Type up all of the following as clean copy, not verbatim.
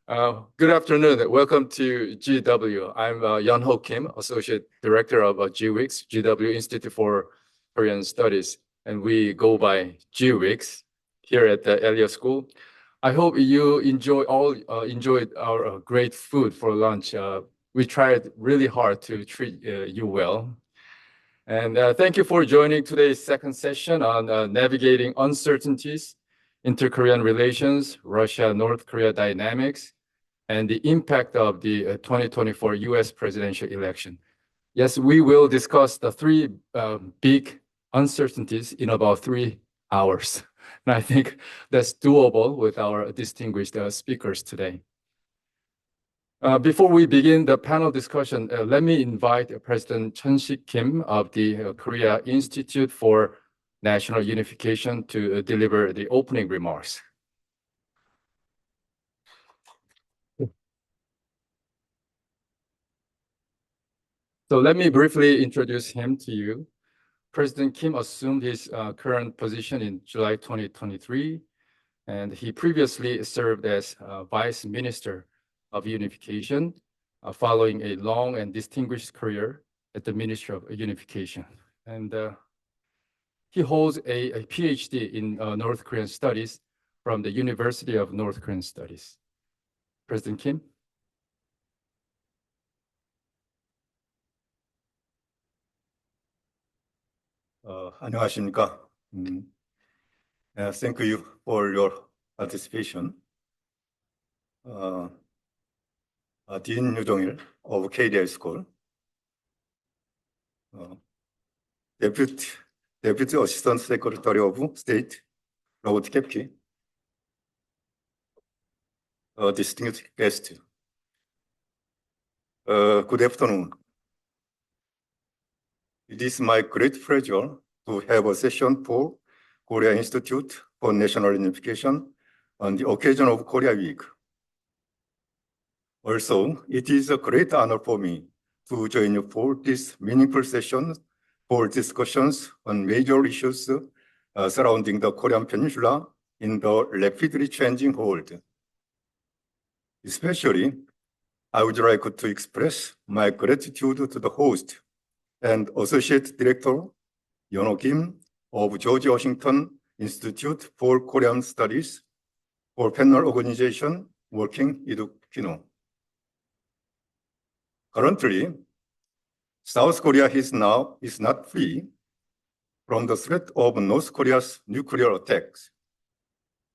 Good afternoon. Welcome to GW. I'm Yeonho Kim, Associate Director of GWIX, GW Institute for Korean Studies, and we go by GWIX here at the Elia School. I hope you enjoyed our great food for lunch. We tried really hard to treat you well. And thank you for joining today's second session on navigating uncertainties, inter-Korean relations, Russia-North Korea dynamics, and the impact of the 2024 US presidential election. Yes, we will discuss the three big uncertainties in about 3 hours. And I think that's doable with our distinguished speakers today. Before we begin the panel discussion, let me invite President Chun-Sik Kim of the Korea Institute for National Unification to deliver the opening remarks. So let me briefly introduce him to you. President Kim assumed his current position in July 2023, and he previously served as Vice Minister of Unification, following a long and distinguished career at the Ministry of Unification. And he holds a PhD in North Korean Studies from the University of North Korean Studies. President Kim. 안녕하십니까. Thank you for your participation. Dean Yudomil of KDI School, Deputy Assistant Secretary of State, Robert Kepke, distinguished guest. Good afternoon. It is my great pleasure to have a session for Korea Institute for National Unification on the occasion of Korea Week. Also, it is a great honor for me to join you for this meaningful session for discussions on major issues surrounding the Korean Peninsula in the rapidly changing world. Especially, I would like to express my gratitude to the host and Associate Director Yeonho Kim of George Washington Institute for Korean Studies for panel organization working Iduk-Pino. Currently, South Korea is not free from the threat of North Korea's nuclear attacks.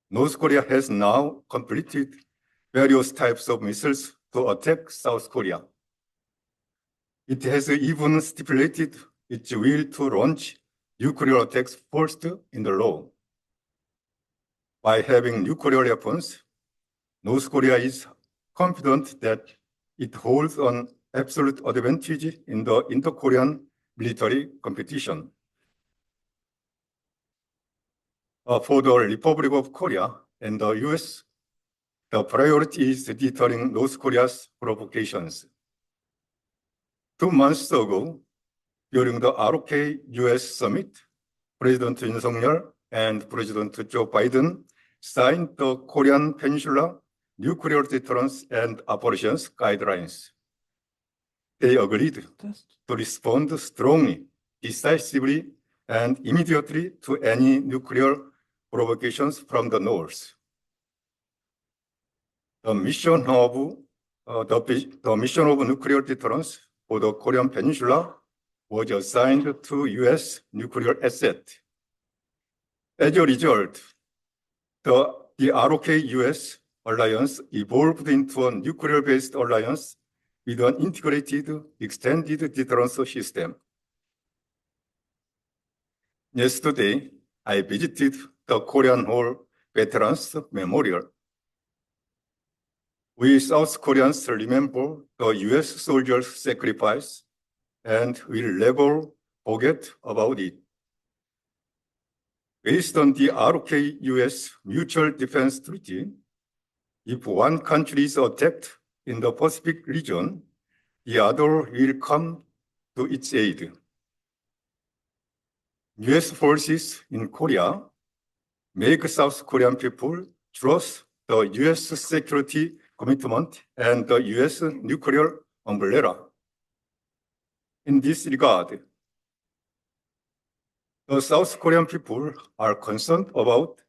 North Korea has now completed various types of missiles to attack South Korea. It has even stipulated its will to launch nuclear attacks first in the law. By having nuclear weapons, North Korea is confident that it holds an absolute advantage in the inter-Korean military competition. For the Republic of Korea and the US, the priority is deterring North Korea's provocations. 2 months ago, during the ROK US summit, President Yoon Suk-yeol and President Joe Biden signed the Korean Peninsula Nuclear Deterrence and Operations Guidelines. They agreed to respond strongly, decisively, and immediately to any nuclear provocations from the North. The mission of nuclear deterrence for the Korean Peninsula was assigned to US nuclear asset. As a result, the ROK-US alliance evolved into a nuclear-based alliance with an integrated, extended deterrence system. Yesterday, I visited the Korean War Veterans Memorial. We South Koreans remember the US soldiers' sacrifice and will never forget about it. Based on the ROK-US Mutual Defense Treaty, if one country is attacked in the Pacific region, the other will come to its aid. US forces in Korea make South Korean people trust the US security commitment and the US nuclear umbrella. In this regard, the South Korean people are concerned about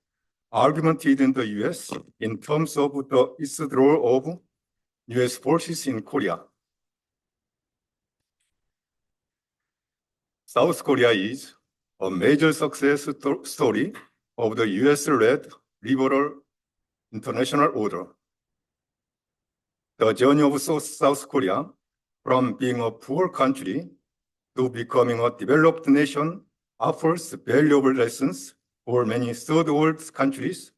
argument within the US in terms of the withdrawal of US forces in Korea. South Korea is a major success story of the US-led liberal international order. The journey of South Korea from being a poor country to becoming a developed nation offers valuable lessons for many third world countries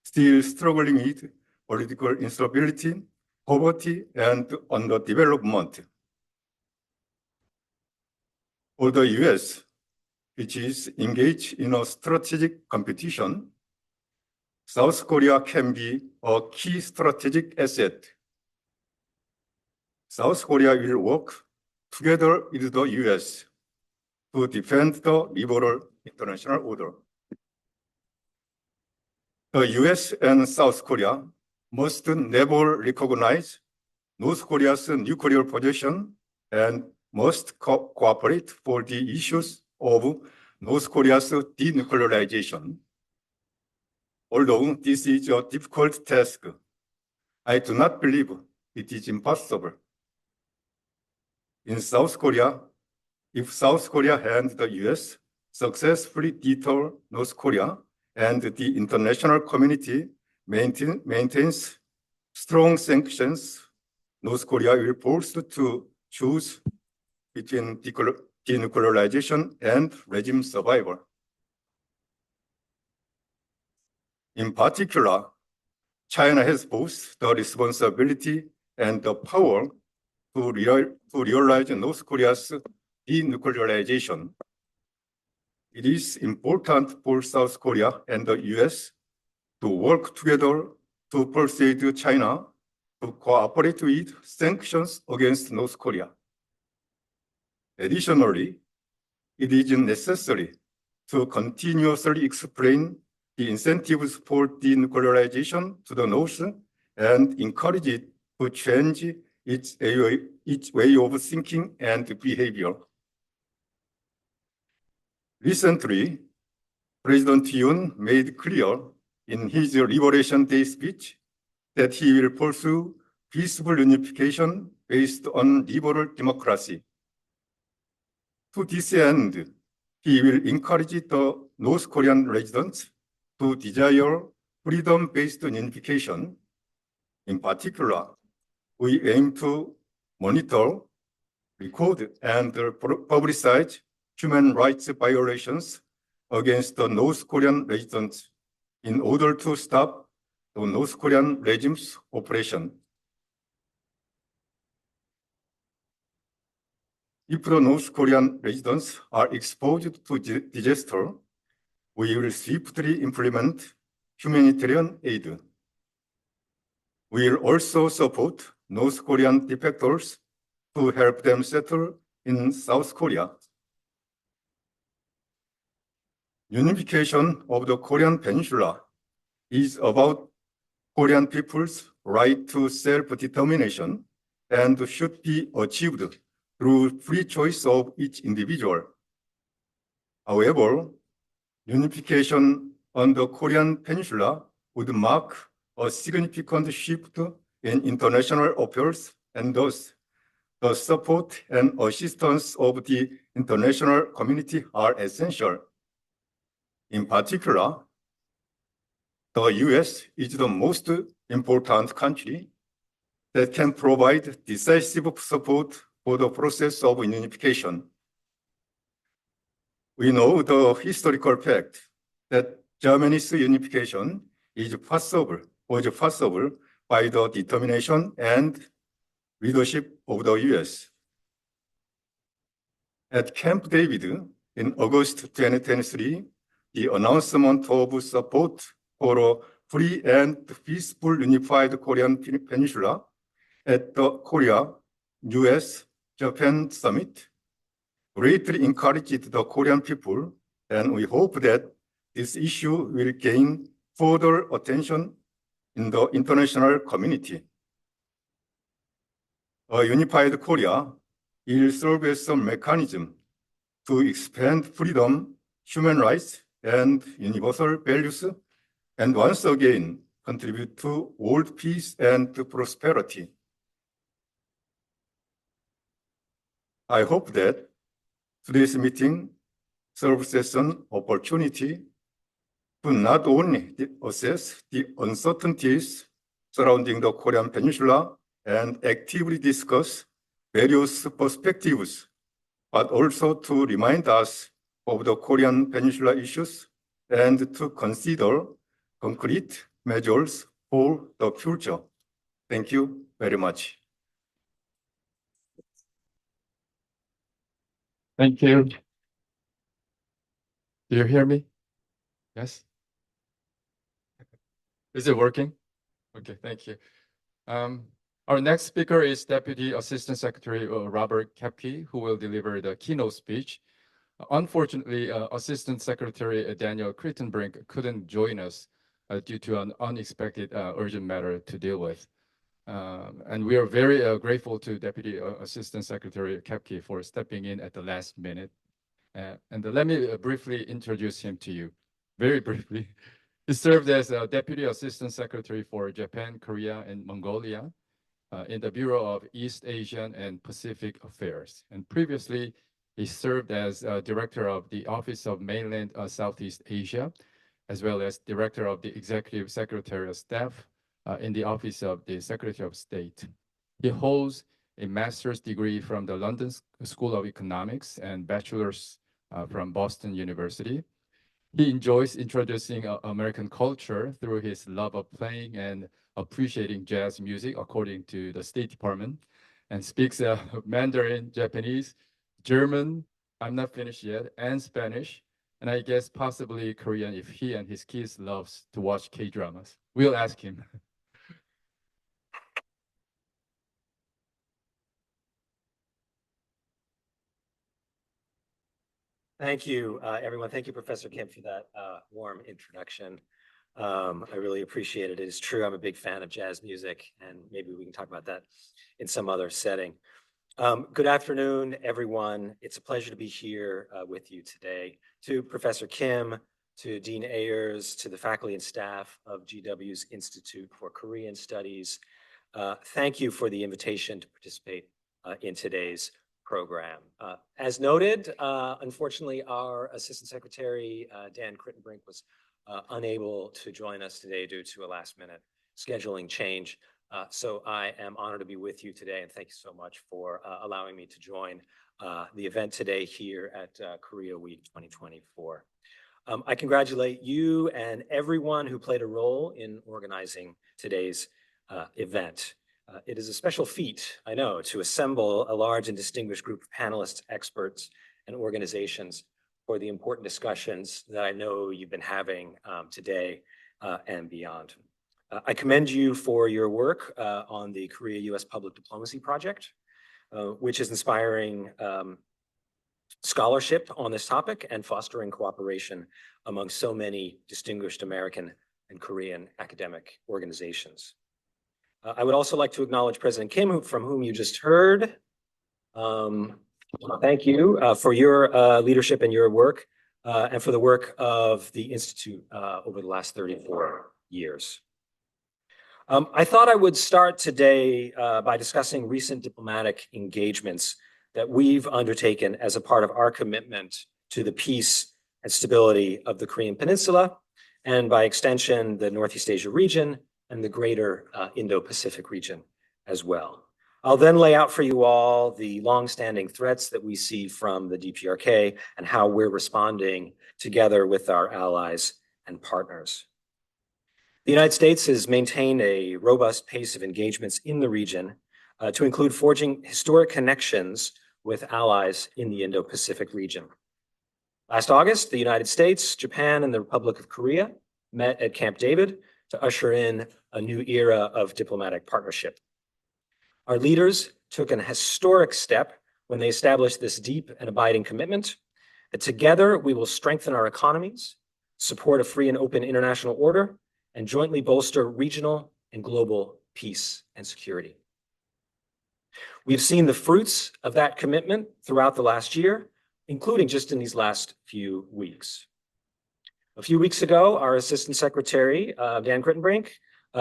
still struggling with political instability, poverty, and underdevelopment. For the US, which is engaged in a strategic competition, South Korea can be a key strategic asset. South Korea will work together with the US to defend the liberal international order. The US and South Korea must never recognize North Korea's nuclear possession and must cooperate for the issues of North Korea's denuclearization. Although this is a difficult task, I do not believe it is impossible. In South Korea, if South Korea and the US successfully deter North Korea and the international community maintains strong sanctions, North Korea will be forced to choose between denuclearization and regime survival. In particular, China has both the responsibility and the power to realize North Korea's denuclearization. It is important for South Korea and the US to work together to persuade China to cooperate with sanctions against North Korea. Additionally, it is necessary to continuously explain the incentives for denuclearization to the North and encourage it to change its way of thinking and behavior. Recently, President Yoon made clear in his Liberation Day speech that he will pursue peaceful unification based on liberal democracy. To this end, he will encourage the North Korean residents to desire freedom-based unification. In particular, we aim to monitor, record, and publicize human rights violations against the North Korean residents in order to stop the North Korean regime's operation. If the North Korean residents are exposed to disaster, we will swiftly implement humanitarian aid. We will also support North Korean defectors to help them settle in South Korea. Unification of the Korean Peninsula is about Korean people's right to self-determination and should be achieved through free choice of each individual. However, unification on the Korean Peninsula would mark a significant shift in international affairs, and thus the support and assistance of the international community are essential. In particular, the US is the most important country that can provide decisive support for the process of unification. We know the historical fact that Germany's unification was possible by the determination and leadership of the US. At Camp David in August 2023, the announcement of support for a free and peaceful unified Korean Peninsula at the Korea-US-Japan Summit greatly encouraged the Korean people, and we hope that this issue will gain further attention in the international community. A unified Korea will serve as a mechanism to expand freedom, human rights, and universal values, and once again contribute to world peace and prosperity. I hope that today's meeting serves as an opportunity to not only assess the uncertainties surrounding the Korean Peninsula and actively discuss various perspectives, but also to remind us of the Korean Peninsula issues and to consider concrete measures for the future. Thank you very much. Thank you. Do you hear me? Yes? Is it working? Okay, thank you. Our next speaker is Deputy Assistant Secretary Robert Kepke, who will deliver the keynote speech. Unfortunately, Assistant Secretary Daniel Crittenbrink couldn't join us due to an unexpected urgent matter to deal with. And we are very grateful to Deputy Assistant Secretary Kepke for stepping in at the last minute. And let me briefly introduce him to you, very briefly. He served as Deputy Assistant Secretary for Japan, Korea, and Mongolia in the Bureau of East Asian and Pacific Affairs. And previously, he served as Director of the Office of Mainland Southeast Asia, as well as Director of the Executive Secretarial Staff in the Office of the Secretary of State. He holds a master's degree from the London School of Economics and bachelor's from Boston University. He enjoys introducing American culture through his love of playing and appreciating jazz music, according to the State Department, and speaks Mandarin, Japanese, German, I'm not finished yet, and Spanish, and I guess possibly Korean if he and his kids loves to watch K-dramas. We'll ask him. Thank you, everyone. Thank you, Professor Kim, for that warm introduction. I really appreciate it. It is true, I'm a big fan of jazz music, and maybe we can talk about that in some other setting. Good afternoon, everyone. It's a pleasure to be here with you today. To Professor Kim, to Dean Ayers, to the faculty and staff of GW's Institute for Korean Studies, thank you for the invitation to participate in today's program. As noted, unfortunately, our Assistant Secretary, Dan Crittenbrink, was unable to join us today due to a last-minute scheduling change. So I am honored to be with you today, and thank you so much for allowing me to join the event today here at Korea Week 2024. I congratulate you and everyone who played a role in organizing today's event. It is a special feat, I know, to assemble a large and distinguished group of panelists, experts, and organizations for the important discussions that I know you've been having today and beyond. I commend you for your work on the Korea-U.S. Public Diplomacy Project, which is inspiring scholarship on this topic and fostering cooperation among so many distinguished American and Korean academic organizations. I would also like to acknowledge President Kim, from whom you just heard. Thank you for your leadership and your work, and for the work of the Institute over the last 34 years. I thought I would start today by discussing recent diplomatic engagements that we've undertaken as a part of our commitment to the peace and stability of the Korean Peninsula, and by extension, the Northeast Asia region and the greater Indo-Pacific region as well. I'll then lay out for you all the long-standing threats that we see from the DPRK and how we're responding together with our allies and partners. The United States has maintained a robust pace of engagements in the region to include forging historic connections with allies in the Indo-Pacific region. Last August, the United States, Japan, and the Republic of Korea met at Camp David to usher in a new era of diplomatic partnership. Our leaders took an historic step when they established this deep and abiding commitment that together we will strengthen our economies, support a free and open international order, and jointly bolster regional and global peace and security. We've seen the fruits of that commitment throughout the last year, including just in these last few weeks. A few weeks ago, our Assistant Secretary, Dan Crittenbrink,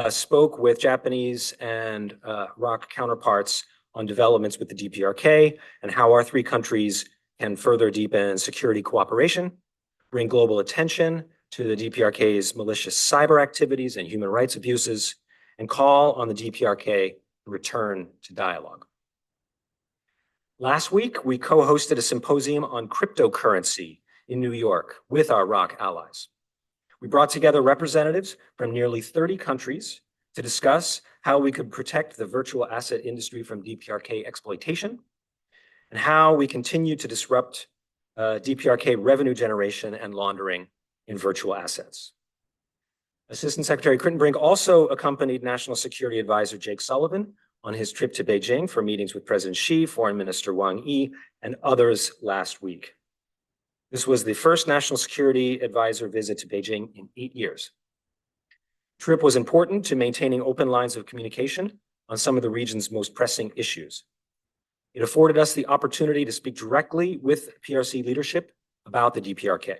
spoke with Japanese and ROK counterparts on developments with the DPRK and how our three countries can further deepen security cooperation, bring global attention to the DPRK's malicious cyber activities and human rights abuses, and call on the DPRK to return to dialogue. Last week, we co-hosted a symposium on cryptocurrency in New York with our ROK allies. We brought together representatives from nearly 30 countries to discuss how we could protect the virtual asset industry from DPRK exploitation and how we continue to disrupt DPRK revenue generation and laundering in virtual assets. Assistant Secretary Crittenbrink also accompanied National Security Advisor Jake Sullivan on his trip to Beijing for meetings with President Xi, Foreign Minister Wang Yi, and others last week. This was the first National Security Advisor visit to Beijing in 8 years. The trip was important to maintaining open lines of communication on some of the region's most pressing issues. It afforded us the opportunity to speak directly with PRC leadership about the DPRK.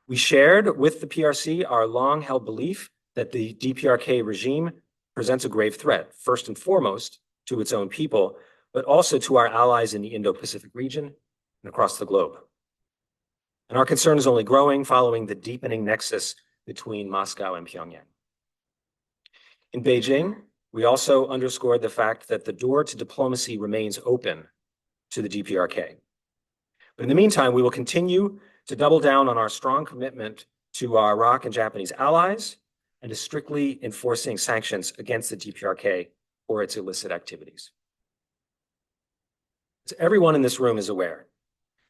We shared with the PRC our long-held belief that the DPRK regime presents a grave threat, first and foremost to its own people, but also to our allies in the Indo-Pacific region and across the globe. And our concern is only growing following the deepening nexus between Moscow and Pyongyang. In Beijing, we also underscored the fact that the door to diplomacy remains open to the DPRK. But in the meantime, we will continue to double down on our strong commitment to our ROK and Japanese allies and to strictly enforcing sanctions against the DPRK for its illicit activities. As everyone in this room is aware,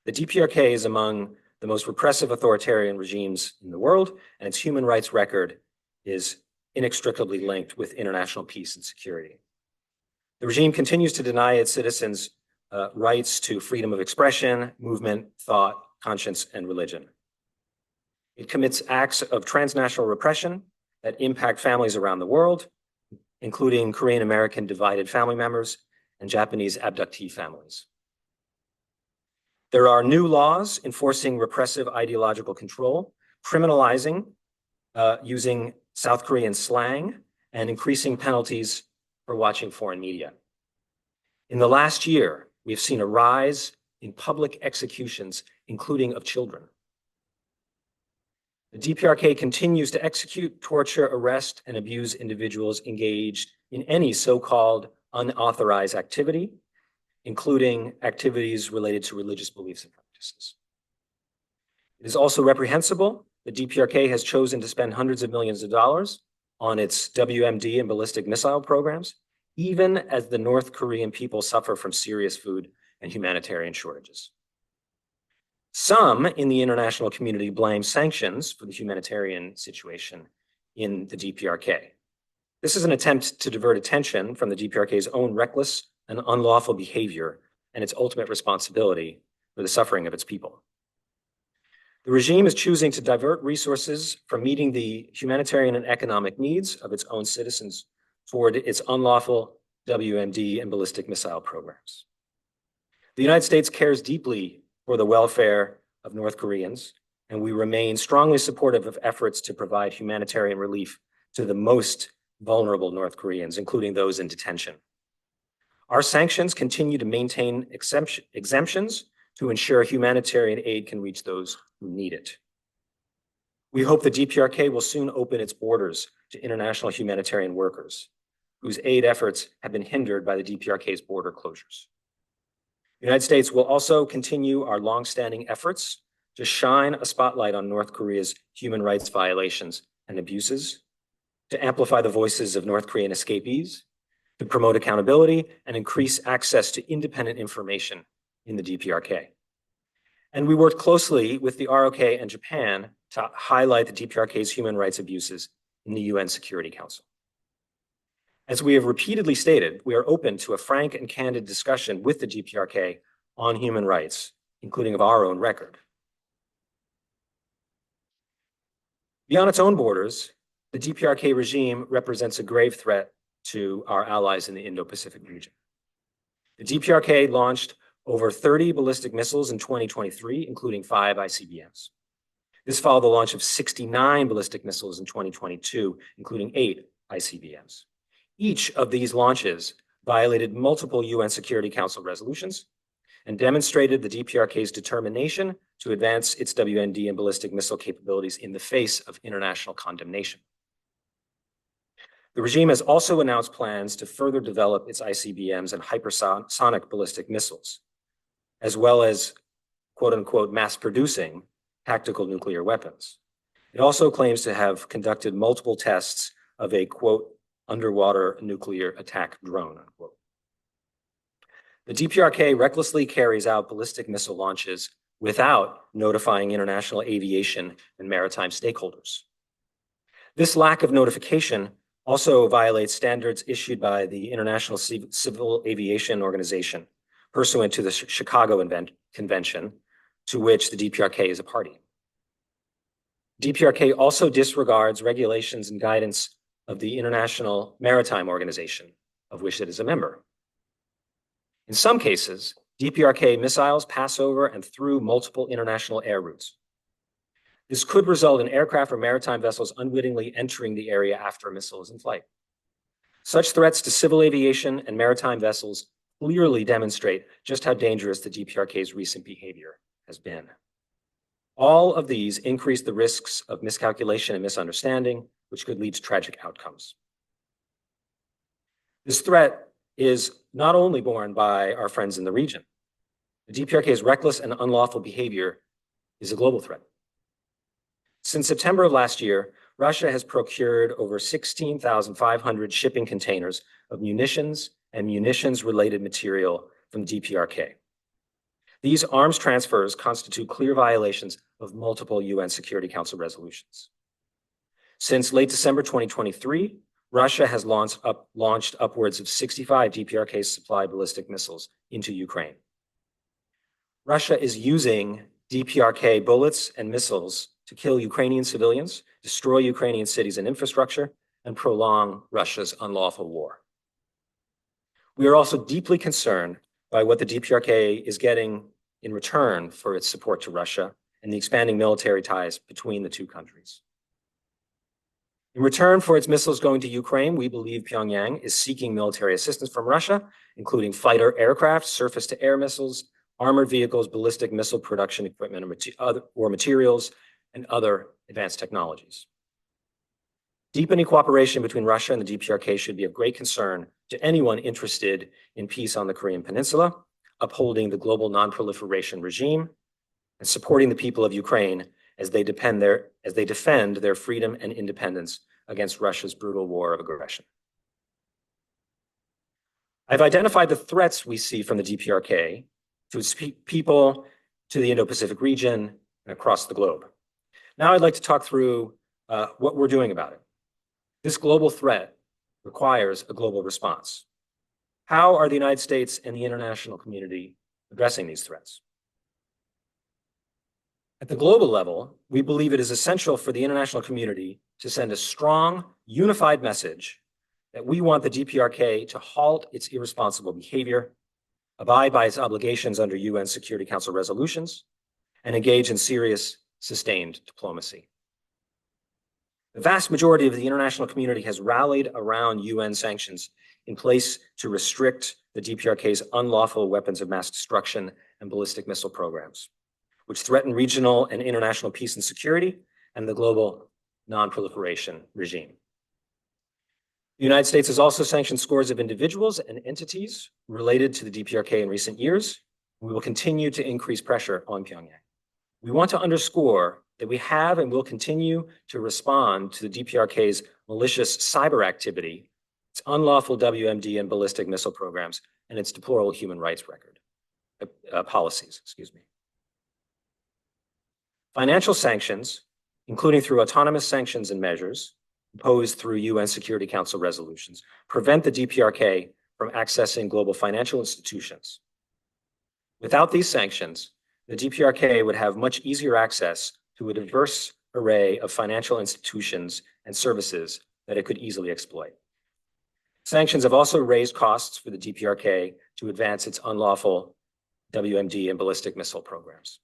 the DPRK is among the most repressive authoritarian regimes in the world, and its human rights record is inextricably linked with international peace and security. The regime continues to deny its citizens rights to freedom of expression, movement, thought, conscience, and religion. It commits acts of transnational repression that impact families around the world, including Korean American divided family members and Japanese abductee families. There are new laws enforcing repressive ideological control, criminalizing using South Korean slang, and increasing penalties for watching foreign media. In the last year, we've seen a rise in public executions, including of children. The DPRK continues to execute, torture, arrest, and abuse individuals engaged in any so-called unauthorized activity, including activities related to religious beliefs and practices. It is also reprehensible the DPRK has chosen to spend hundreds of millions of dollars on its WMD and ballistic missile programs, even as the North Korean people suffer from serious food and humanitarian shortages. Some in the international community blame sanctions for the humanitarian situation in the DPRK. This is an attempt to divert attention from the DPRK's own reckless and unlawful behavior and its ultimate responsibility for the suffering of its people. The regime is choosing to divert resources from meeting the humanitarian and economic needs of its own citizens toward its unlawful WMD and ballistic missile programs. The United States cares deeply for the welfare of North Koreans, and we remain strongly supportive of efforts to provide humanitarian relief to the most vulnerable North Koreans, including those in detention. Our sanctions continue to maintain exemptions to ensure humanitarian aid can reach those who need it. We hope the DPRK will soon open its borders to international humanitarian workers, whose aid efforts have been hindered by the DPRK's border closures. The United States will also continue our longstanding efforts to shine a spotlight on North Korea's human rights violations and abuses, to amplify the voices of North Korean escapees, to promote accountability and increase access to independent information in the DPRK. And we worked closely with the ROK and Japan to highlight the DPRK's human rights abuses in the UN Security Council. As we have repeatedly stated, we are open to a frank and candid discussion with the DPRK on human rights, including of our own record. Beyond its own borders, the DPRK regime represents a grave threat to our allies in the Indo-Pacific region. The DPRK launched over 30 ballistic missiles in 2023, including 5 ICBMs. This followed the launch of 69 ballistic missiles in 2022, including 8 ICBMs. Each of these launches violated multiple UN Security Council resolutions and demonstrated the DPRK's determination to advance its WMD and ballistic missile capabilities in the face of international condemnation. The regime has also announced plans to further develop its ICBMs and hypersonic ballistic missiles, as well as, quote unquote, mass producing tactical nuclear weapons. It also claims to have conducted multiple tests of a, quote, underwater nuclear attack drone, unquote. The DPRK recklessly carries out ballistic missile launches without notifying international aviation and maritime stakeholders. This lack of notification also violates standards issued by the International Civil Aviation Organization, pursuant to the Chicago Convention, to which the DPRK is a party. DPRK also disregards regulations and guidance of the International Maritime Organization, of which it is a member. In some cases, DPRK missiles pass over and through multiple international air routes. This could result in aircraft or maritime vessels unwittingly entering the area after a missile is in flight. Such threats to civil aviation and maritime vessels clearly demonstrate just how dangerous the DPRK's recent behavior has been. All of these increase the risks of miscalculation and misunderstanding, which could lead to tragic outcomes. This threat is not only borne by our friends in the region. The DPRK's reckless and unlawful behavior is a global threat. Since September of last year, Russia has procured over 16,500 shipping containers of munitions and munitions-related material from DPRK. These arms transfers constitute clear violations of multiple UN Security Council resolutions. Since late December 2023, Russia has launched upwards of 65 DPRK supplied ballistic missiles into Ukraine. Russia is using DPRK bullets and missiles to kill Ukrainian civilians, destroy Ukrainian cities and infrastructure, and prolong Russia's unlawful war. We are also deeply concerned by what the DPRK is getting in return for its support to Russia and the expanding military ties between the two countries. In return for its missiles going to Ukraine, we believe Pyongyang is seeking military assistance from Russia, including fighter aircraft, surface-to-air missiles, armored vehicles, ballistic missile production equipment or materials, and other advanced technologies. Deepening cooperation between Russia and the DPRK should be of great concern to anyone interested in peace on the Korean Peninsula, upholding the global non-proliferation regime, and supporting the people of Ukraine as they defend their freedom and independence against Russia's brutal war of aggression. I've identified the threats we see from the DPRK to its people, to the Indo-Pacific region, and across the globe. Now I'd like to talk through what we're doing about it. This global threat requires a global response. How are the United States and the international community addressing these threats? At the global level, we believe it is essential for the international community to send a strong, unified message that we want the DPRK to halt its irresponsible behavior, abide by its obligations under UN Security Council resolutions, and engage in serious, sustained diplomacy. The vast majority of the international community has rallied around UN sanctions in place to restrict the DPRK's unlawful weapons of mass destruction and ballistic missile programs, which threaten regional and international peace and security and the global non-proliferation regime. The United States has also sanctioned scores of individuals and entities related to the DPRK in recent years. We will continue to increase pressure on Pyongyang. We want to underscore that we have and will continue to respond to the DPRK's malicious cyber activity, its unlawful WMD and ballistic missile programs, and its deplorable human rights policies. Financial sanctions, including through autonomous sanctions and measures imposed through UN Security Council resolutions, prevent the DPRK from accessing global financial institutions. Without these sanctions, the DPRK would have much easier access to a diverse array of financial institutions and services that it could easily exploit. Sanctions have also raised costs for the DPRK to advance its unlawful WMD and ballistic missile programs.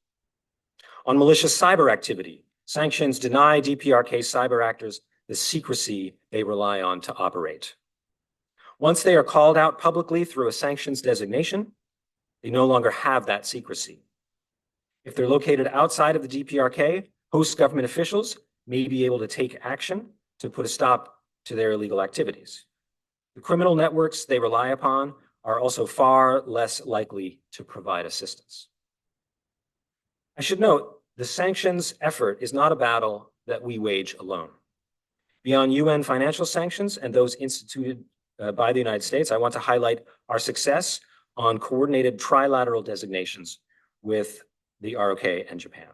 On malicious cyber activity, sanctions deny DPRK cyber actors the secrecy they rely on to operate. Once they are called out publicly through a sanctions designation, they no longer have that secrecy. If they're located outside of the DPRK, host government officials may be able to take action to put a stop to their illegal activities. The criminal networks they rely upon are also far less likely to provide assistance. I should note, the sanctions effort is not a battle that we wage alone. Beyond UN financial sanctions and those instituted by the United States, I want to highlight our success on coordinated trilateral designations with the ROK and Japan.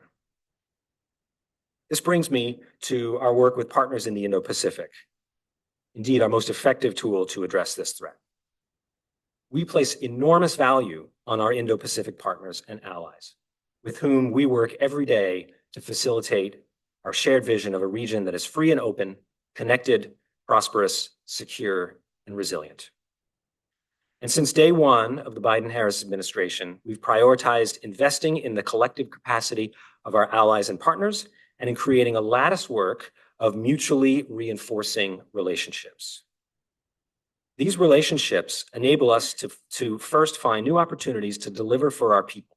This brings me to our work with partners in the Indo-Pacific, indeed our most effective tool to address this threat. We place enormous value on our Indo-Pacific partners and allies, with whom we work every day to facilitate our shared vision of a region that is free and open, connected, prosperous, secure, and resilient. And since day one of the Biden-Harris administration, we've prioritized investing in the collective capacity of our allies and partners and in creating a lattice work of mutually reinforcing relationships. These relationships enable us to first find new opportunities to deliver for our people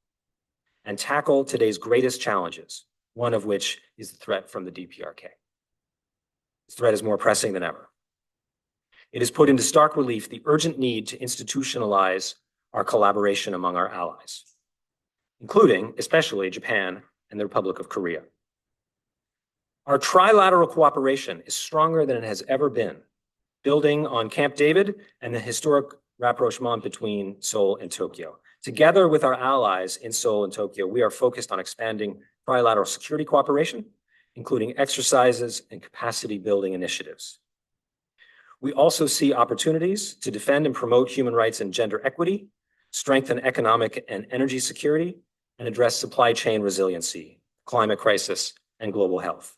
and tackle today's greatest challenges, one of which is the threat from the DPRK. This threat is more pressing than ever. It has put into stark relief the urgent need to institutionalize our collaboration among our allies, including, especially, Japan and the Republic of Korea. Our trilateral cooperation is stronger than it has ever been, building on Camp David and the historic rapprochement between Seoul and Tokyo. Together with our allies in Seoul and Tokyo, we are focused on expanding trilateral security cooperation, including exercises and capacity building initiatives. We also see opportunities to defend and promote human rights and gender equity, strengthen economic and energy security, and address supply chain resiliency, climate crisis, and global health.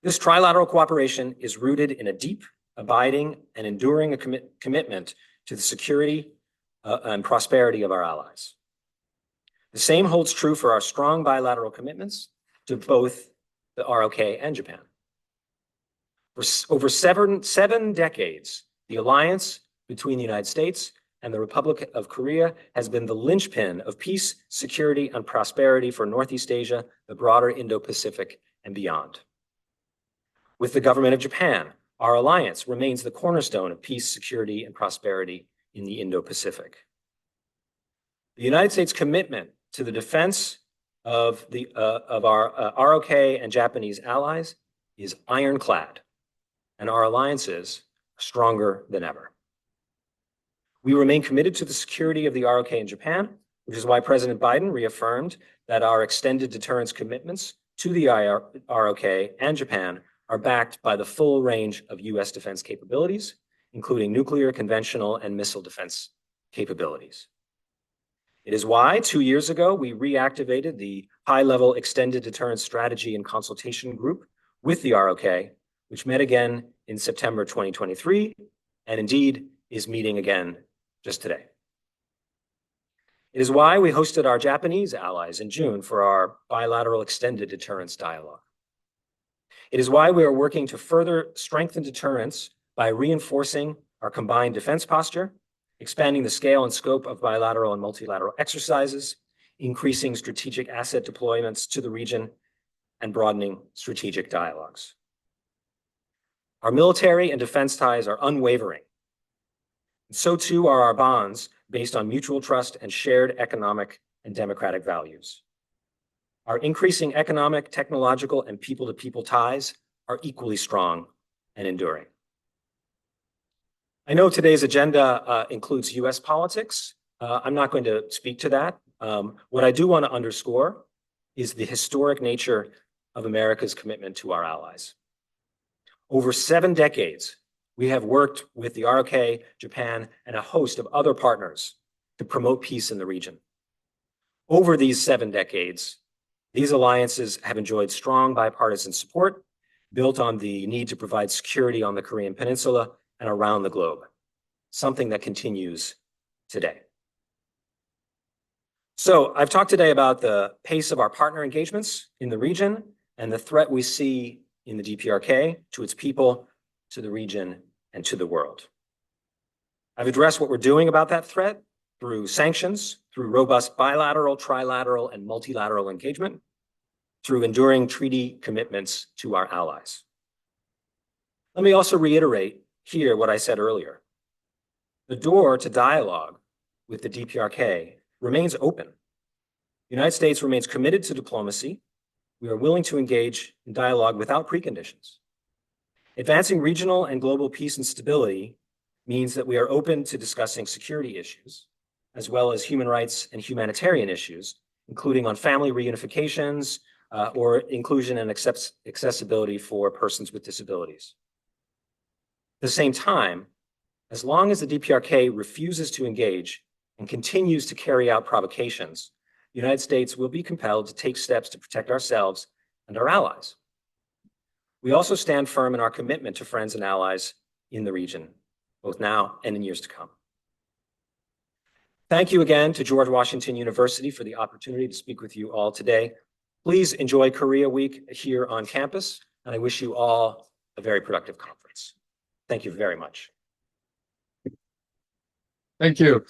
This trilateral cooperation is rooted in a deep, abiding, and enduring commitment to the security and prosperity of our allies. The same holds true for our strong bilateral commitments to both the ROK and Japan. For over seven decades, the alliance between the United States and the Republic of Korea has been the linchpin of peace, security, and prosperity for Northeast Asia, the broader Indo-Pacific, and beyond. With the government of Japan, our alliance remains the cornerstone of peace, security, and prosperity in the Indo-Pacific. The United States' commitment to the defense of our ROK and Japanese allies is ironclad, and our alliances are stronger than ever. We remain committed to the security of the ROK in Japan, which is why President Biden reaffirmed that our extended deterrence commitments to the ROK and Japan are backed by the full range of U.S. defense capabilities, including nuclear, conventional, and missile defense capabilities. It is why 2 years ago, we reactivated the high-level extended deterrence strategy and consultation group with the ROK, which met again in September 2023, and indeed is meeting again just today. It is why we hosted our Japanese allies in June for our bilateral extended deterrence dialogue. It is why we are working to further strengthen deterrence by reinforcing our combined defense posture, expanding the scale and scope of bilateral and multilateral exercises, increasing strategic asset deployments to the region, and broadening strategic dialogues. Our military and defense ties are unwavering. So too are our bonds based on mutual trust and shared economic and democratic values. Our increasing economic, technological, and people-to-people ties are equally strong and enduring. I know today's agenda includes US politics. I'm not going to speak to that. What I do want to underscore is the historic nature of America's commitment to our allies. Over 7 decades, we have worked with the ROK, Japan, and a host of other partners to promote peace in the region. Over these 7 decades, these alliances have enjoyed strong bipartisan support, built on the need to provide security on the Korean Peninsula and around the globe, something that continues today. So I've talked today about the pace of our partner engagements in the region and the threat we see in the DPRK to its people, to the region, and to the world. I've addressed what we're doing about that threat through sanctions, through robust bilateral, trilateral, and multilateral engagement, through enduring treaty commitments to our allies. Let me also reiterate here what I said earlier. The door to dialogue with the DPRK remains open. The United States remains committed to diplomacy. We are willing to engage in dialogue without preconditions. Advancing regional and global peace and stability means that we are open to discussing security issues, as well as human rights and humanitarian issues, including on family reunifications or inclusion and accessibility for persons with disabilities. At the same time, as long as the DPRK refuses to engage and continues to carry out provocations, the United States will be compelled to take steps to protect ourselves and our allies. We also stand firm in our commitment to friends and allies in the region, both now and in years to come. Thank you again to George Washington University for the opportunity to speak with you all today. Please enjoy Korea Week here on campus, and I wish you all a very productive conference. Thank you very much. Thank you.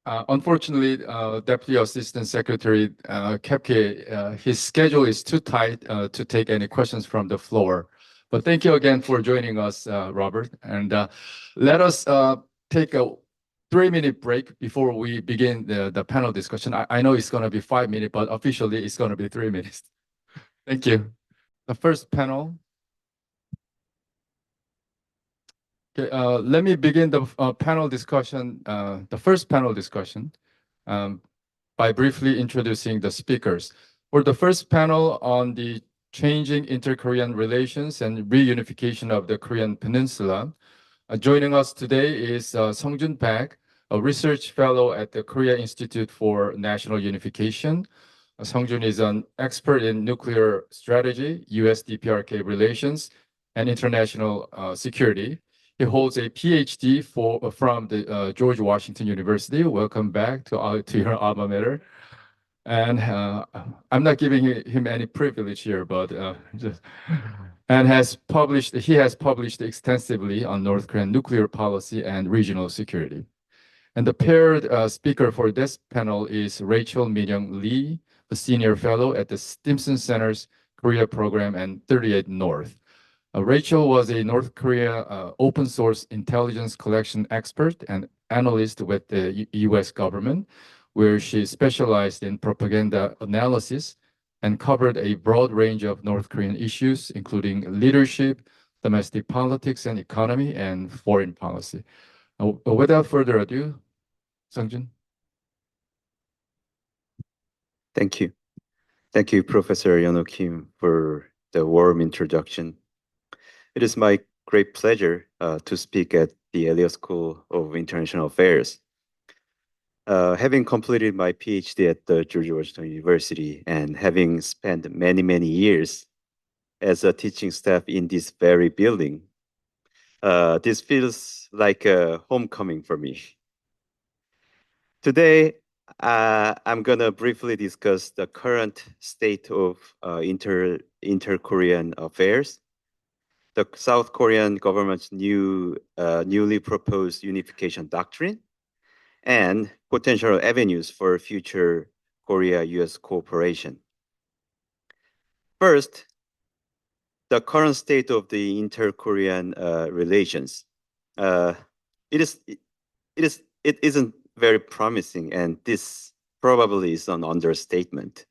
Unfortunately, Deputy Assistant Secretary Kepke, his schedule is too tight to take any questions from the floor. But thank you again for joining us, Robert. And let us take a 3-minute break before we begin the panel discussion. I know it's going to be 5 minutes, but officially it's going to be 3 minutes. Thank you. The first panel. Okay, let me begin the panel discussion, the first panel discussion, by briefly introducing the speakers. For the first panel on the changing inter-Korean relations and reunification of the Korean Peninsula, joining us today is Sung-Jun Park, a research fellow at the Korea Institute for National Unification. Sung-Jun is an expert in nuclear strategy, US-DPRK relations, and international security. He holds a PhD from the George Washington University. Welcome back to your alma mater. And I'm not giving him any privilege here, but he has published extensively on North Korean nuclear policy and regional security. And the paired speaker for this panel is Rachel Min-young Lee, a senior fellow at the Stimson Center's Korea program and 38 North. Rachel was a North Korea open source intelligence collection expert and analyst with the US government, where she specialized in propaganda analysis and covered a broad range of North Korean issues, including leadership, domestic politics and economy, and foreign policy. Without further ado, Sung-Jun. Thank you. Thank you, Professor Yeon-ho Kim, for the warm introduction. It is my great pleasure to speak at the Elliott School of International Affairs. Having completed my PhD at the George Washington University and having spent many, many years as a teaching staff in this very building, this feels like a homecoming for me. Today, I'm going to briefly discuss the current state of inter-Korean affairs, the South Korean government's newly proposed unification doctrine, and potential avenues for future Korea-US cooperation. First, the current state of the inter-Korean relations. It isn't very promising, and this probably is an understatement.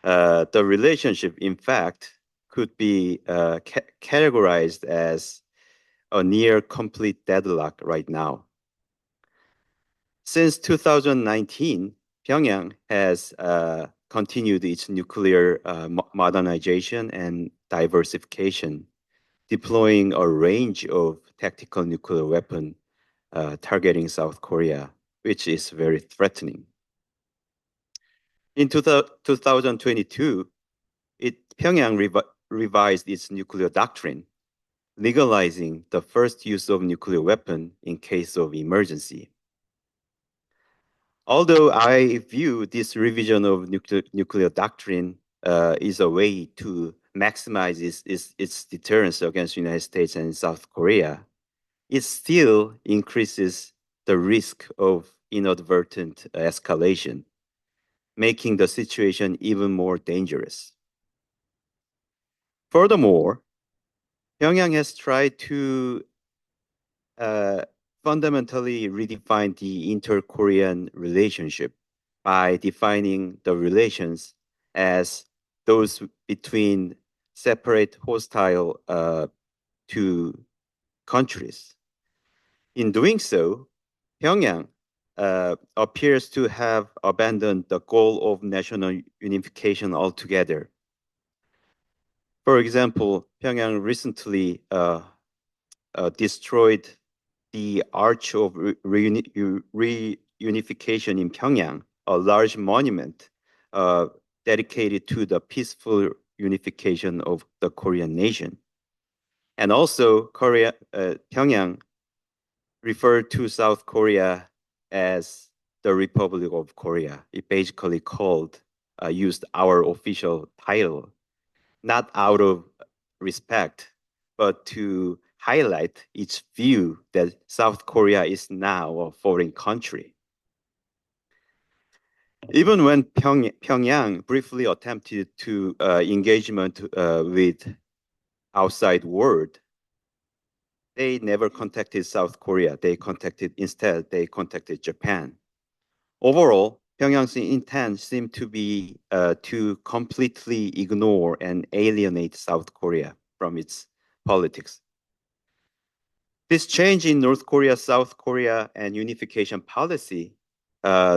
The relationship, in fact, could be categorized as a near complete deadlock right now. Since 2019, Pyongyang has continued its nuclear modernization and diversification, deploying a range of tactical nuclear weapons targeting South Korea, which is very threatening. In 2022, Pyongyang revised its nuclear doctrine, legalizing the first use of nuclear weapon in case of emergency. Although I view this revision of nuclear doctrine is a way to maximize its deterrence against the United States and South Korea, it still increases the risk of inadvertent escalation, making the situation even more dangerous. Furthermore, Pyongyang has tried to fundamentally redefine the inter-Korean relationship by defining the relations as those between separate hostile two countries. In doing so, Pyongyang appears to have abandoned the goal of national unification altogether. For example, Pyongyang recently destroyed the Arch of Reunification in Pyongyang, a large monument dedicated to the peaceful unification of the Korean nation. And also, Pyongyang referred to South Korea as the Republic of Korea. It basically used our official title, not out of respect, but to highlight its view that South Korea is now a foreign country. Even when Pyongyang briefly attempted to engagement with outside world, they never contacted South Korea. Instead, they contacted Japan. Overall, Pyongyang's intent seemed to be to completely ignore and alienate South Korea from its politics. This change in North Korea, South Korea, and unification policy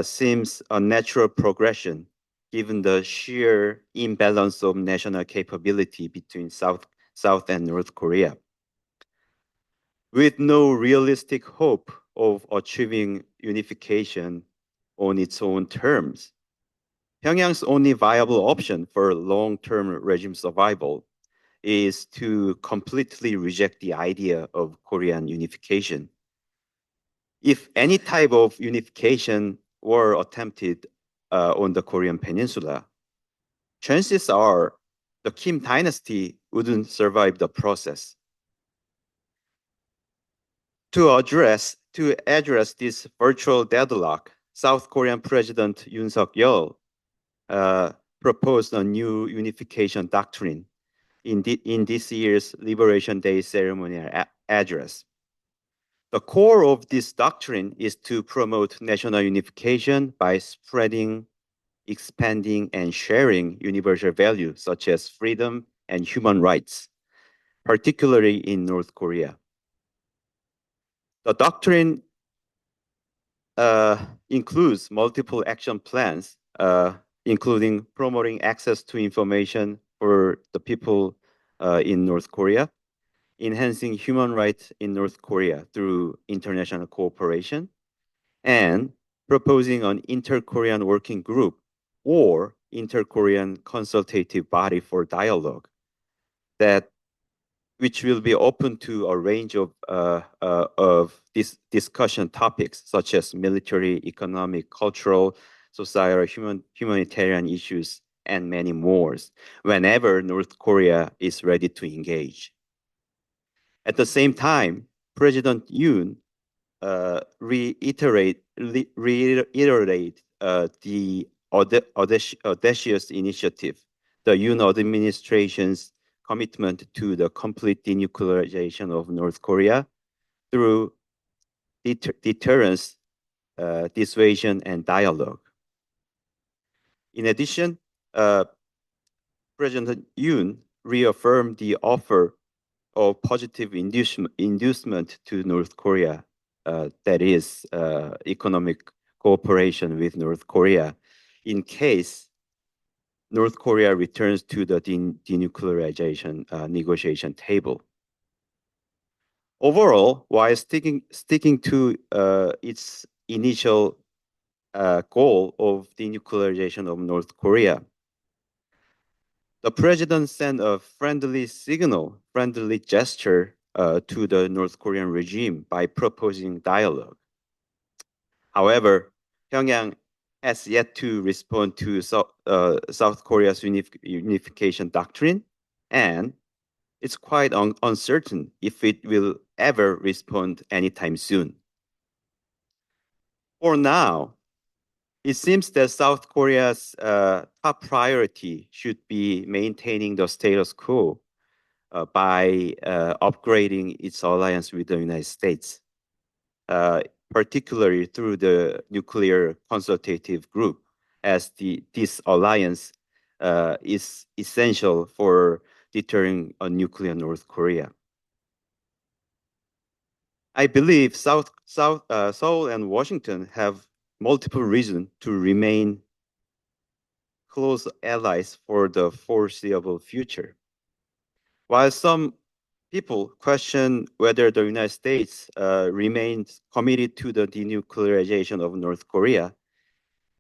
seems a natural progression given the sheer imbalance of national capability between South and North Korea. With no realistic hope of achieving unification on its own terms, Pyongyang's only viable option for long-term regime survival is to completely reject the idea of Korean unification. If any type of unification were attempted on the Korean Peninsula, chances are the Kim dynasty wouldn't survive the process. To address this virtual deadlock, South Korean President Yoon Suk-yeol proposed a new unification doctrine in this year's Liberation Day ceremonial address. The core of this doctrine is to promote national unification by spreading, expanding, and sharing universal values such as freedom and human rights, particularly in North Korea. The doctrine includes multiple action plans, including promoting access to information for the people in North Korea, enhancing human rights in North Korea through international cooperation, and proposing an inter-Korean working group or inter-Korean consultative body for dialogue which will be open to a range of discussion topics such as military, economic, cultural, societal, humanitarian issues, and many more, whenever North Korea is ready to engage. At the same time, President Yoon reiterate the audacious initiative, the Yoon administration's commitment to the complete denuclearization of North Korea through deterrence, dissuasion, and dialogue. In addition, President Yoon reaffirmed the offer of positive inducement to North Korea, that is, economic cooperation with North Korea, in case North Korea returns to the denuclearization negotiation table. Overall, while sticking to its initial goal of denuclearization of North Korea, The president sent a friendly signal, friendly gesture to the North Korean regime by proposing dialogue. However, Pyongyang has yet to respond to South Korea's unification doctrine, and it's quite uncertain if it will ever respond anytime soon. For now, it seems that South Korea's top priority should be maintaining the status quo by upgrading its alliance with the United States, particularly through the nuclear consultative group, as this alliance is essential for deterring a nuclear North Korea. I believe Seoul and Washington have multiple reasons to remain close allies for the foreseeable future. While some people question whether the United States remains committed to the denuclearization of North Korea,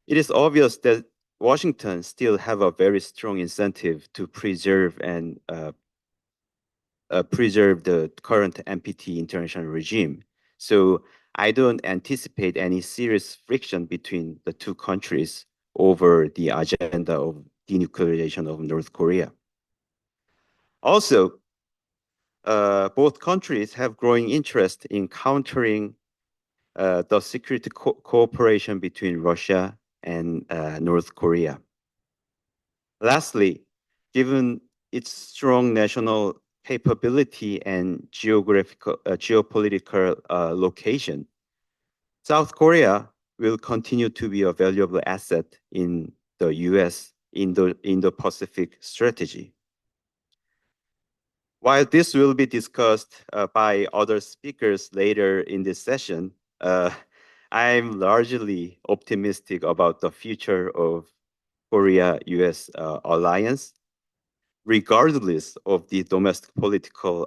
it is obvious that Washington still have a very strong incentive to preserve the current NPT international regime. So I don't anticipate any serious friction between the two countries over the agenda of denuclearization of North Korea. Also, both countries have growing interest in countering the security cooperation between Russia and North Korea. Lastly, given its strong national capability and geopolitical location, South Korea will continue to be a valuable asset in the U.S. Indo-Pacific strategy. While this will be discussed by other speakers later in this session, I'm largely optimistic about the future of Korea-US alliance, regardless of the domestic political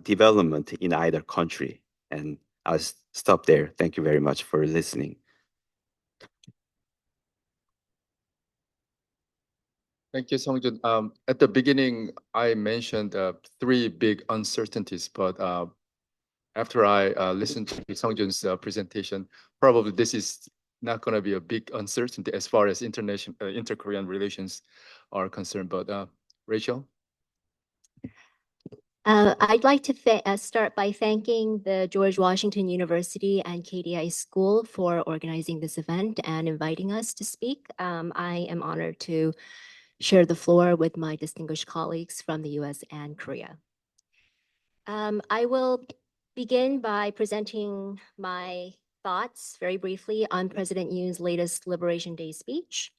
development in either country. And I'll stop there. Thank you very much for listening. Thank you, Songjun. At the beginning, I mentioned three big uncertainties, but after I listened to Songjun's presentation, probably this is not going to be a big uncertainty as far as inter-Korean relations are concerned. But Rachel? I'd like to start by thanking the George Washington University and KDI School for organizing this event and inviting us to speak. I am honored to share the floor with my distinguished colleagues from the US and Korea. I will begin by presenting my thoughts very briefly on President Yoon's latest Liberation Day speech.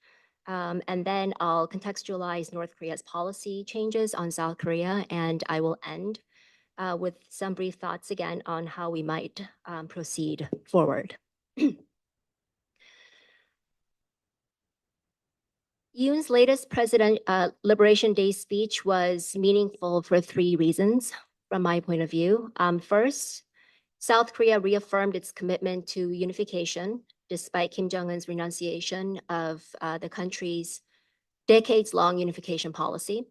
And then I'll contextualize North Korea's policy changes on South Korea, and I will end with some brief thoughts again on how we might proceed forward. Yoon's latest Liberation Day speech was meaningful for three reasons from my point of view. First, South Korea reaffirmed its commitment to unification despite Kim Jong-un's renunciation of the country's decades-long unification policy.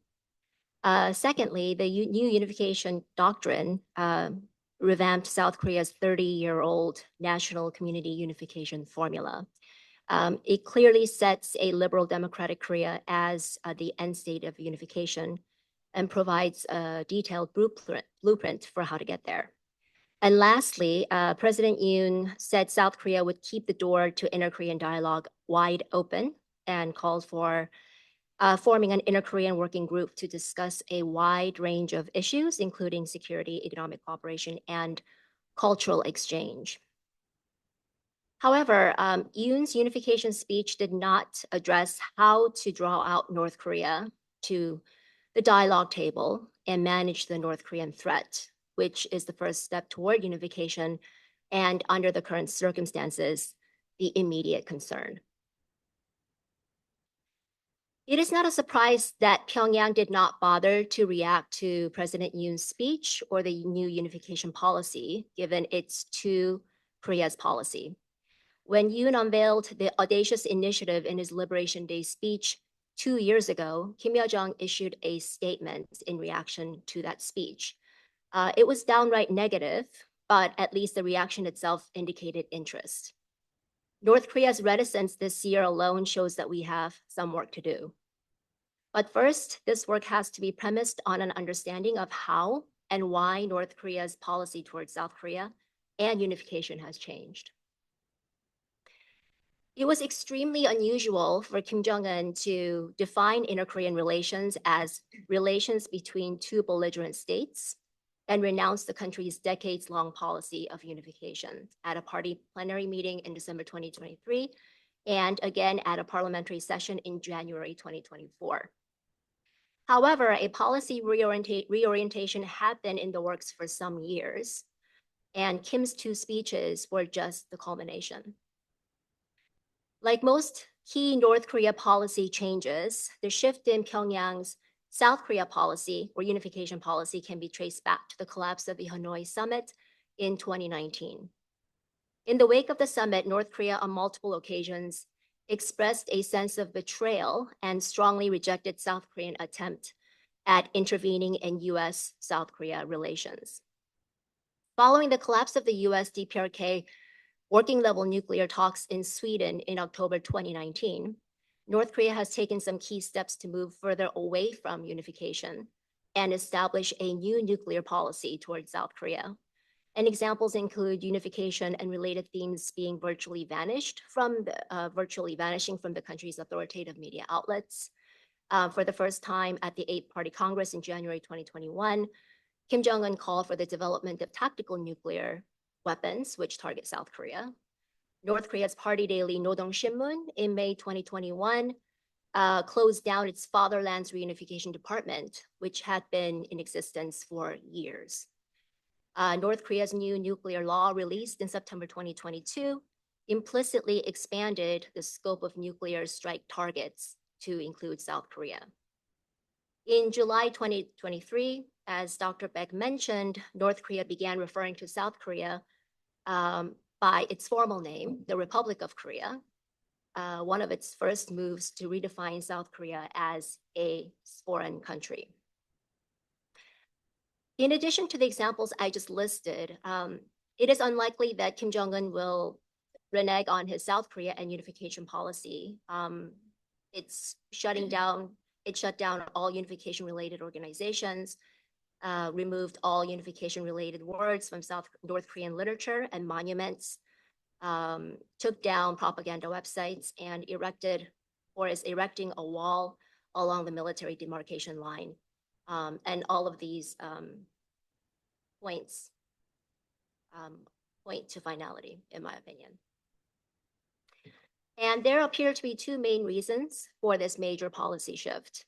Secondly, the new unification doctrine revamped South Korea's 30-year-old national community unification formula. It clearly sets a liberal democratic Korea as the end state of unification and provides a detailed blueprint for how to get there. And lastly, President Yoon said South Korea would keep the door to inter-Korean dialogue wide open and called for forming an inter-Korean working group to discuss a wide range of issues, including security, economic cooperation, and cultural exchange. However, Yoon's unification speech did not address how to draw out North Korea to the dialogue table and manage the North Korean threat, which is the first step toward unification and, under the current circumstances, the immediate concern. It is not a surprise that Pyongyang did not bother to react to President Yoon's speech or the new unification policy, given its two Koreas policy. When Yoon unveiled the audacious initiative in his Liberation Day speech, 2 years ago, Kim Yo-jong issued a statement in reaction to that speech. It was downright negative, but at least the reaction itself indicated interest. North Korea's reticence this year alone shows that we have some work to do. But first, this work has to be premised on an understanding of how and why North Korea's policy towards South Korea and unification has changed. It was extremely unusual for Kim Jong-un to define inter-Korean relations as relations between two belligerent states and renounce the country's decades-long policy of unification at a party plenary meeting in December 2023, and again at a parliamentary session in January 2024. However, a policy reorientation had been in the works for some years, and Kim's 2 speeches were just the culmination. Like most key North Korea policy changes, the shift in Pyongyang's South Korea policy or unification policy can be traced back to the collapse of the Hanoi summit in 2019. In the wake of the summit, North Korea on multiple occasions expressed a sense of betrayal and strongly rejected South Korean attempt at intervening in US-South Korea relations. Following the collapse of the US DPRK working level nuclear talks in Sweden in October 2019, North Korea has taken some key steps to move further away from unification and establish a new nuclear policy towards South Korea. And examples include unification and related themes being virtually vanishing from the country's authoritative media outlets. For the first time at the 8th Party Congress in January 2021, Kim Jong-un called for the development of tactical nuclear weapons, which target South Korea. North Korea's party daily Nodong Shinmun in May 2021 closed down its fatherland's reunification department, which had been in existence for years. North Korea's new nuclear law released in September 2022 implicitly expanded the scope of nuclear strike targets to include South Korea. In July 2023, as Dr. Beck mentioned, North Korea began referring to South Korea by its formal name, the Republic of Korea, one of its first moves to redefine South Korea as a foreign country. In addition to the examples I just listed, it is unlikely that Kim Jong-un will renege on his South Korea and unification policy. It shut down all unification-related organizations, removed all unification-related words from North Korean literature and monuments, took down propaganda websites, and is erecting a wall along the military demarcation line. And all of these points point to finality, in my opinion. And there appear to be 2 main reasons for this major policy shift.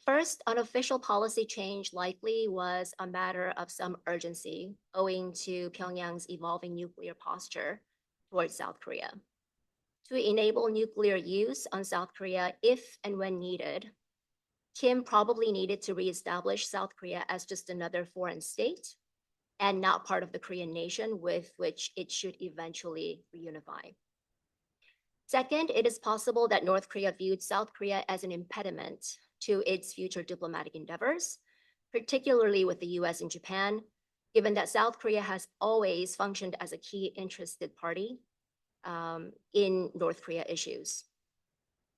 First, unofficial policy change likely was a matter of some urgency owing to Pyongyang's evolving nuclear posture towards South Korea. To enable nuclear use on South Korea if and when needed, Kim probably needed to reestablish South Korea as just another foreign state and not part of the Korean nation with which it should eventually reunify. Second, it is possible that North Korea viewed South Korea as an impediment to its future diplomatic endeavors, particularly with the US and Japan, given that South Korea has always functioned as a key interested party in North Korea issues.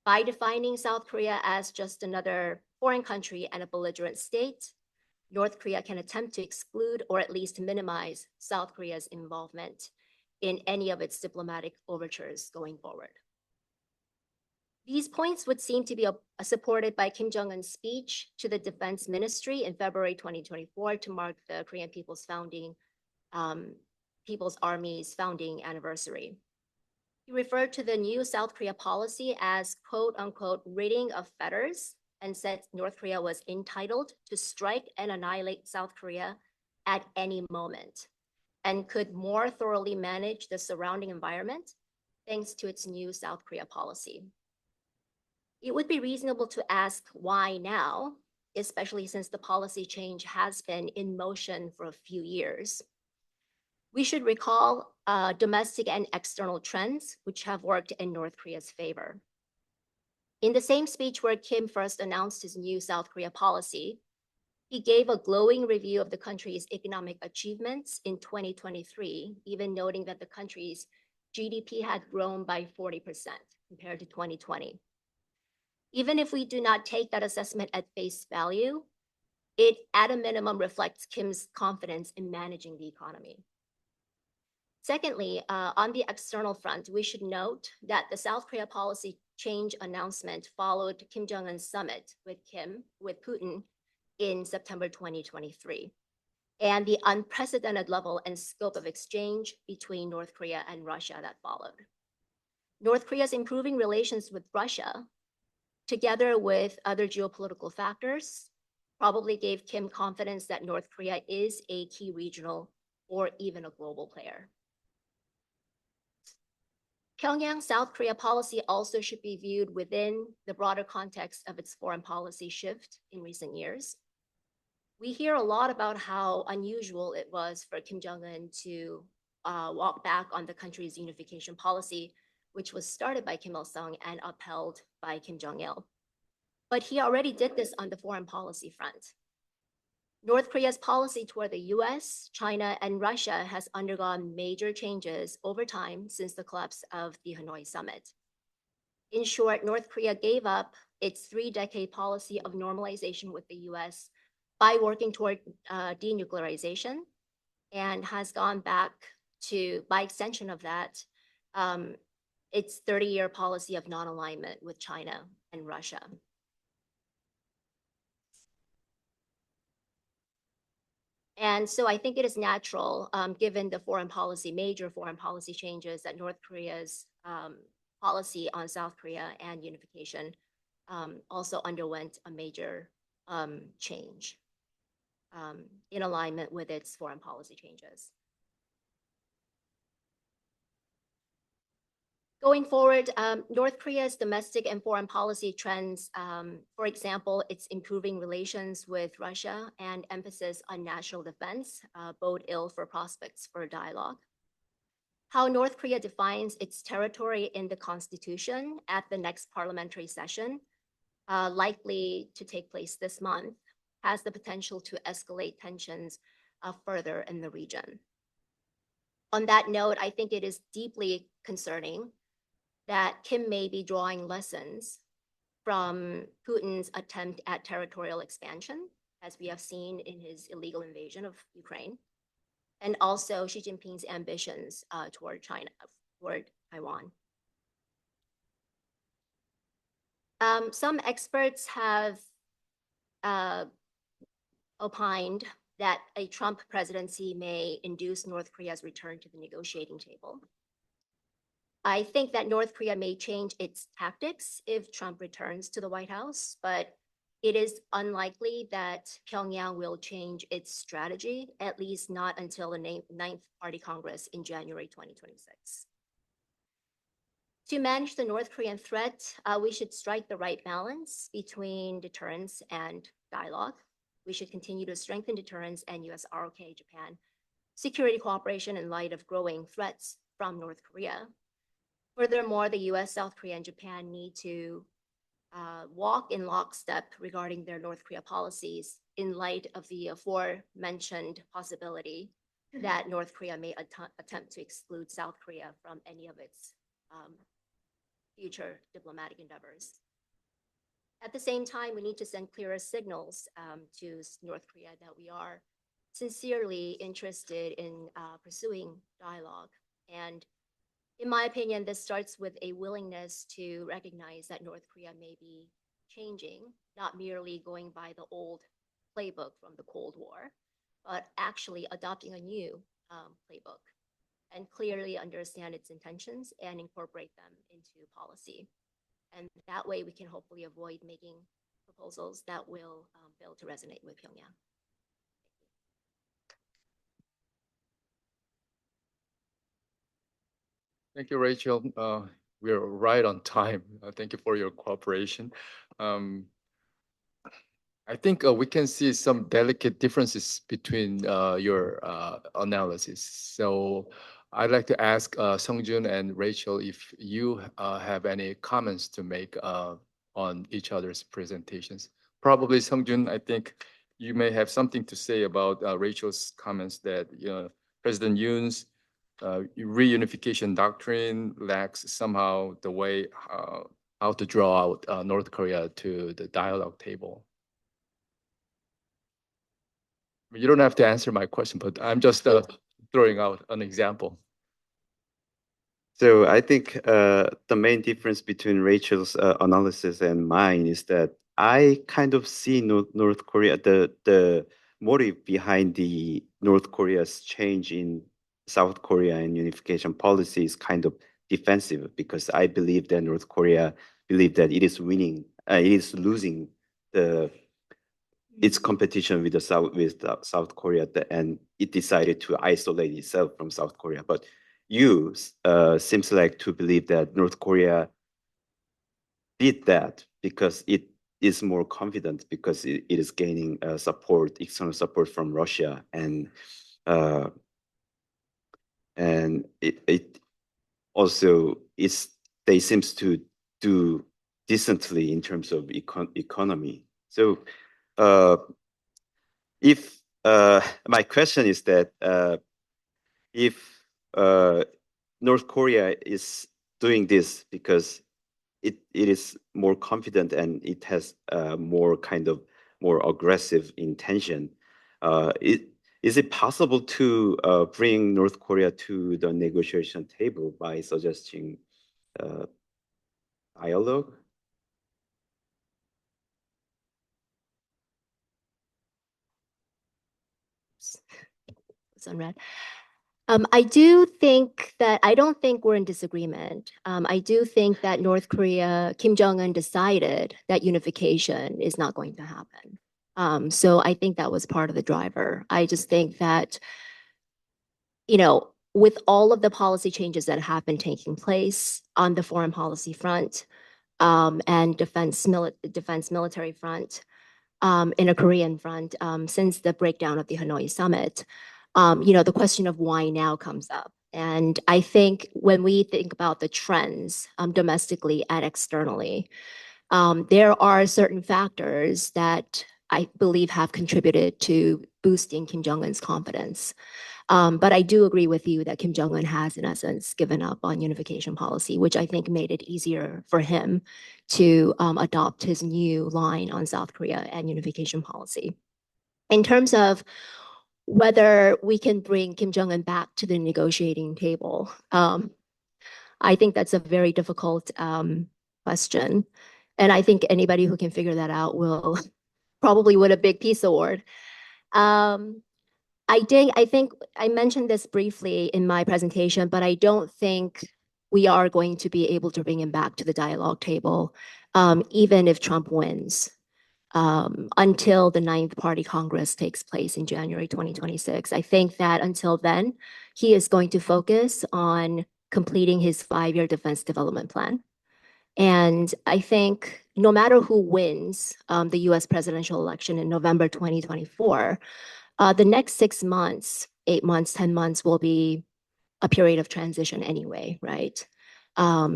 By defining South Korea as just another foreign country and a belligerent state, North Korea can attempt to exclude or at least minimize South Korea's involvement in any of its diplomatic overtures going forward. These points would seem to be supported by Kim Jong-un's speech to the Defense Ministry in February 2024 to mark the Korean People's Army's founding anniversary. He referred to the new South Korea policy as quote unquote ridding of fetters and said North Korea was entitled to strike and annihilate South Korea at any moment and could more thoroughly manage the surrounding environment thanks to its new South Korea policy. It would be reasonable to ask why now, especially since the policy change has been in motion for a few years. We should recall domestic and external trends which have worked in North Korea's favor. In the same speech where Kim first announced his new South Korea policy, he gave a glowing review of the country's economic achievements in 2023, even noting that the country's GDP had grown by 40% compared to 2020. Even if we do not take that assessment at face value, it at a minimum reflects Kim's confidence in managing the economy. Secondly, on the external front, we should note that the South Korea policy change announcement followed Kim Jong-un's summit with Putin in September 2023, and the unprecedented level and scope of exchange between North Korea and Russia that followed. North Korea's improving relations with Russia, together with other geopolitical factors, probably gave Kim confidence that North Korea is a key regional or even a global player. Pyongyang's South Korea policy also should be viewed within the broader context of its foreign policy shift in recent years. We hear a lot about how unusual it was for Kim Jong-un to walk back on the country's unification policy, which was started by Kim Il-sung and upheld by Kim Jong-il. But he already did this on the foreign policy front. North Korea's policy toward the US, China, and Russia has undergone major changes over time since the collapse of the Hanoi summit. In short, North Korea gave up its 3-decade policy of normalization with the US by working toward denuclearization, and has gone back to, by extension of that, its 30-year policy of non-alignment with China and Russia. And so I think it is natural, given the major foreign policy changes, that North Korea's policy on South Korea and unification also underwent a major change in alignment with its foreign policy changes. Going forward, North Korea's domestic and foreign policy trends, for example, its improving relations with Russia and emphasis on national defense, bode ill for prospects for dialogue. How North Korea defines its territory in the constitution at the next parliamentary session, likely to take place this month, has the potential to escalate tensions further in the region. On that note, I think it is deeply concerning that Kim may be drawing lessons from Putin's attempt at territorial expansion, as we have seen in his illegal invasion of Ukraine, and also Xi Jinping's ambitions toward Taiwan. Some experts have opined that a Trump presidency may induce North Korea's return to the negotiating table. I think that North Korea may change its tactics if Trump returns to the White House, but it is unlikely that Pyongyang will change its strategy, at least not until the 9th Party Congress in January 2026. To manage the North Korean threat, we should strike the right balance between deterrence and dialogue. We should continue to strengthen deterrence and US ROK Japan security cooperation in light of growing threats from North Korea. Furthermore, the US, South Korea, and Japan need to walk in lockstep regarding their North Korea policies in light of the aforementioned possibility that North Korea may attempt to exclude South Korea from any of its future diplomatic endeavors. At the same time, we need to send clearer signals to North Korea that we are sincerely interested in pursuing dialogue. And in my opinion, this starts with a willingness to recognize that North Korea may be changing, not merely going by the old playbook from the Cold War, but actually adopting a new playbook and clearly understand its intentions and incorporate them into policy. And that way we can hopefully avoid making proposals that will fail to resonate with Pyongyang. Thank you, Rachel. We're right on time. Thank you for your cooperation. I think we can see some delicate differences between your analysis. So I'd like to ask Sungjun and Rachel if you have any comments to make on each other's presentations. Probably Seongjun, I think you may have something to say about Rachel's comments that President Yoon's reunification doctrine lacks somehow the way how to draw out North Korea to the dialogue table. You don't have to answer my question, but I'm just throwing out an example. So I think the main difference between Rachel's analysis and mine is that I kind of see North Korea, the motive behind the North Korea's change in South Korea and unification policy is kind of defensive, because I believe that North Korea believe that it is losing its competition with South Korea, and it decided to isolate itself from South Korea. But you seems like to believe that North Korea did that because it is more confident, because it is gaining external support from Russia, and it also they seems to do decently in terms of economy. So if my question is that if North Korea is doing this because it is more confident and it has more aggressive intention, is it possible to bring North Korea to the negotiation table by suggesting dialogue? It's unread. I do think that I don't think we're in disagreement. I do think that North Korea, Kim Jong-un decided that unification is not going to happen. So I think that was part of the driver. I just think that, with all of the policy changes that have been taking place on the foreign policy front, and defense military front, in a Korean front, since the breakdown of the Hanoi summit, the question of why now comes up. And I think when we think about the trends domestically and externally, there are certain factors that I believe have contributed to boosting Kim Jong-un's confidence. But I do agree with you that Kim Jong-un has, in essence, given up on unification policy, which I think made it easier for him to adopt his new line on South Korea and unification policy. In terms of whether we can bring Kim Jong-un back to the negotiating table, I think that's a very difficult question. And I think anybody who can figure that out will probably win a big peace award. I think I mentioned this briefly in my presentation, but I don't think we are going to be able to bring him back to the dialogue table, even if Trump wins, until the 9th Party Congress takes place in January 2026. I think that until then, he is going to focus on completing his 5-year defense development plan. And I think no matter who wins the US presidential election in November 2024, the next 6 months, 8 months, 10 months will be a period of transition anyway, right? There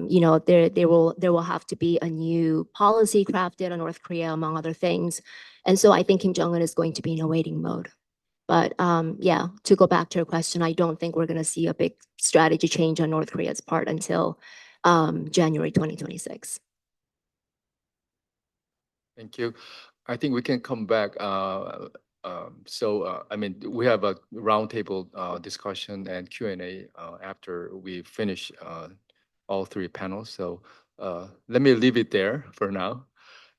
will have to be a new policy crafted on North Korea, among other things. And so I think Kim Jong-un is going to be in a waiting mode. But yeah, to go back to your question, I don't think we're going to see a big strategy change on North Korea's part until January 2026. Thank you. I think we can come back. We have a roundtable discussion and Q&A after we finish all 3 panels. So let me leave it there for now.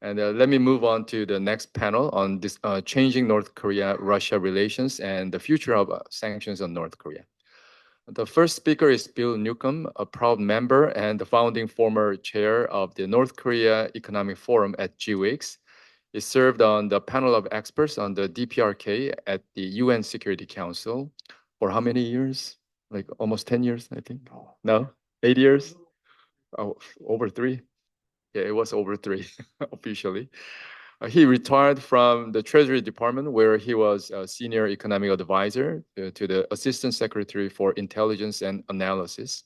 And let me move on to the next panel on this changing North Korea-Russia relations and the future of sanctions on North Korea. The first speaker is Bill Newcomb, a proud member and the founding former chair of the North Korea Economic Forum at GWIX. He served on the panel of experts on the DPRK at the UN Security Council for how many years? Like almost 10 years, I think. No? 8 years? Oh, over 3? Yeah, it was over 3 officially. He retired from the Treasury Department, where he was a senior economic advisor to the Assistant Secretary for Intelligence and Analysis.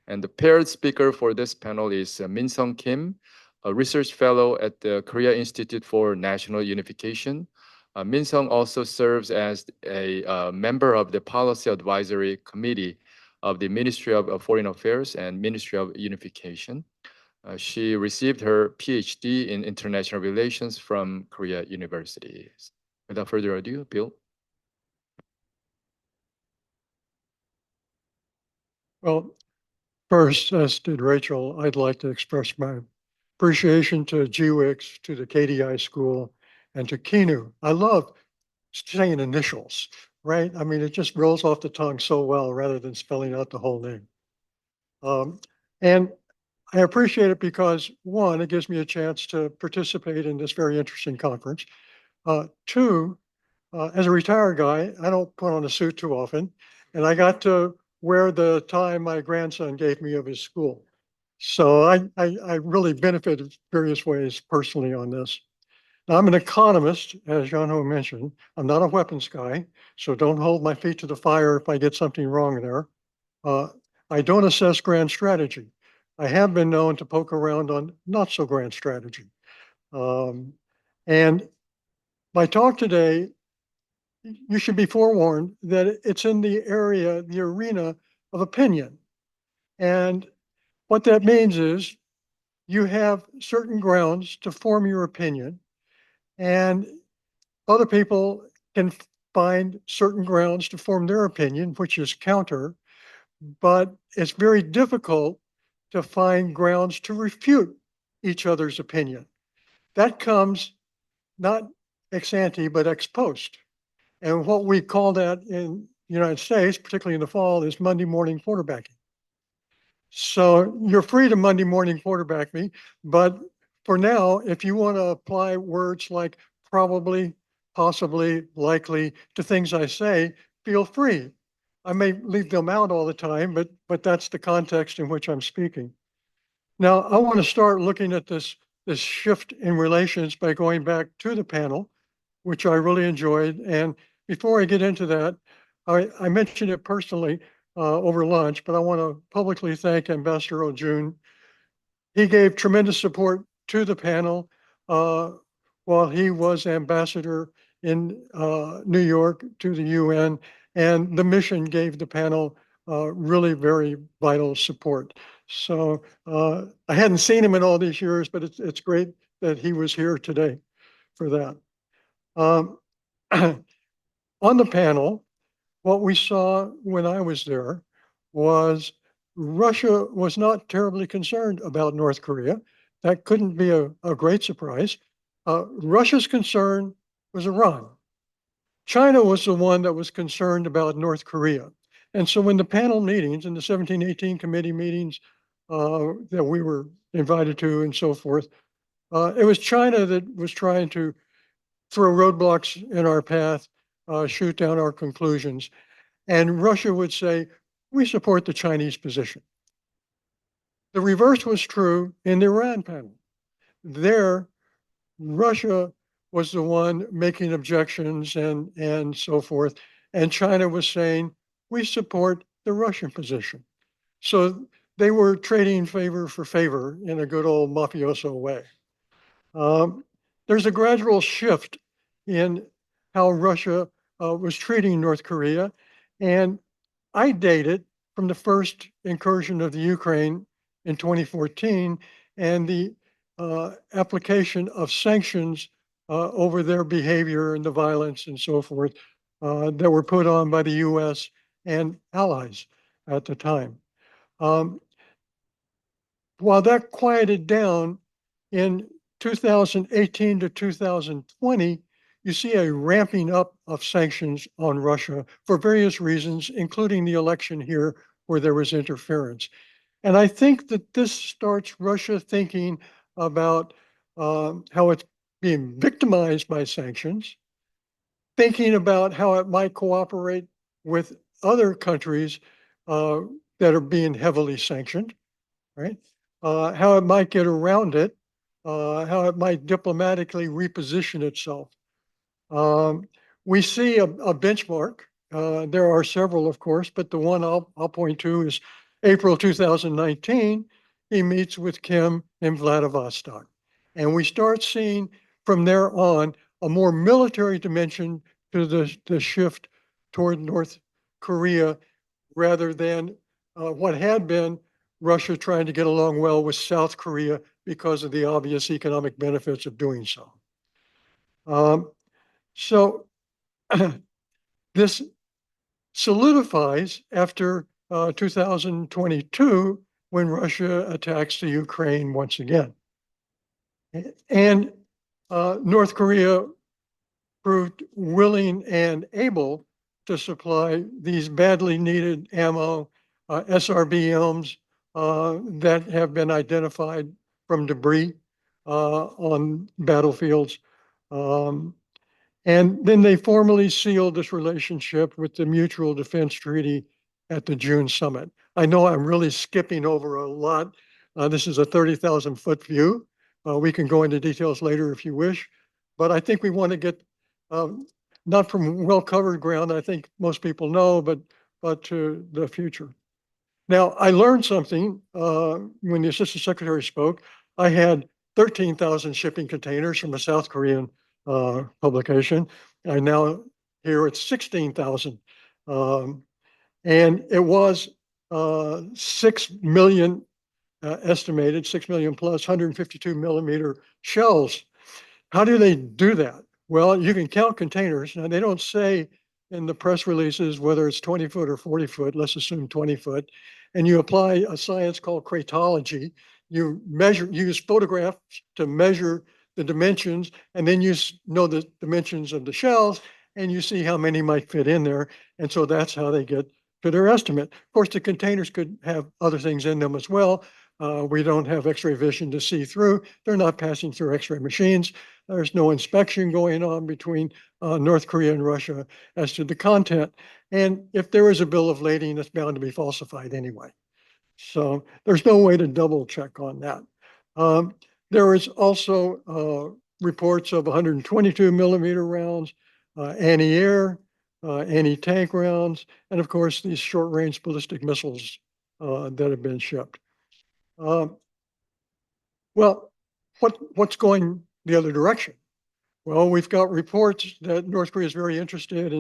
And the paired speaker for this panel is Min Sung Kim, a research fellow at the Korea Institute for National Unification. Min Sung also serves as a member of the Policy Advisory Committee of the Ministry of Foreign Affairs and Ministry of Unification. She received her PhD in International Relations from Korea University. Without further ado, Bill. Well, first, as did Rachel, I'd like to express my appreciation to GWIX, to the KDI school, and to Kinu. I love saying initials, right? I mean, it just rolls off the tongue so well rather than spelling out the whole name. And I appreciate it because, one, it gives me a chance to participate in this very interesting conference. Two, as a retired guy, I don't put on a suit too often, and I got to wear the tie my grandson gave me of his school. So I really benefited various ways personally on this. Now, I'm an economist, as Jan-Ho mentioned. I'm not a weapons guy, so don't hold my feet to the fire if I get something wrong there. I don't assess grand strategy. I have been known to poke around on not so grand strategy. And my talk today, you should be forewarned that it's in the area, the arena of opinion. And what that means is you have certain grounds to form your opinion, and other people can find certain grounds to form their opinion, which is counter, but it's very difficult to find grounds to refute each other's opinion. That comes not ex ante, but ex post. And what we call that in the United States, particularly in the fall, is Monday morning quarterbacking. So you're free to Monday morning quarterback me, but for now, if you want to apply words like probably, possibly, likely to things I say, feel free. I may leave them out all the time, but that's the context in which I'm speaking. Now, I want to start looking at this shift in relations by going back to the panel, which I really enjoyed. And before I get into that, I mentioned it personally over lunch, but I want to publicly thank Ambassador O'Jun. He gave tremendous support to the panel while he was ambassador in New York to the UN, and the mission gave the panel really very vital support. So I hadn't seen him in all these years, but it's great that he was here today for that. On the panel, what we saw when I was there was Russia was not terribly concerned about North Korea. That couldn't be a great surprise. Russia's concern was Iran. China was the one that was concerned about North Korea. And so when the panel meetings and the 1718 committee meetings that we were invited to and so forth, it was China that was trying to throw roadblocks in our path, shoot down our conclusions. And Russia would say, we support the Chinese position. The reverse was true in the Iran panel. There, Russia was the one making objections and so forth. And China was saying, we support the Russian position. So they were trading favor for favor in a good old mafioso way. There's a gradual shift in how Russia was treating North Korea. And I date it from the first incursion of the Ukraine in 2014 and the application of sanctions over their behavior and the violence and so forth that were put on by the US and allies at the time. While that quieted down in 2018 to 2020, you see a ramping up of sanctions on Russia for various reasons, including the election here where there was interference. And I think that this starts Russia thinking about how it's being victimized by sanctions, thinking about how it might cooperate with other countries that are being heavily sanctioned, right? How it might get around it, how it might diplomatically reposition itself. We see a benchmark. There are several, of course, but the one I'll point to is April 2019, he meets with Kim in Vladivostok. And we start seeing from there on a more military dimension to the shift toward North Korea rather than what had been Russia trying to get along well with South Korea because of the obvious economic benefits of doing so. So this solidifies after 2022 when Russia attacks the Ukraine once again. And North Korea proved willing and able to supply these badly needed ammo, SRBMs that have been identified from debris on battlefields. And then they formally sealed this relationship with the Mutual Defense Treaty at the June summit. I know I'm really skipping over a lot. This is a 30,000 foot view. We can go into details later if you wish, but I think we want to get not from well-covered ground, I think most people know, but to the future. Now, I learned something when the Assistant Secretary spoke. I had 13,000 shipping containers from a South Korean publication. I now hear it's 16,000. And it was 6 million estimated, 6 million plus 152 millimeter shells. How do they do that? Well, you can count containers. Now, they don't say in the press releases whether it's 20 foot or 40 foot, let's assume 20 foot. And you apply a science called cratology. You use photographs to measure the dimensions, and then you know the dimensions of the shells, and you see how many might fit in there. And so that's how they get to their estimate. Of course, the containers could have other things in them as well. We don't have X-ray vision to see through. They're not passing through X-ray machines. There's no inspection going on between North Korea and Russia as to the content. And if there is a bill of lading, it's bound to be falsified anyway. So there's no way to double check on that. There is also reports of 122 millimeter rounds, anti-air, anti-tank rounds, and of course, these short-range ballistic missiles that have been shipped. Well, what's going the other direction? Well, we've got reports that North Korea is very interested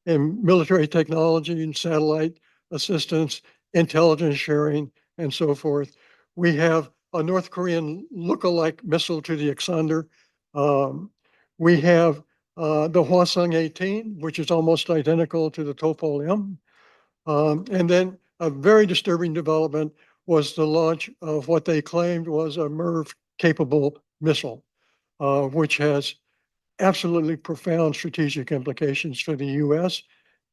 in military technology and satellite assistance, intelligence sharing, and so forth. We have a North Korean look-alike missile to the Ixander. We have the Hwasong-18, which is almost identical to the Topol-M. And then a very disturbing development was the launch of what they claimed was a MIRV-capable missile, which has absolutely profound strategic implications for the U.S.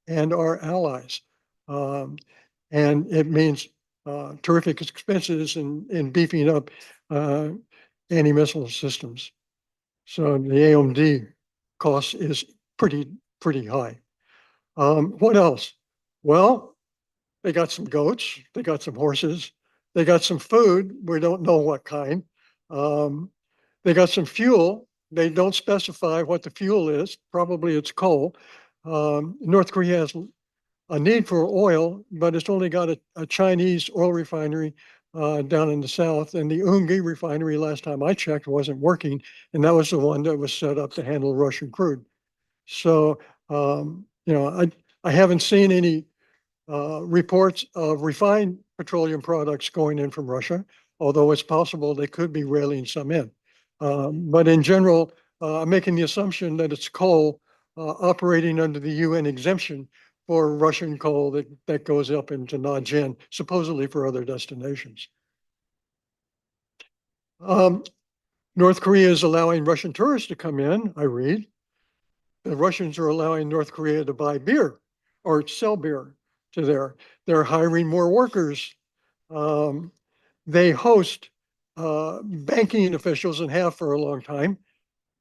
and our allies. And it means terrific expenses in beefing up anti-missile systems. So the AMD cost is pretty high. What else? Well, they got some goats, they got some horses, they got some food, we don't know what kind. They got some fuel, they don't specify what the fuel is, probably it's coal. North Korea has a need for oil, but it's only got a Chinese oil refinery down in the south, and the Ungi refinery, last time I checked, wasn't working, and that was the one that was set up to handle Russian crude. So, I haven't seen any reports of refined petroleum products going in from Russia, although it's possible they could be railing some in. But in general, I'm making the assumption that it's coal operating under the UN exemption for Russian coal that goes up into Najin, supposedly for other destinations. North Korea is allowing Russian tourists to come in, I read. The Russians are allowing North Korea to buy beer or sell beer to there. They're hiring more workers. They host banking officials and have for a long time.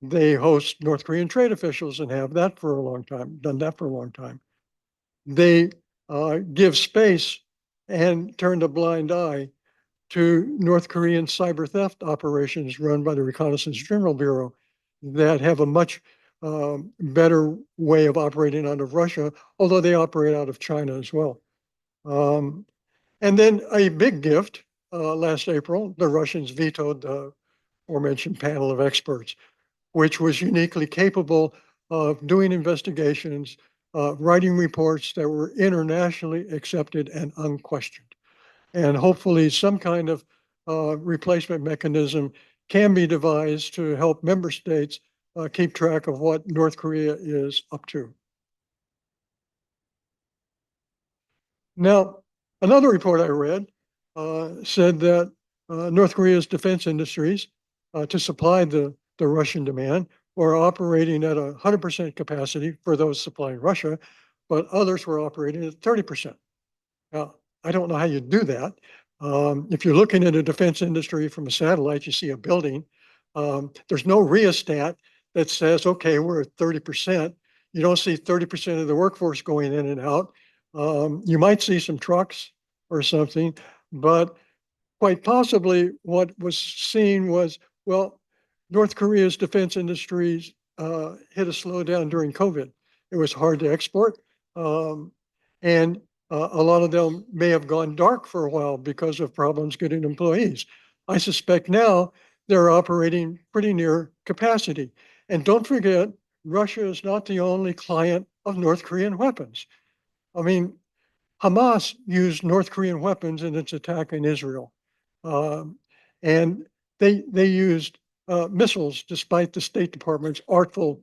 They host North Korean trade officials and have that for a long time, done that for a long time. They give space and turn a blind eye to North Korean cyber theft operations run by the Reconnaissance General Bureau that have a much better way of operating out of Russia, although they operate out of China as well. And then a big gift last April, the Russians vetoed the aforementioned panel of experts, which was uniquely capable of doing investigations, writing reports that were internationally accepted and unquestioned. And hopefully some kind of replacement mechanism can be devised to help member states keep track of what North Korea is up to. Now, another report I read said that North Korea's defense industries to supply the Russian demand were operating at 100% capacity for those supplying Russia, but others were operating at 30%. Now, I don't know how you do that. If you're looking at a defense industry from a satellite, you see a building. There's no rheostat that says, okay, we're at 30%. You don't see 30% of the workforce going in and out. You might see some trucks or something, but quite possibly what was seen was, well, North Korea's defense industries hit a slowdown during COVID. It was hard to export. And a lot of them may have gone dark for a while because of problems getting employees. I suspect now they're operating pretty near capacity. And don't forget, Russia is not the only client of North Korean weapons. I mean, Hamas used North Korean weapons in its attack in Israel. And they used missiles despite the State Department's artful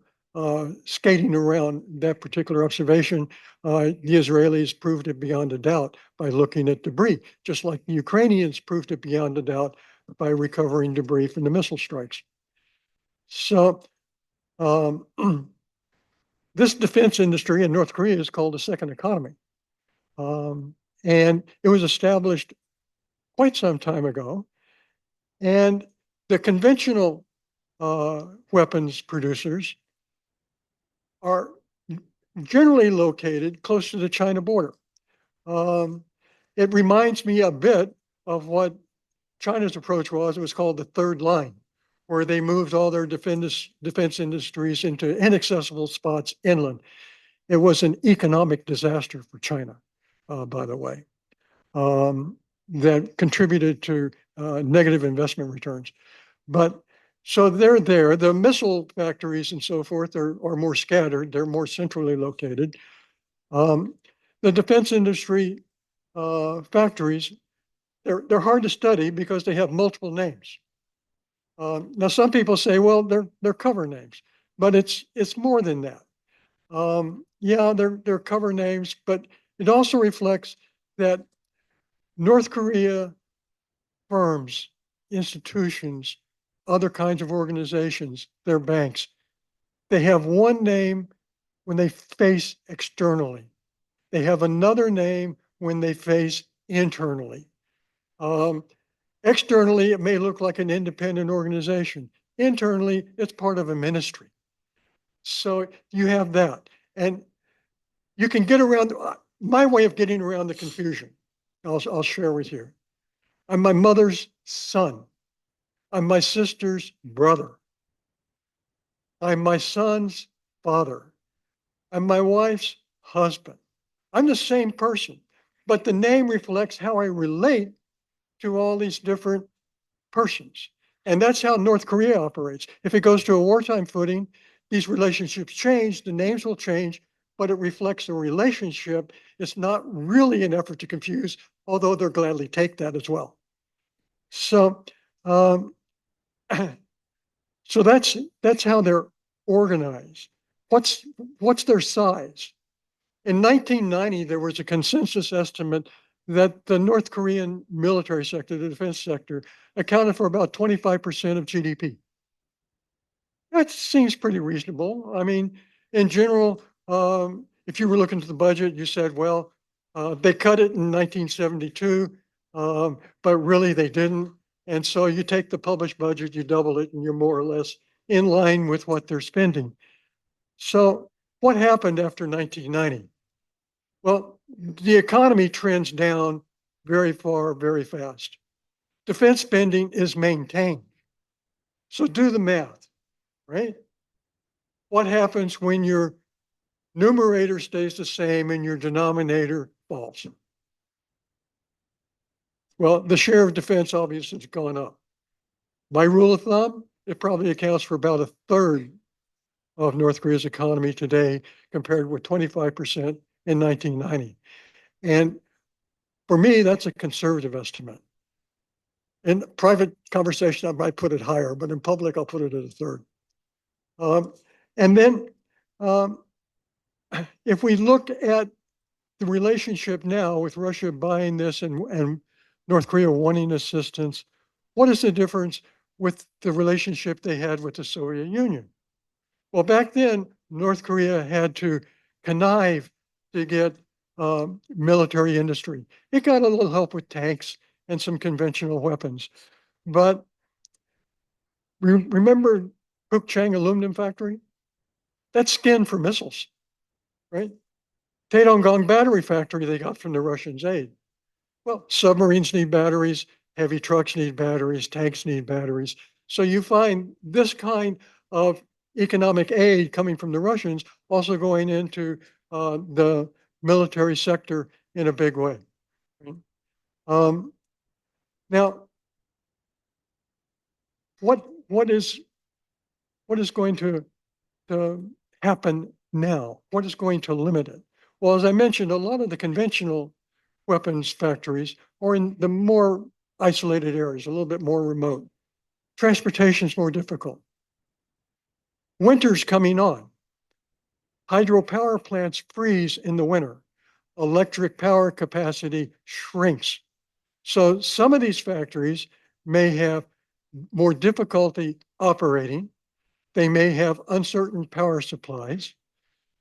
skating around that particular observation. The Israelis proved it beyond a doubt by looking at debris, just like the Ukrainians proved it beyond a doubt by recovering debris from the missile strikes. So this defense industry in North Korea is called a second economy. And it was established quite some time ago. And the conventional weapons producers are generally located close to the China border. It reminds me a bit of what China's approach was. It was called the third line, where they moved all their defense industries into inaccessible spots inland. It was an economic disaster for China, by the way, that contributed to negative investment returns. But so they're there. The missile factories and so forth are more scattered. They're more centrally located. The defense industry factories, they're hard to study because they have multiple names. Now, some people say, well, they're cover names, but it's more than that. Yeah, they're cover names, but it also reflects that North Korea firms, institutions, other kinds of organizations, their banks, they have one name when they face externally. They have another name when they face internally. Externally, it may look like an independent organization. Internally, it's part of a ministry. So you have that. And you can get around, my way of getting around the confusion, I'll share with you. I'm my mother's son. I'm my sister's brother. I'm my son's father. I'm my wife's husband. I'm the same person, but the name reflects how I relate to all these different persons. And that's how North Korea operates. If it goes to a wartime footing, these relationships change, the names will change, but it reflects a relationship. It's not really an effort to confuse, although they'll gladly take that as well. So, so that's how they're organized. What's their size? In 1990, there was a consensus estimate that the North Korean military sector, the defense sector, accounted for about 25% of GDP. That seems pretty reasonable. I mean, in general, if you were looking at the budget, you said, well, they cut it in 1972, but really they didn't. And so you take the published budget, you double it, and you're more or less in line with what they're spending. So what happened after 1990? Well, the economy trends down very far, very fast. Defense spending is maintained. So do the math, right? What happens when your numerator stays the same and your denominator falls? Well, the share of defense obviously has gone up. By rule of thumb, it probably accounts for about a third of North Korea's economy today, compared with 25% in 1990. And for me, that's a conservative estimate. In private conversation, I might put it higher, but in public, I'll put it at a third. And then if we look at the relationship now with Russia buying this and North Korea wanting assistance, what is the difference with the relationship they had with the Soviet Union? Well, back then, North Korea had to connive to get military industry. It got a little help with tanks and some conventional weapons. But remember Chang aluminum factory? That's skin for missiles, right? Taedong battery factory they got from the Russians' aid. Well, submarines need batteries, heavy trucks need batteries, tanks need batteries. So you find this kind of economic aid coming from the Russians also going into the military sector in a big way. Now, what is going to happen now? What is going to limit it? Well, as I mentioned, a lot of the conventional weapons factories are in the more isolated areas, a little bit more remote. Transportation is more difficult. Winter's coming on. Hydropower plants freeze in the winter. Electric power capacity shrinks. So some of these factories may have more difficulty operating. They may have uncertain power supplies.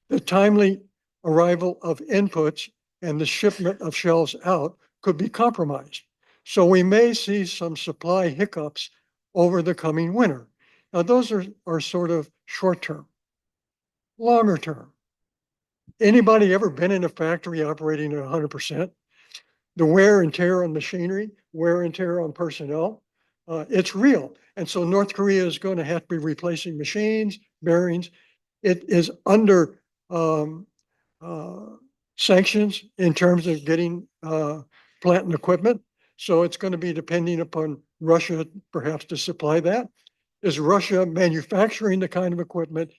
The timely arrival of inputs and the shipment of shells out could be compromised. So we may see some supply hiccups over the coming winter. Now, those are sort of short term. Longer term. Anybody ever been in a factory operating at 100%? The wear and tear on machinery, wear and tear on personnel, it's real. And so North Korea is going to have to be replacing machines, bearings. It is under sanctions in terms of getting plant and equipment. So it's going to be depending upon Russia perhaps to supply that. Is Russia manufacturing the kind of equipment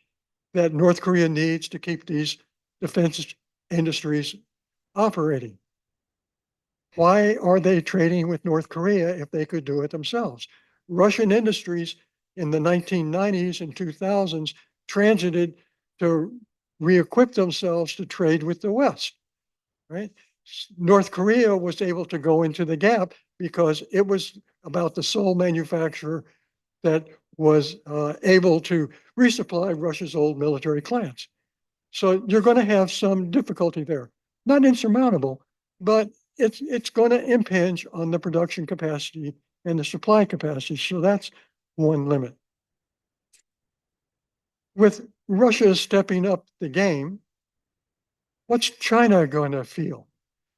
that North Korea needs to keep these defense industries operating? Why are they trading with North Korea if they could do it themselves? Russian industries in the 1990s and 2000s transited to re-equip themselves to trade with the West, right? North Korea was able to go into the gap because it was about the sole manufacturer that was able to resupply Russia's old military plants. So you're going to have some difficulty there. Not insurmountable, but it's going to impinge on the production capacity and the supply capacity. So that's one limit. With Russia stepping up the game, what's China going to feel?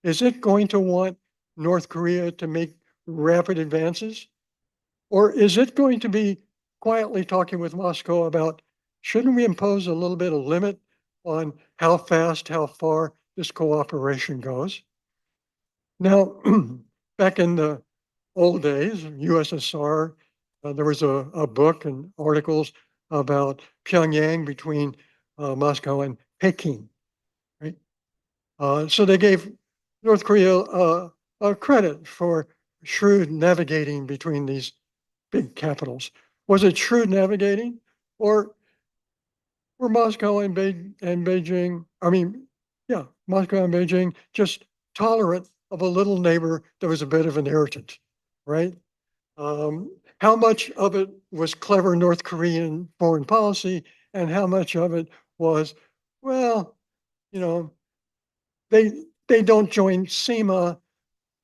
Is it going to want North Korea to make rapid advances? Or is it going to be quietly talking with Moscow about, shouldn't we impose a little bit of limit on how fast, how far this cooperation goes? Now, back in the old days, USSR, there was a book and articles about Pyongyang between Moscow and Peking, right? So they gave North Korea a credit for shrewd navigating between these big capitals. Was it shrewd navigating, or were Moscow and Beijing, Moscow and Beijing just tolerant of a little neighbor that was a bit of an irritant, right? How much of it was clever North Korean foreign policy, and how much of it was, well, you know, they don't join SEMA,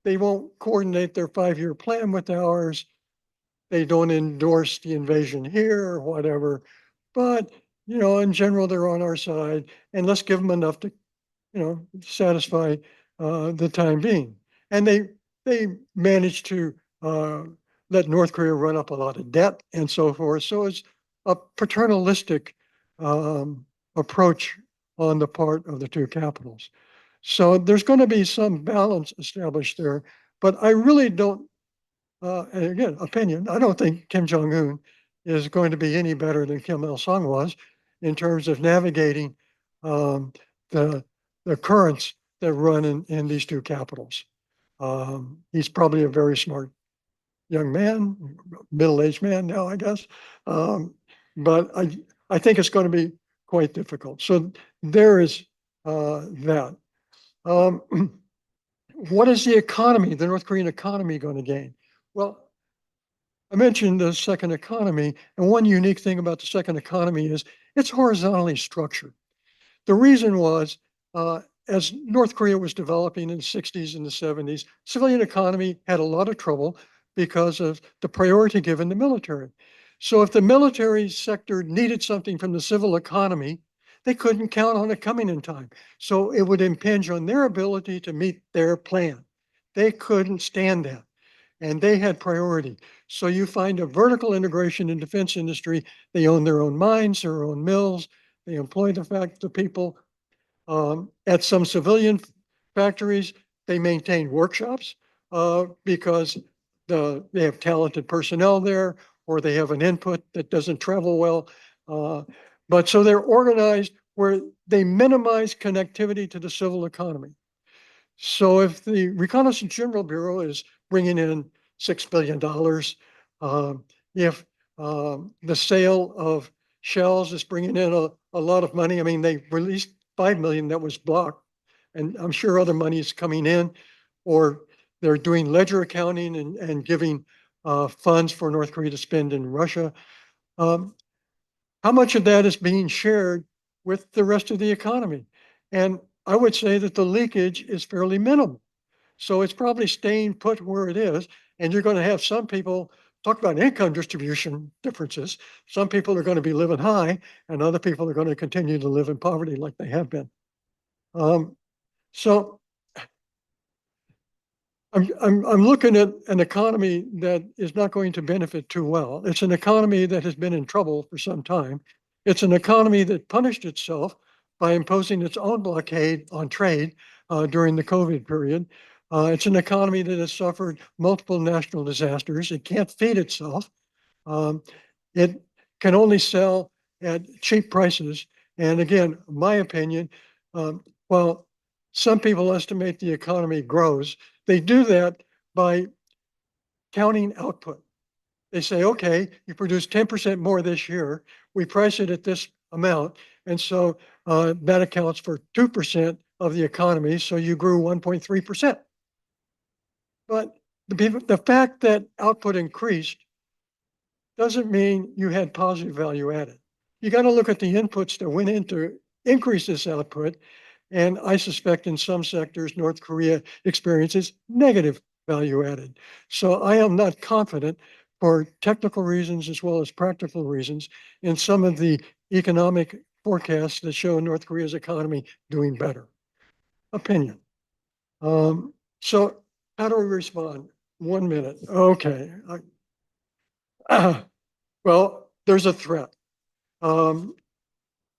they won't coordinate their 5-year plan with ours, they don't endorse the invasion here or whatever, but in general, they're on our side, and let's give them enough to, satisfy the time being. And they managed to let North Korea run up a lot of debt and so forth. So it's a paternalistic approach on the part of the two capitals. So there's going to be some balance established there, But I really don't, and again, opinion, I don't think Kim Jong-un is going to be any better than Kim Il-sung was in terms of navigating the currents that run in these two capitals. He's probably a very smart young man, middle-aged man now, I guess. But I think it's going to be quite difficult. So there is that. What is the economy, the North Korean economy, going to gain? Well, I mentioned the second economy, and one unique thing about the second economy is it's horizontally structured. The reason was, as North Korea was developing in the 60s and the 70s, civilian economy had a lot of trouble because of the priority given the military. So if the military sector needed something from the civil economy, they couldn't count on it coming in time. So it would impinge on their ability to meet their plan. They couldn't stand that, and they had priority. So you find a vertical integration in defense industry. They own their own mines, their own mills. They employ the people. At some civilian factories, they maintain workshops because they have talented personnel there, or they have an input that doesn't travel well. But so they're organized where they minimize connectivity to the civil economy. So if the Reconnaissance General Bureau is bringing in $6 billion, if the sale of shells is bringing in a lot of money, I mean, they released 5 million that was blocked, and I'm sure other money is coming in, or they're doing ledger accounting and giving funds for North Korea to spend in Russia. How much of that is being shared with the rest of the economy? And I would say that the leakage is fairly minimal. So it's probably staying put where it is. And you're going to have some people talk about income distribution differences. Some people are going to be living high, and other people are going to continue to live in poverty like they have been. So I'm looking at an economy that is not going to benefit too well. It's an economy that has been in trouble for some time. It's an economy that punished itself by imposing its own blockade on trade during the COVID period. It's an economy that has suffered multiple national disasters. It can't feed itself. It can only sell at cheap prices. And again, my opinion, while some people estimate the economy grows, they do that by counting output. They say, okay, you produce 10% more this year. We price it at this amount. And so that accounts for 2% of the economy. So you grew 1.3%. But the fact that output increased doesn't mean you had positive value added. You got to look at the inputs that went in to increase this output. And I suspect in some sectors, North Korea experiences negative value added. So I am not confident, for technical reasons as well as practical reasons, in some of the economic forecasts that show North Korea's economy doing better. Opinion. So how do we respond? 1 minute. Okay. Well, there's a threat. One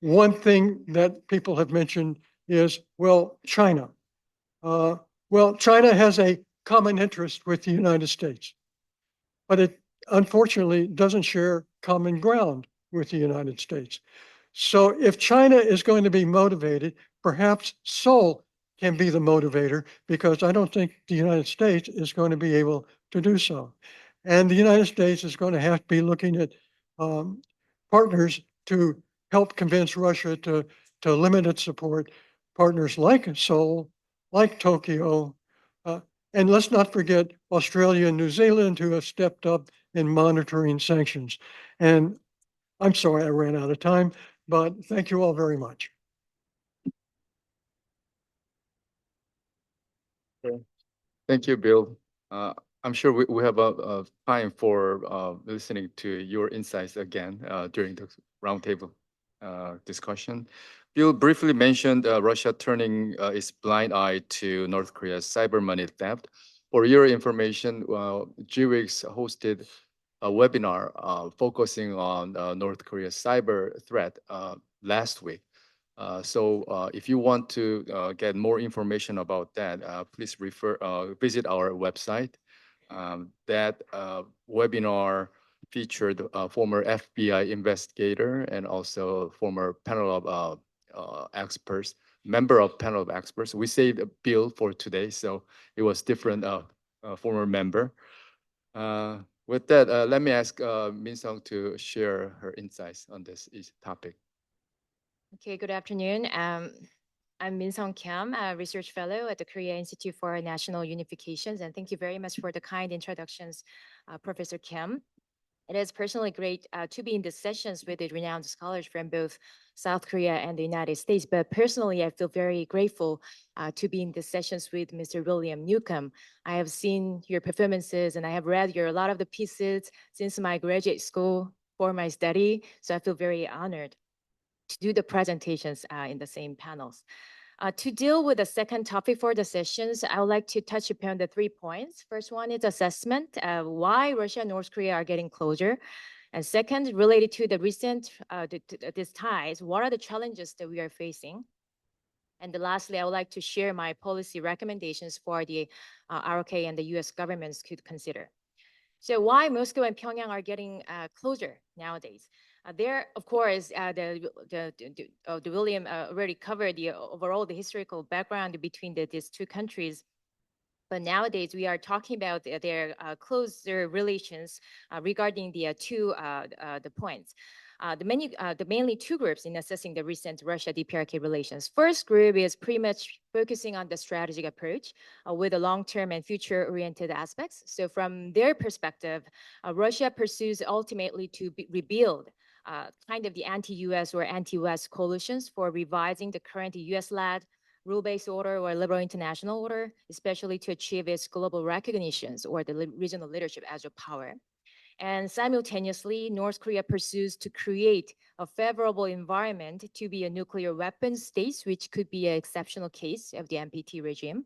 thing that people have mentioned is, well, China. Well, China has a common interest with the United States, but it unfortunately doesn't share common ground with the United States. So if China is going to be motivated, perhaps Seoul can be the motivator, because I don't think the United States is going to be able to do so. And the United States is going to have to be looking at partners to help convince Russia to limit its support, partners like Seoul, like Tokyo, and let's not forget Australia and New Zealand, who have stepped up in monitoring sanctions. And I'm sorry I ran out of time, but thank you all very much. Thank you, Bill. I'm sure we have a time for listening to your insights again during the roundtable discussion. Bill briefly mentioned Russia turning its blind eye to North Korea's cyber money theft. For your information, GWIX hosted a webinar focusing on North Korea's cyber threat last week. If you want to get more information about that, please visit our website. That webinar featured a former FBI investigator and also former panel of experts, member of panel of experts. We saved Bill for today, so it was different former member. With that, let me ask Min Sung to share her insights on this topic. Okay, good afternoon. I'm Min Sung Kim, a research fellow at the Korea Institute for National Unifications, and thank you very much for the kind introductions, Professor Kim. It is personally great to be in these sessions with the renowned scholars from both South Korea and the United States. But personally, I feel very grateful to be in these sessions with Mr. William Newcomb. I have seen your performances and I have read a lot of the pieces since my graduate school for my study. So I feel very honored to do the presentations in the same panels. To deal with the second topic for the sessions, I would like to touch upon the 3 points. First one is assessment, why Russia and North Korea are getting closer. And second, related to the recent these ties, what are the challenges that we are facing? And lastly, I would like to share my policy recommendations for the ROK and the US governments could consider. So why Moscow and Pyongyang are getting closer nowadays? There, of course, the William already covered the overall the historical background between these two countries. But nowadays, we are talking about their closer relations regarding the points. The mainly two groups in assessing the recent Russia-DPRK relations. First group is pretty much focusing on the strategic approach with the long-term and future-oriented aspects. So from their perspective, Russia pursues ultimately to rebuild kind of the anti-US or anti-West coalitions for revising the current US-led rule-based order or liberal international order, especially to achieve its global recognitions or the regional leadership as a power. And simultaneously, North Korea pursues to create a favorable environment to be a nuclear weapons state, which could be an exceptional case of the NPT regime.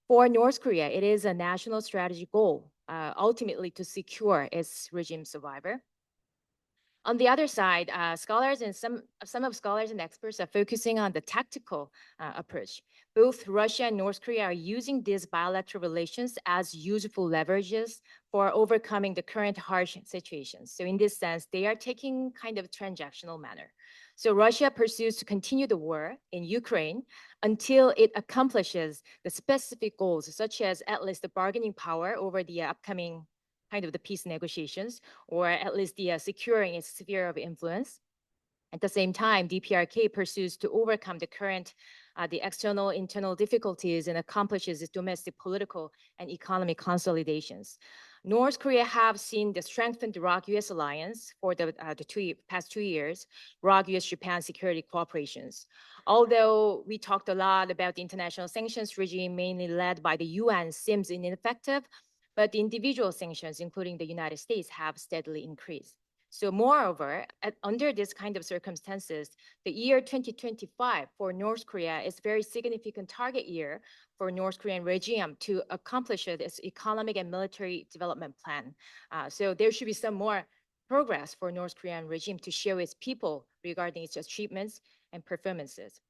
For North Korea, it is a national strategy goal, ultimately to secure its regime survivor. On the other side, scholars and some scholars and experts are focusing on the tactical approach. Both Russia and North Korea are using these bilateral relations as useful leverages for overcoming the current harsh situations. So in this sense, they are taking kind of transactional manner. So Russia pursues to continue the war in Ukraine until it accomplishes the specific goals, such as at least the bargaining power over the upcoming kind of the peace negotiations, or at least the securing its sphere of influence. At the same time, DPRK pursues to overcome the current, the external, internal difficulties and accomplishes its domestic political and economic consolidations. North Korea have seen the strengthened ROK-US alliance for the past 2 years, ROK-US-Japan security cooperations. Although we talked a lot about the international sanctions regime, mainly led by the UN, seems ineffective, but the individual sanctions, including the United States, have steadily increased. So moreover, under this kind of circumstances, the year 2025 for North Korea is a very significant target year for North Korean regime to accomplish its economic and military development plan. So there should be some more progress for North Korean regime to show its people regarding its achievements and performances.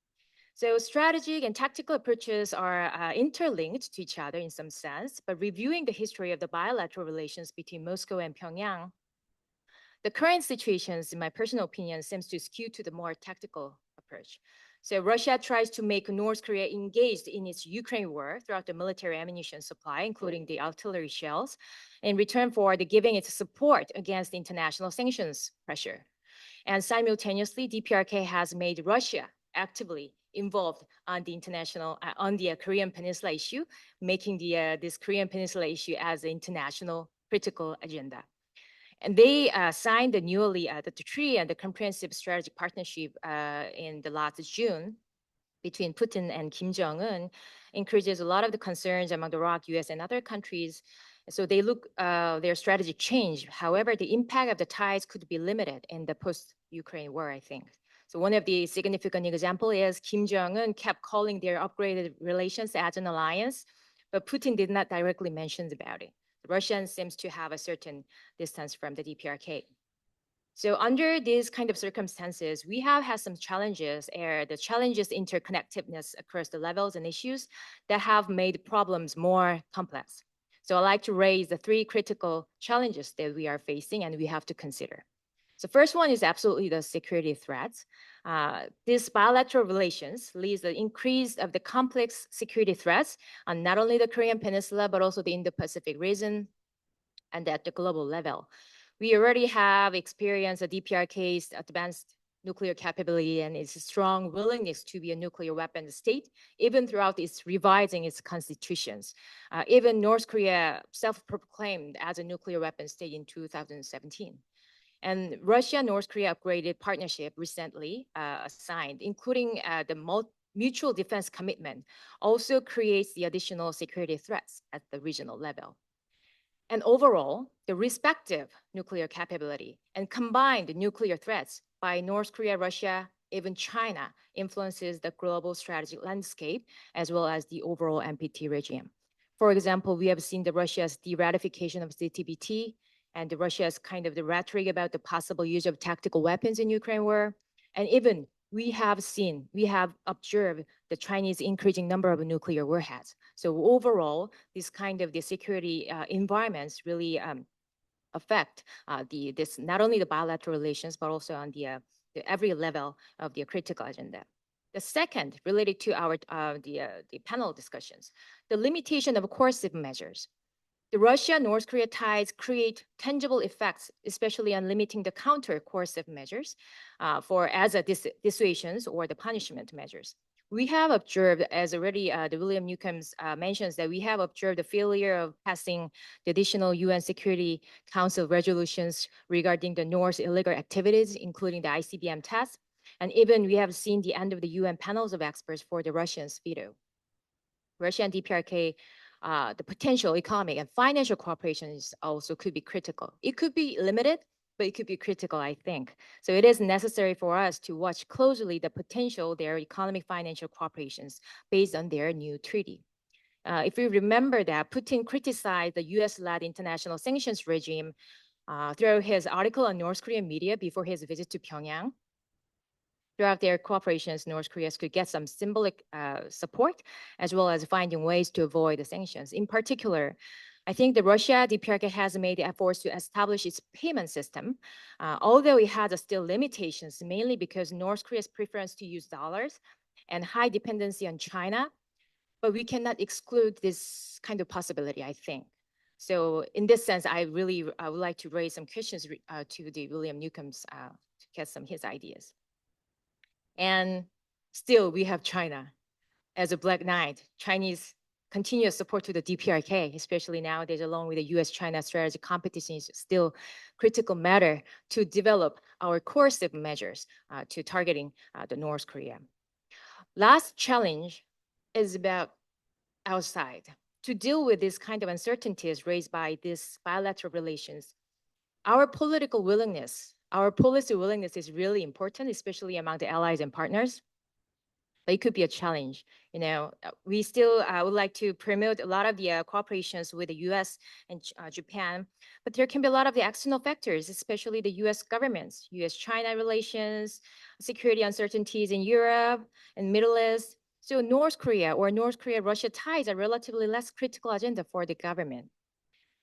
So strategic and tactical approaches are interlinked to each other in some sense, but reviewing the history of the bilateral relations between Moscow and Pyongyang, the current situations, in my personal opinion, seems to skew to the more tactical approach. So Russia tries to make North Korea engaged in its Ukraine war throughout the military ammunition supply, including the artillery shells, in return for the giving its support against the international sanctions pressure. And simultaneously, DPRK has made Russia actively involved on the international, on the Korean Peninsula issue, making this Korean Peninsula issue as an international critical agenda. And they signed the newly the treaty and the comprehensive strategic partnership in the last June between Putin and Kim Jong-un, encourages a lot of the concerns among the ROK, US, and other countries. So they look their strategy change. However, the impact of the ties could be limited in the post-Ukraine war, I think. So one of the significant example is Kim Jong-un kept calling their upgraded relations as an alliance, but Putin did not directly mention about it. The Russians seems to have a certain distance from the DPRK. So under these kind of circumstances, we have had some challenges, the challenges interconnectedness across the levels and issues that have made problems more complex. So I'd like to raise the three critical challenges that we are facing and we have to consider. So first one is absolutely the security threats. These bilateral relations leads the increase of the complex security threats on not only the Korean Peninsula, but also the Indo-Pacific region and at the global level. We already have experienced a DPRK's advanced nuclear capability and its strong willingness to be a nuclear weapon state, even throughout its revising its constitutions. Even North Korea self-proclaimed as a nuclear weapon state in 2017. And Russia-North Korea upgraded partnership recently signed, including the mutual defense commitment, also creates the additional security threats at the regional level. And overall, the respective nuclear capability and combined nuclear threats by North Korea, Russia, even China influences the global strategic landscape as well as the overall NPT regime. For example, we have seen the Russia's de-ratification of CTBT and the Russia's kind of the rhetoric about the possible use of tactical weapons in Ukraine war. And even we have observed the Chinese increasing number of nuclear warheads. So overall, this kind of the security environments really affect this not only the bilateral relations, but also on the every level of the critical agenda. The second, related to our the panel discussions, the limitation of coercive measures. The Russia-North Korea ties create tangible effects, especially on limiting the counter-coercive measures as a dissuasions or the punishment measures. We have observed, as already the William Newcombs mentions, that we have observed the failure of passing the additional UN Security Council resolutions regarding the North's illegal activities, including the ICBM test. And even we have seen the end of the UN panels of experts for the Russians' veto. Russia and DPRK the potential economic and financial cooperation is also could be critical. It could be limited, but it could be critical, I think. So it is necessary for us to watch closely the potential their economic financial cooperations based on their new treaty. If we remember that Putin criticized the US-led international sanctions regime through his article on North Korean media before his visit to Pyongyang. Throughout their cooperations, North Korea could get some symbolic support, as well as finding ways to avoid the sanctions. In particular, I think the Russia DPRK has made efforts to establish its payment system, although it has still limitations, mainly because North Korea's preference to use dollars and high dependency on China. But we cannot exclude this kind of possibility, I think. So in this sense, I would like to raise some questions to the William Newcombs to get his ideas. And still, we have China as a black knight. Chinese continuous support to the DPRK, especially nowadays, along with the US-China strategy competition, is still critical matter to develop our coercive measures to targeting the North Korea. Last challenge is about outside. To deal with this kind of uncertainties raised by these bilateral relations, our political willingness, our policy willingness is really important, especially among the allies and partners. But it could be a challenge. You know, we still would like to promote a lot of the cooperations with the US and Japan, but there can be a lot of the external factors, especially the US governments, US-China relations, security uncertainties in Europe and Middle East. So North Korea or North Korea-Russia ties are relatively less critical agenda for the government.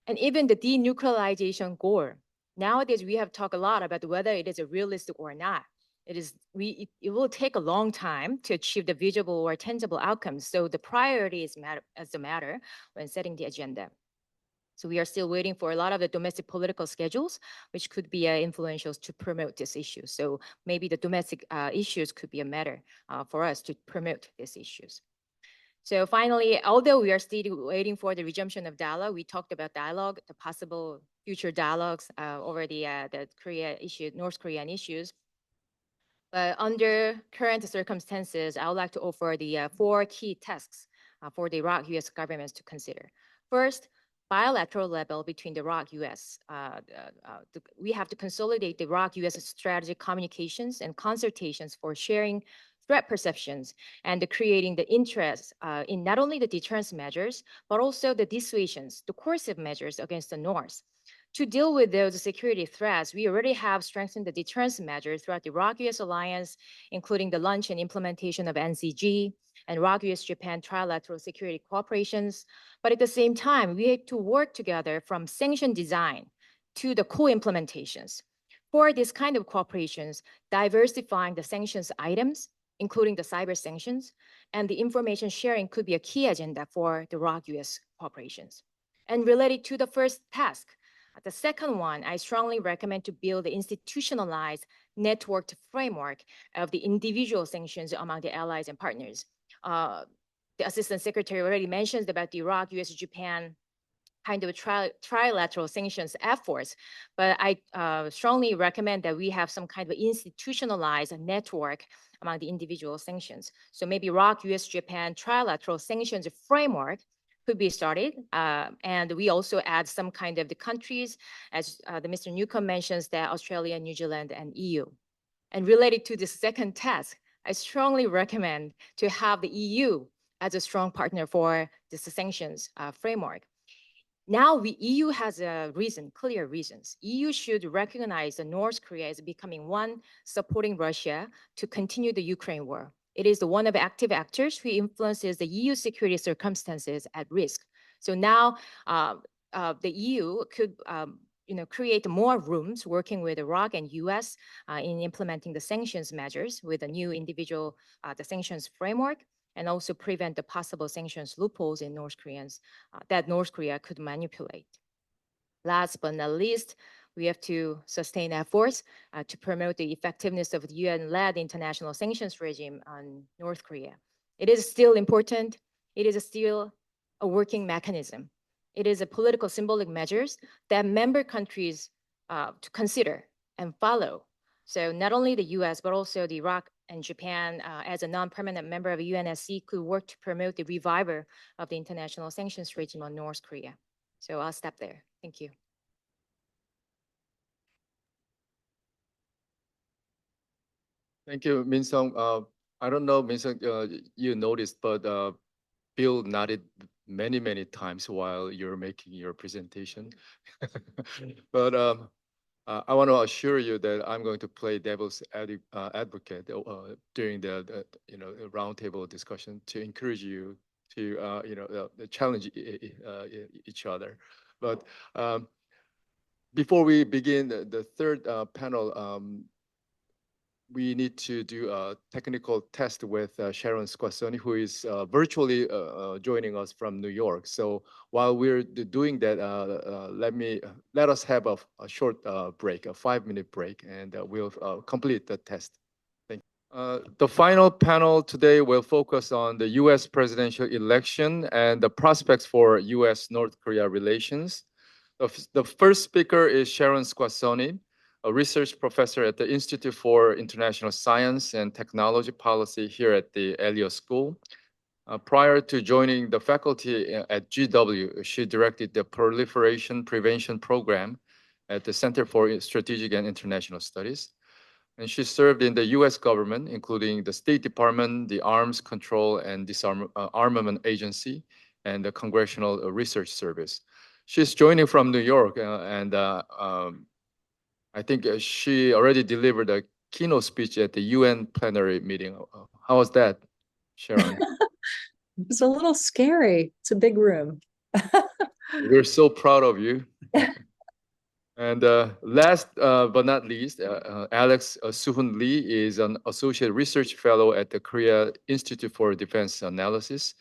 And even the denuclearization goal. Nowadays, we have talked a lot about whether it is realistic or not. It will take a long time to achieve the visible or tangible outcomes. So the priority is the matter when setting the agenda. So we are still waiting for a lot of the domestic political schedules, which could be influential to promote this issue. So maybe the domestic issues could be a matter for us to promote these issues. So finally, although we are still waiting for the resumption of dialogue, we talked about dialogue, the possible future dialogues over the North Korean issues. But under current circumstances, I would like to offer the 4 key tasks for the ROK US governments to consider. First, bilateral level between the ROK US. We have to consolidate the ROK US strategic communications and consultations for sharing threat perceptions and creating the interest in not only the deterrence measures, but also the dissuasions, the coercive measures against the North. To deal with those security threats, we already have strengthened the deterrence measures throughout the ROK-US alliance, including the launch and implementation of NCG and ROK-US-Japan trilateral security cooperations. But at the same time, we have to work together from sanction design to the co-implementations. For this kind of cooperations, diversifying the sanctions items, including the cyber sanctions, and the information sharing could be a key agenda for the ROK-US cooperations. And related to the first task, the second one, I strongly recommend to build the institutionalized networked framework of the individual sanctions among the allies and partners. The Assistant Secretary already mentioned about the Iraq, US, Japan kind of trilateral sanctions efforts, but I strongly recommend that we have some kind of institutionalized network among the individual sanctions. So maybe ROK, US, Japan trilateral sanctions framework could be started. And we also add some kind of the countries, as the Mr. Newcomb mentions, that Australia, New Zealand, and EU. And related to the second task, I strongly recommend to have the EU as a strong partner for this sanctions framework. Now, EU has a reason, clear reasons. EU should recognize that North Korea is becoming one supporting Russia to continue the Ukraine war. It is the one of active actors who influences the EU security circumstances at risk. So now the EU could create more rooms working with Iraq and US in implementing the sanctions measures with a new individual the sanctions framework, and also prevent the possible sanctions loopholes in North Koreans that North Korea could manipulate. Last but not least, we have to sustain efforts to promote the effectiveness of the UN-led international sanctions regime on North Korea. It is still important. It is still a working mechanism. It is a political symbolic measures that member countries to consider and follow. So not only the US, but also the Iraq and Japan as a non-permanent member of UNSC could work to promote the revival of the international sanctions regime on North Korea. So I'll stop there. Thank you. Thank you, Min Sung. I don't know, Min Sung, you noticed, but Bill nodded many times while you're making your presentation. But I want to assure you that I'm going to play devil's advocate during the roundtable discussion to encourage you to challenge each other. But before we begin the third panel, we need to do a technical test with Sharon Squassoni, who is virtually joining us from New York. So while we're doing that, let us have a short break, a 5-minute break, and we'll complete the test. Thank you. The final panel today will focus on the U.S. presidential election and the prospects for U.S.-North Korea relations. The first speaker is Sharon Squassoni, a research professor at the Institute for International Science and Technology Policy here at the Elliott School. Prior to joining the faculty at GW, she directed the Proliferation Prevention Program at the Center for Strategic and International Studies. And she served in the US government, including the State Department, the Arms Control and Disarmament Agency, and the Congressional Research Service. She's joining from New York, and I think she already delivered a keynote speech at the UN plenary meeting. How was that, Sharon? It was a little scary. It's a big room. We're so proud of you. And last but not least, Alex Suhun Lee is an associate research fellow at the Korea Institute for Defense Analysis.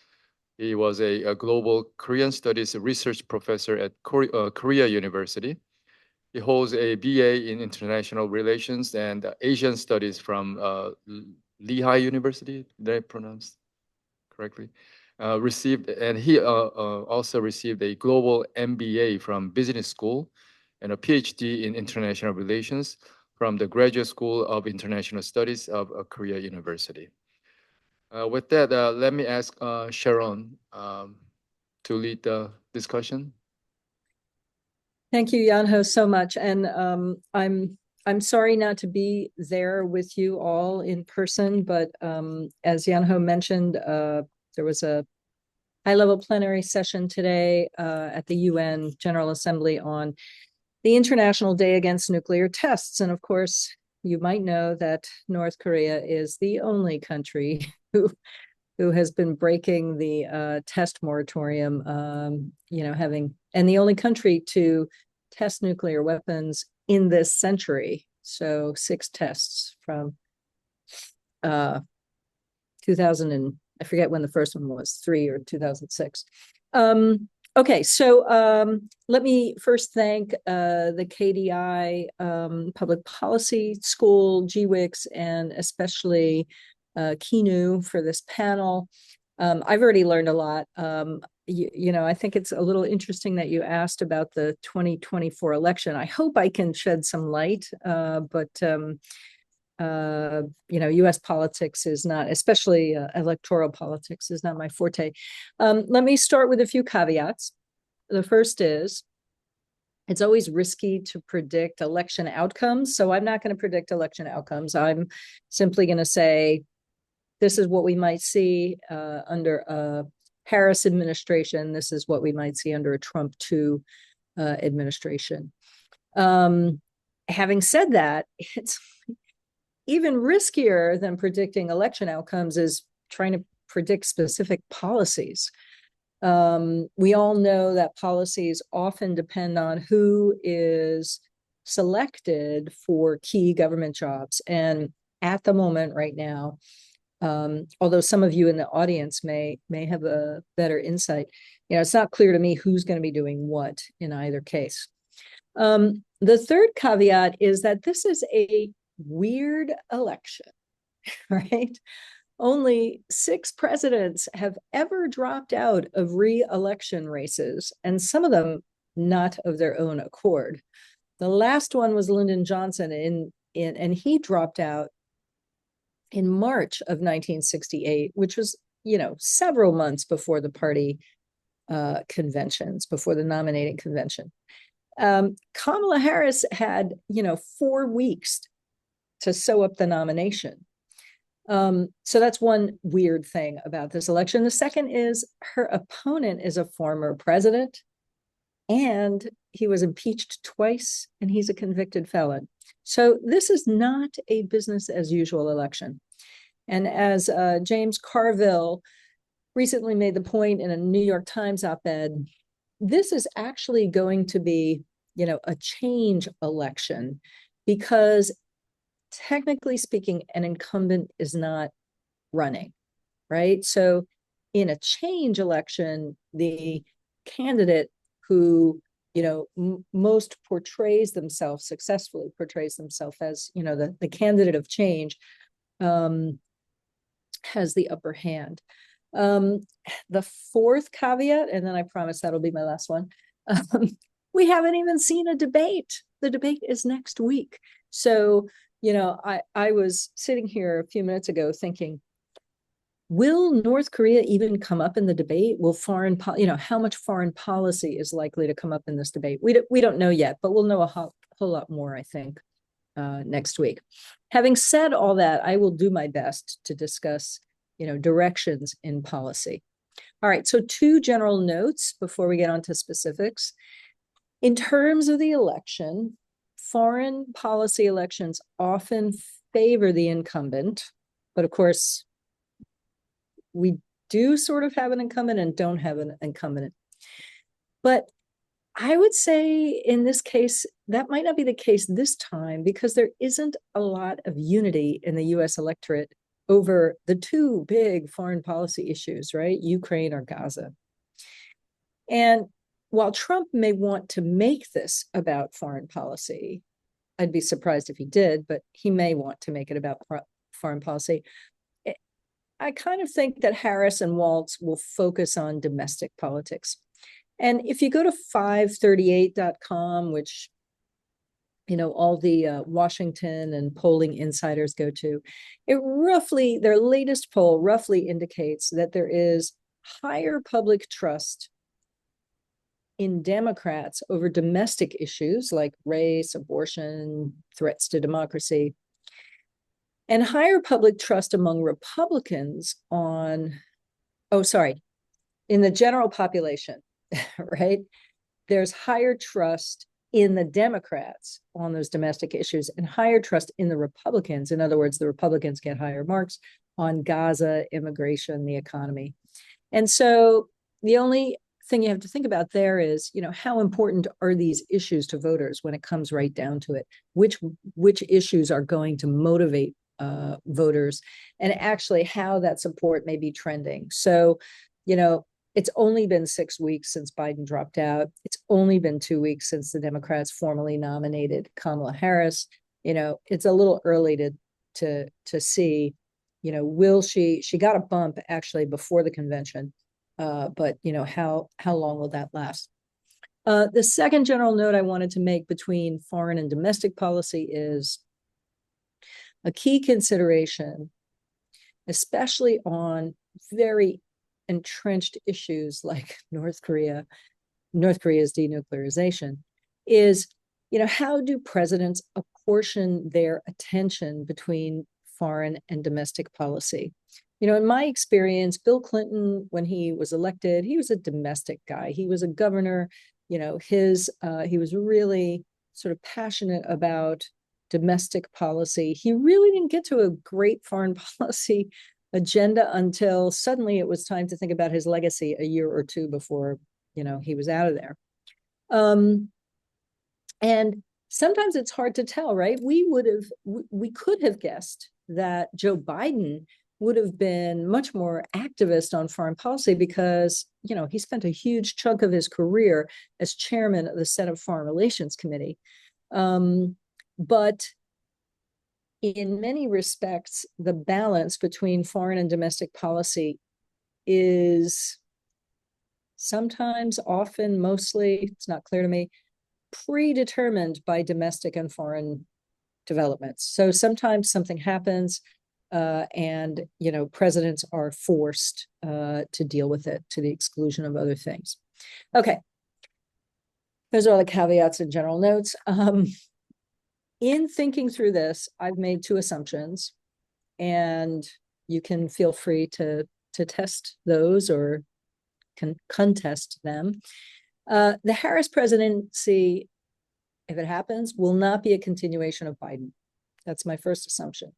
He was a global Korean studies research professor at Korea University. He holds a BA in International Relations and Asian Studies from Lehigh University. Did I pronounce correctly? He also received a global MBA from Business School and a PhD in International Relations from the Graduate School of International Studies of Korea University. With that, let me ask Sharon to lead the discussion. Thank you, Yanho, so much. And I'm sorry not to be there with you all in person, but as Yanho mentioned, there was a high-level plenary session today at the UN General Assembly on the International Day Against Nuclear Tests. And of course, you might know that North Korea is the only country who has been breaking the test moratorium, and the only country to test nuclear weapons in this century. So 6 tests from 2000 and I forget when the first one was, 3 or 2006. Okay, so let me first thank the KDI Public Policy School, GWIX, and especially Kinu for this panel. I've already learned a lot. I think it's a little interesting that you asked about the 2024 election. I hope I can shed some light, but US politics is not, especially electoral politics, is not my forte. Let me start with a few caveats. The first is, it's always risky to predict election outcomes. So I'm not going to predict election outcomes. I'm simply going to say, this is what we might see under a Harris administration. This is what we might see under a Trump 2 administration. Having said that, it's even riskier than predicting election outcomes is trying to predict specific policies. We all know that policies often depend on who is selected for key government jobs. And at the moment right now, although some of you in the audience may have a better insight, it's not clear to me who's going to be doing what in either case. The third caveat is that this is a weird election, right? Only 6 presidents have ever dropped out of re-election races, and some of them not of their own accord. The last one was Lyndon Johnson, and he dropped out in March of 1968, which was, several months before the party conventions, before the nominating convention. Kamala Harris had, 4 weeks to sew up the nomination. So that's one weird thing about this election. The second is her opponent is a former president, and he was impeached twice, and he's a convicted felon. So this is not a business as usual election. And as James Carville recently made the point in a New York Times op-ed, this is actually going to be, a change election, because technically speaking, an incumbent is not running, right? So in a change election, the candidate who, most successfully portrays themselves as, the candidate of change, has the upper hand. The fourth caveat, and then I promise that'll be my last one, we haven't even seen a debate. The debate is next week. So, I was sitting here a few minutes ago thinking, will North Korea even come up in the debate? Will how much foreign policy is likely to come up in this debate? We don't know yet, but we'll know a whole lot more, I think, next week. Having said all that, I will do my best to discuss, directions in policy. All right, so 2 general notes before we get on to specifics. In terms of the election, foreign policy elections often favor the incumbent, but of course, we do sort of have an incumbent and don't have an incumbent. But I would say in this case, that might not be the case this time, because there isn't a lot of unity in the US electorate over the 2 big foreign policy issues, right? Ukraine or Gaza. And while Trump may want to make this about foreign policy, I'd be surprised if he did, but he may want to make it about foreign policy. I kind of think that Harris and Waltz will focus on domestic politics. And if you go to 538.com, which, all the Washington and polling insiders go to, their latest poll roughly indicates that there is higher public trust in Democrats over domestic issues like race, abortion, threats to democracy, and higher public trust among Republicans in the general population, right? There's higher trust in the Democrats on those domestic issues and higher trust in the Republicans. In other words, the Republicans get higher marks on Gaza, immigration, the economy. And so the only thing you have to think about there is, how important are these issues to voters when it comes right down to it? Which issues are going to motivate voters, and actually how that support may be trending. So, it's only been 6 weeks since Biden dropped out. It's only been 2 weeks since the Democrats formally nominated Kamala Harris. It's a little early to see, will she got a bump actually before the convention, but how long will that last? The second general note I wanted to make between foreign and domestic policy is a key consideration, especially on very entrenched issues like North Korea's denuclearization, is, how do presidents apportion their attention between foreign and domestic policy? In my experience, Bill Clinton, when he was elected, he was a domestic guy. He was a governor. He was really sort of passionate about domestic policy. He really didn't get to a great foreign policy agenda until suddenly it was time to think about his legacy a year or two before, he was out of there. And sometimes it's hard to tell, right? We could have guessed that Joe Biden would have been much more activist on foreign policy because, he spent a huge chunk of his career as chairman of the Senate Foreign Relations Committee. But in many respects, the balance between foreign and domestic policy is sometimes, often, mostly, it's not clear to me, predetermined by domestic and foreign developments. So sometimes something happens and, presidents are forced to deal with it to the exclusion of other things. Okay. Those are all the caveats and general notes. In thinking through this, I've made 2 assumptions, and you can feel free to test those or can contest them. The Harris presidency, if it happens, will not be a continuation of Biden. That's my first assumption.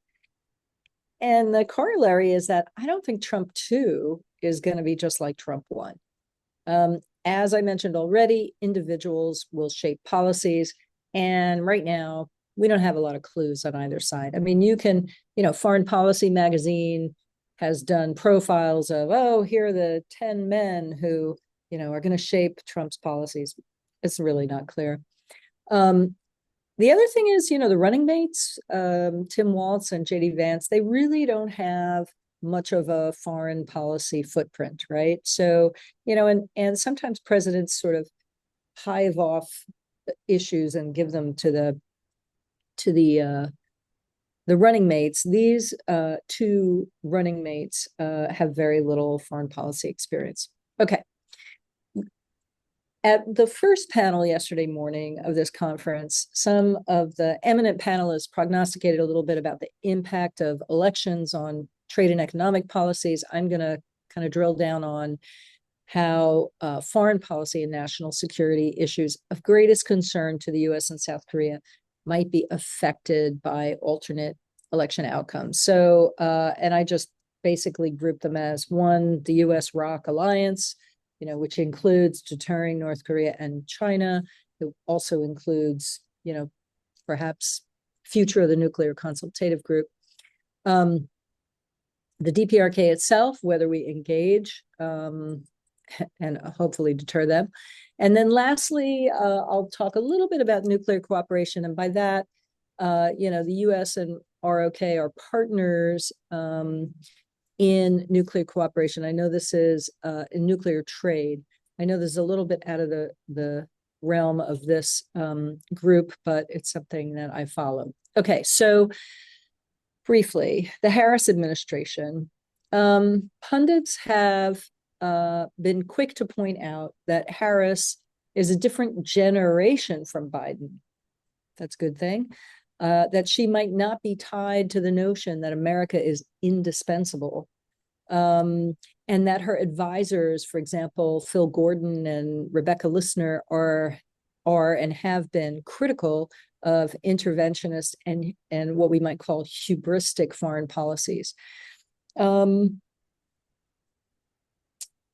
And the corollary is that I don't think Trump 2 is going to be just like Trump 1. As I mentioned already, individuals will shape policies. And right now, we don't have a lot of clues on either side. I mean, you can, Foreign Policy magazine has done profiles of, here are the 10 men who, are going to shape Trump's policies. It's really not clear. The other thing is, the running mates, Tim Walz and JD Vance, they really don't have much of a foreign policy footprint, right? So, and sometimes presidents sort of hive off issues and give them to the running mates. These 2 running mates have very little foreign policy experience. Okay. At the first panel yesterday morning of this conference, some of the eminent panelists prognosticated a little bit about the impact of elections on trade and economic policies. I'm going to kind of drill down on how foreign policy and national security issues of greatest concern to the US and South Korea might be affected by alternate election outcomes. So, and I just basically grouped them as 1, the US ROK alliance, which includes deterring North Korea and China. It also includes, perhaps future of the nuclear consultative group. The DPRK itself, whether we engage and hopefully deter them. And then lastly, I'll talk a little bit about nuclear cooperation. And by that, the US and ROK are partners in nuclear cooperation. I know this is in nuclear trade. I know this is a little bit out of the realm of this group, but it's something that I follow. Okay, so briefly, the Harris administration. Pundits have been quick to point out that Harris is a different generation from Biden. That's a good thing. That she might not be tied to the notion that America is indispensable. And that her advisors, for example, Phil Gordon and Rebecca Listner, are are and have been critical of interventionist and what we might call hubristic foreign policies.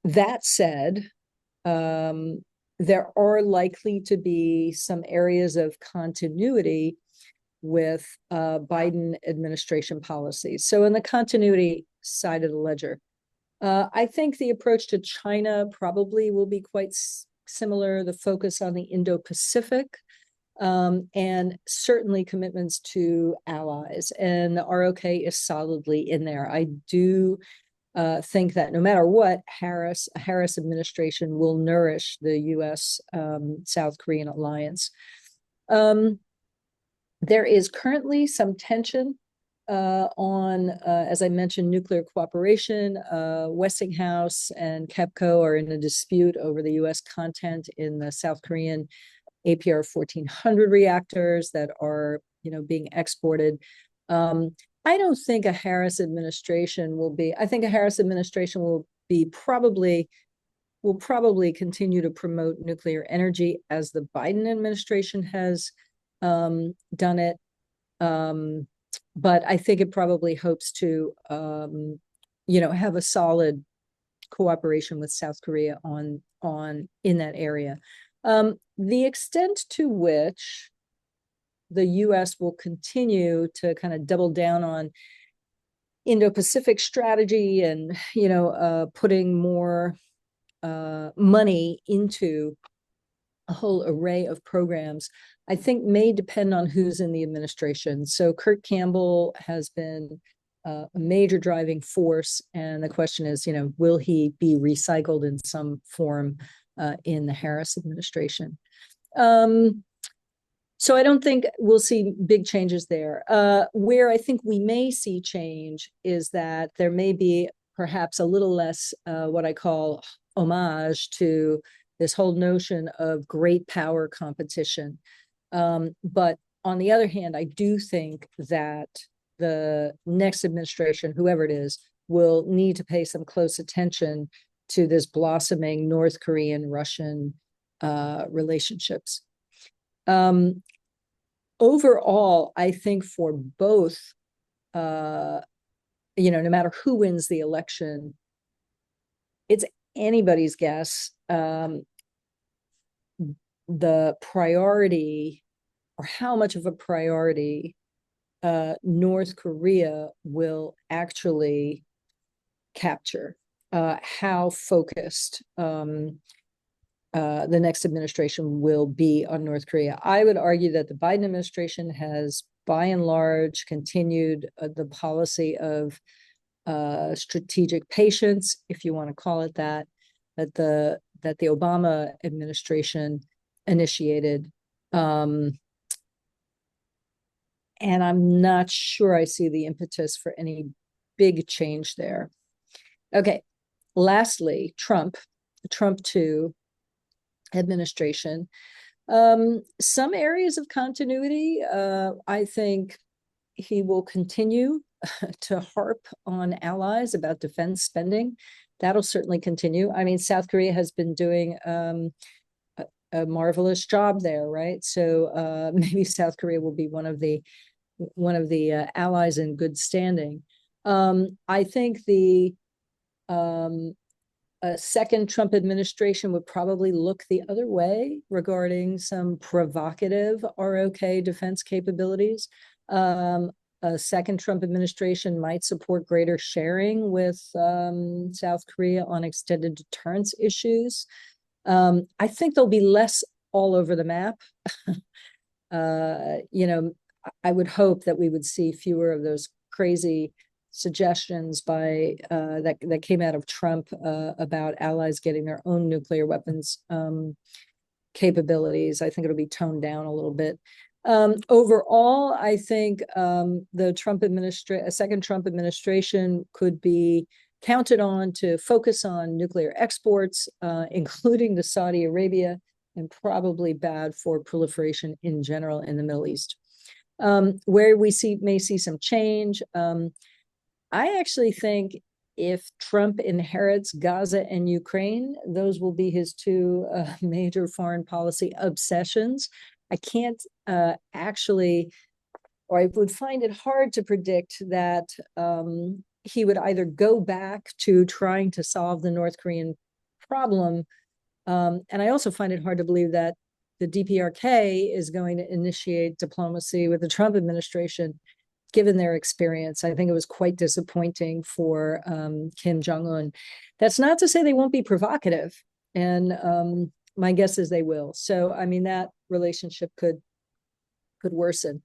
That said, there are likely to be some areas of continuity with Biden administration policies. So in the continuity side of the ledger, I think the approach to China probably will be quite similar, the focus on the Indo-Pacific, and certainly commitments to allies. And the ROK is solidly in there. I do think that no matter what, Harris administration will nourish the U.S. South Korean alliance. There is currently some tension on, as I mentioned, nuclear cooperation. Westinghouse and KEPCO are in a dispute over the U.S. content in the South Korean APR 1400 reactors that are, being exported. I don't think a Harris administration will be. I think a Harris administration will probably continue to promote nuclear energy as the Biden administration has done it. But I think it probably hopes to, have a solid cooperation with South Korea on in that area. The extent to which the U.S. will continue to kind of double down on Indo-Pacific strategy and, putting more money into a whole array of programs, I think may depend on who's in the administration. So Kurt Campbell has been a major driving force. And the question is, will he be recycled in some form in the Harris administration? So I don't think we'll see big changes there. Where I think we may see change is that there may be perhaps a little less what I call homage to this whole notion of great power competition. But on the other hand, I do think that the next administration, whoever it is, will need to pay some close attention to this blossoming North Korean-Russian relationships. Overall, I think for both, no matter who wins the election, it's anybody's guess. The priority, or how much of a priority, North Korea will actually capture, how focused the next administration will be on North Korea. I would argue that the Biden administration has, by and large, continued the policy of strategic patience, if you want to call it that the Obama administration initiated. And I'm not sure I see the impetus for any big change there. Okay, lastly, Trump 2 administration. Some areas of continuity, I think he will continue to harp on allies about defense spending. That'll certainly continue. I mean, South Korea has been doing a marvelous job there, right? So maybe South Korea will be one of the allies in good standing. I think the second Trump administration would probably look the other way regarding some provocative ROK defense capabilities. A second Trump administration might support greater sharing with South Korea on extended deterrence issues. I think there'll be less all over the map. I would hope that we would see fewer of those crazy suggestions by that came out of Trump about allies getting their own nuclear weapons capabilities. I think it'll be toned down a little bit. Overall, I think the second Trump administration could be counted on to focus on nuclear exports, including to Saudi Arabia, and probably bad for proliferation in general in the Middle East. Where we may see some change, I actually think if Trump inherits Gaza and Ukraine, those will be his two major foreign policy obsessions. I can't actually, or I would find it hard to predict that he would either go back to trying to solve the North Korean problem. And I also find it hard to believe that the DPRK is going to initiate diplomacy with the Trump administration, given their experience. I think it was quite disappointing for Kim Jong-un. That's not to say they won't be provocative, and my guess is they will. So, I mean, that relationship could worsen.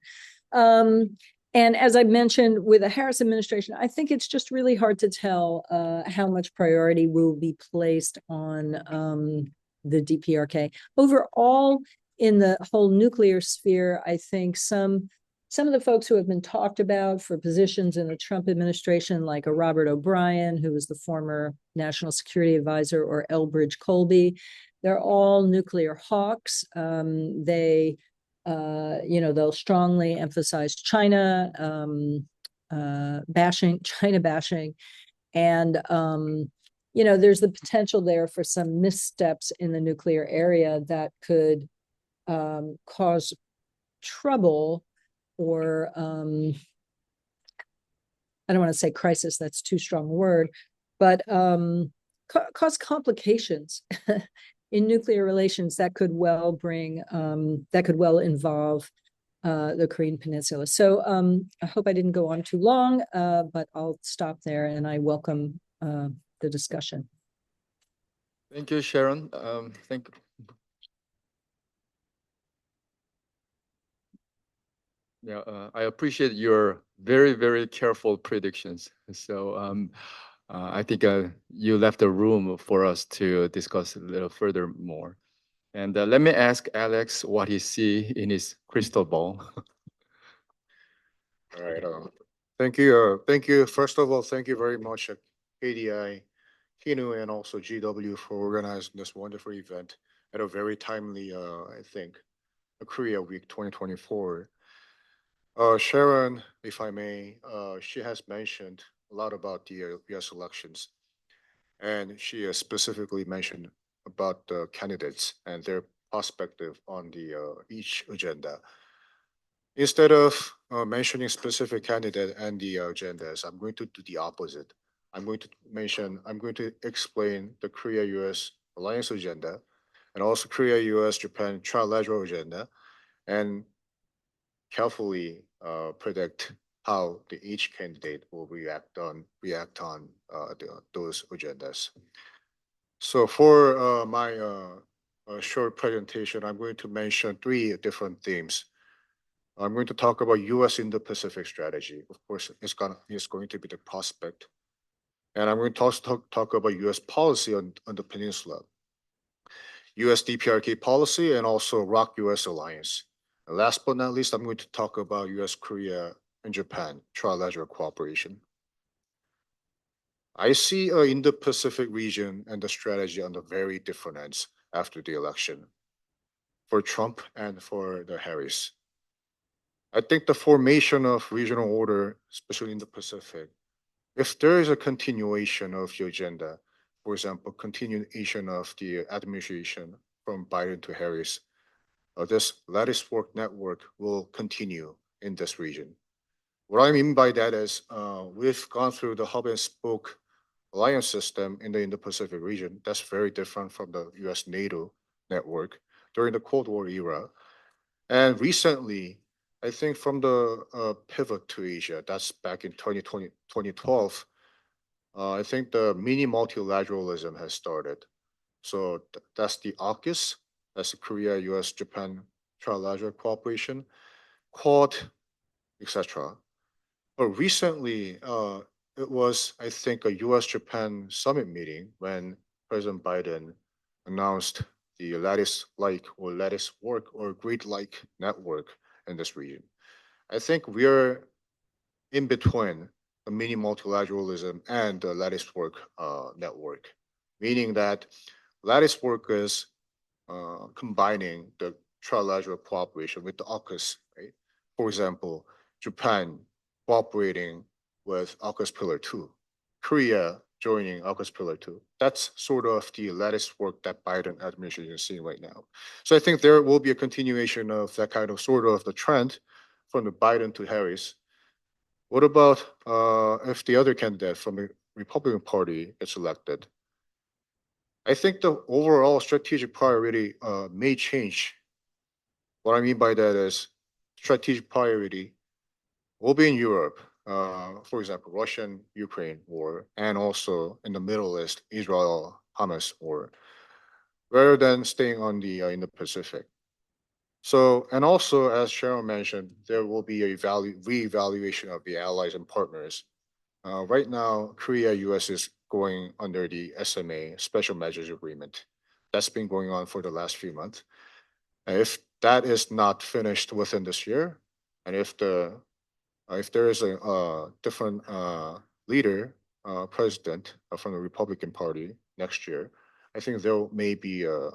And as I mentioned, with the Harris administration, I think it's just really hard to tell how much priority will be placed on the DPRK. Overall, in the whole nuclear sphere, I think some of the folks who have been talked about for positions in the Trump administration, like a Robert O'Brien, who was the former national security advisor, or Elbridge Colby, they're all nuclear hawks. They'll strongly emphasize China bashing, and there's the potential there for some missteps in the nuclear area that could cause trouble, or I don't want to say crisis, that's too strong a word, but cause complications in nuclear relations that could well involve the Korean Peninsula. So I hope I didn't go on too long, but I'll stop there, and I welcome the discussion. Thank you, Sharon. I appreciate your very, very careful predictions. So I think you left a room for us to discuss a little further more. And let me ask Alex what he see in his crystal ball. All right. Thank you. Thank you. First of all, thank you very much at KDI, Kinu, and also GW for organizing this wonderful event at a very timely, I think, Korea Week 2024. Sharon, if I may, she has mentioned a lot about the US elections, and she specifically mentioned about the candidates and their perspective on the each agenda. Instead of mentioning specific candidate and the agendas, I'm going to do the opposite. I'm going to explain the Korea-US alliance agenda, and also Korea-US-Japan trilateral agenda, and carefully predict how each candidate will react on those agendas. So for my short presentation, I'm going to mention 3 different themes. I'm going to talk about U.S. Indo-Pacific strategy. Of course, it's going to be the prospect. And I'm going to talk about U.S. policy on the peninsula, U.S. DPRK policy, and also ROK-U.S. alliance. And last but not least, I'm going to talk about U.S., Korea, and Japan trilateral cooperation. I see in the Indo-Pacific region and the strategy on the very different ends after the election for Trump and for the Harris. I think the formation of regional order, especially in the Pacific, if there is a continuation of the agenda, for example, continuation of the administration from Biden to Harris, this lattice work network will continue in this region. What I mean by that is we've gone through the hub and spoke alliance system in the Indo-Pacific region. That's very different from the US NATO network during the Cold War era. And recently, I think from the pivot to Asia, that's back in 2012, I think the mini multilateralism has started. So that's the AUKUS, that's the Korea, US, Japan trilateral cooperation, Quad, etc. But recently, it was, I think, a US-Japan summit meeting when President Biden announced the lattice-like or lattice work or grid-like network in this region. I think we're in between the mini multilateralism and the lattice work network, meaning that lattice work is combining the trilateral cooperation with the AUKUS, right? For example, Japan cooperating with AUKUS Pillar 2, Korea joining AUKUS Pillar 2. That's sort of the latest work that Biden administration is seeing right now. So I think there will be a continuation of that kind of sort of the trend from the Biden to Harris. What about if the other candidate from the Republican Party gets elected? I think the overall strategic priority may change. What I mean by that is strategic priority will be in Europe, for example, Russian-Ukraine war, and also in the Middle East, Israel-Hamas war, rather than staying on the in the Pacific. So, and also, as Sharon mentioned, there will be a reevaluation of the allies and partners. Right now, Korea, US is going under the SMA, Special Measures Agreement. That's been going on for the last few months. If that is not finished within this year, and if there is a different leader, president from the Republican Party next year, I think there may be a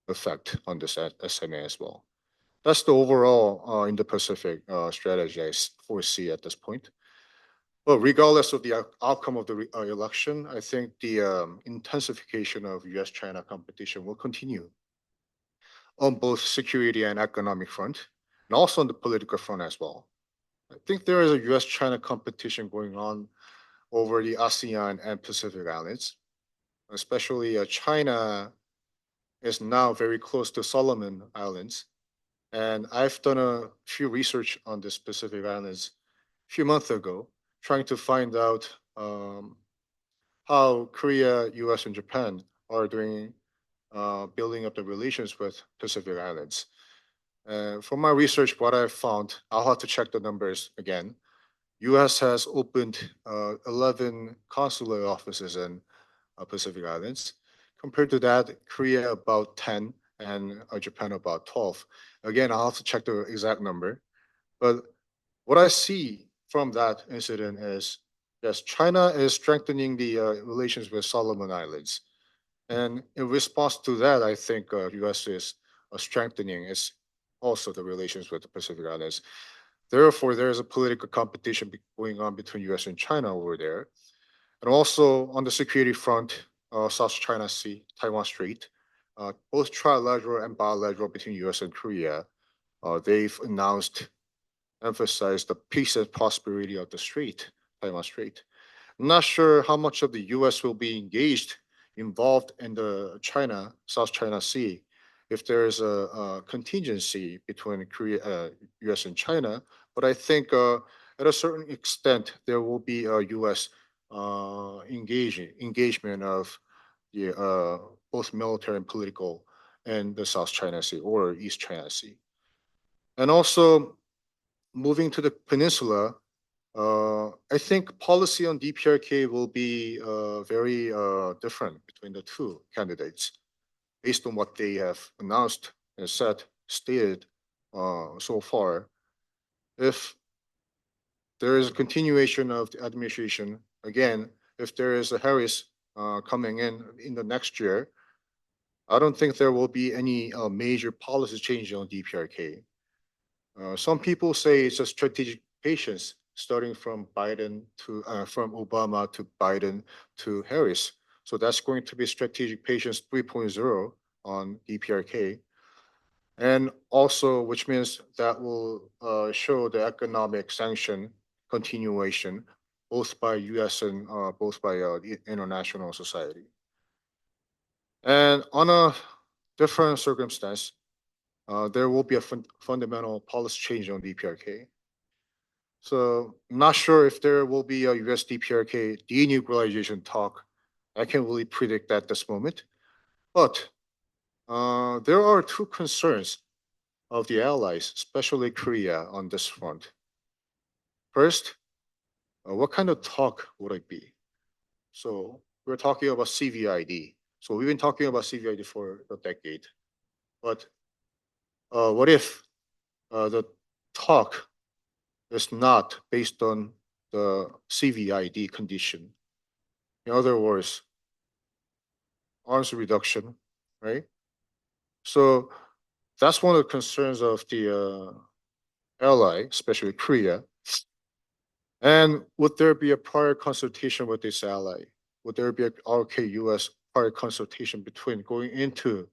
effect on this SMA as well. That's the overall Indo-Pacific strategy I foresee at this point. But regardless of the outcome of the election, I think the intensification of U.S.-China competition will continue on both security and economic front, and also on the political front as well. I think there is a U.S.-China competition going on over the ASEAN and Pacific Islands, especially China is now very close to Solomon Islands. And I've done a few research on the Pacific Islands a few months ago, trying to find out how Korea, US, and Japan are doing building up the relations with Pacific Islands. From my research, what I've found, I'll have to check the numbers again. US has opened 11 consular offices in Pacific Islands. Compared to that, Korea about 10 and Japan about 12. Again, I'll have to check the exact number. But what I see from that incident is, yes, China is strengthening the relations with Solomon Islands. And in response to that, I think US is strengthening its also the relations with the Pacific Islands. Therefore, there is a political competition going on between US and China over there. And also on the security front, South China Sea, Taiwan Strait, both trilateral and bilateral between US and Korea, they've announced, emphasized the peace and prosperity of the strait, Taiwan Strait. I'm not sure how much of the US will be involved in the South China Sea, if there is a contingency between Korea, US and China, but I think at a certain extent, there will be a US engagement of the both military and political in the South China Sea or East China Sea. And also moving to the peninsula, I think policy on DPRK will be very different between the two candidates based on what they have announced and stated so far. If there is a continuation of the administration, again, if there is a Harris coming in the next year, I don't think there will be any major policy change on DPRK. Some people say it's a strategic patience starting from from Obama to Biden to Harris. So that's going to be strategic patience 3.0 on DPRK. And also, which means that will show the economic sanction continuation, both by US and both by the international society. And on a different circumstance, there will be a fundamental policy change on DPRK. So I'm not sure if there will be a US DPRK denuclearization talk. I can't really predict that at this moment. But there are two concerns of the allies, especially Korea, on this front. First, what kind of talk would it be? So we're talking about CVID. So we've been talking about CVID for a decade. But what if the talk is not based on the CVID condition? In other words, arms reduction, right? So that's one of the concerns of the ally, especially Korea. And would there be a prior consultation with this ally? Would there be a ROK-US prior consultation between going into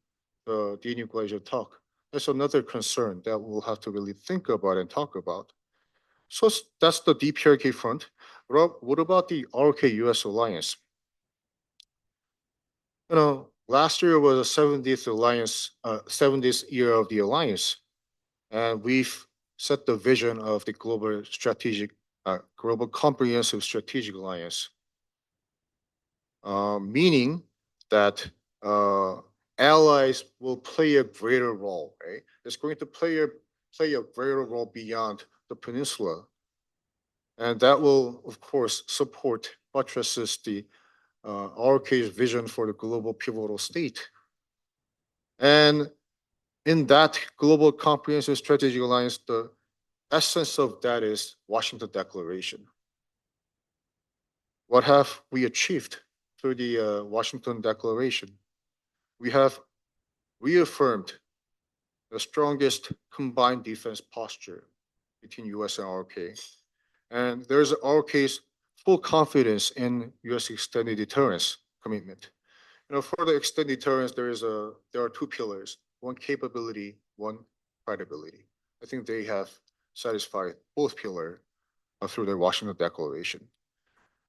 the denuclearization talk? That's another concern that we'll have to really think about and talk about. So that's the DPRK front. What about the ROK-US alliance? Last year was the 70th alliance, 70th year of the alliance, and we've set the vision of the global comprehensive strategic alliance, meaning that allies will play a greater role. Right? It's going to play a greater role beyond the peninsula, and that will, of course, support buttresses the ROK's vision for the global pivotal state. And in that global comprehensive strategic alliance, the essence of that is Washington Declaration. What have we achieved through the Washington Declaration? We have reaffirmed the strongest combined defense posture between US and ROK. And there's ROK's full confidence in US extended deterrence commitment. For the extended deterrence, there are two pillars: one capability, one credibility. I think they have satisfied both pillars through the Washington Declaration.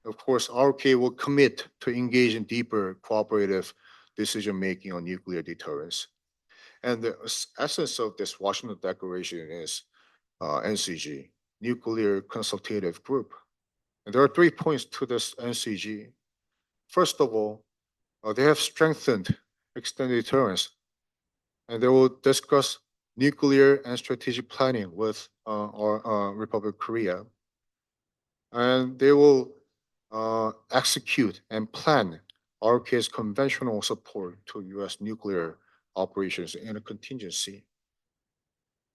Of course, ROK will commit to engage in deeper cooperative decision-making on nuclear deterrence. And the essence of this Washington Declaration is NCG, Nuclear Consultative Group. And there are 3 points to this NCG. First of all, they have strengthened extended deterrence, and they will discuss nuclear and strategic planning with our Republic of Korea. And they will execute and plan ROK's conventional support to US nuclear operations in a contingency.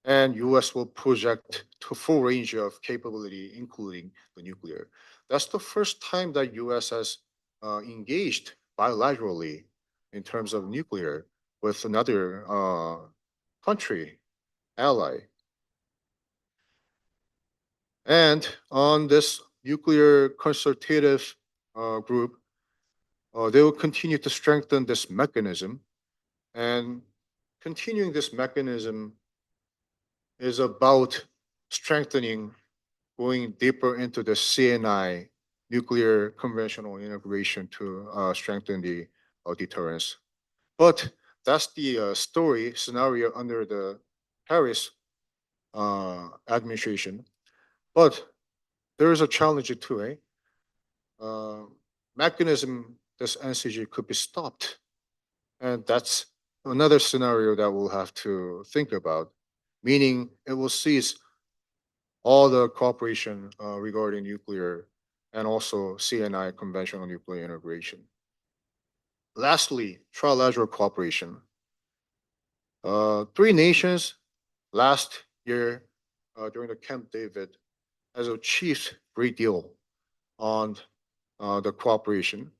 And US will project to full range of capability, including the nuclear. That's the first time that US has engaged bilaterally in terms of nuclear with another country, ally. And on this nuclear consultative group, they will continue to strengthen this mechanism. And continuing this mechanism is about strengthening, going deeper into the CNI, nuclear conventional integration, to strengthen the deterrence. But that's the story scenario under the Harris administration. But there is a challenge too, mechanism, this NCG could be stopped. And that's another scenario that we'll have to think about, meaning it will cease all the cooperation regarding nuclear and also CNI, conventional nuclear integration. Lastly, trilateral cooperation. 3 nations last year during the Camp David has achieved a great deal on the cooperation.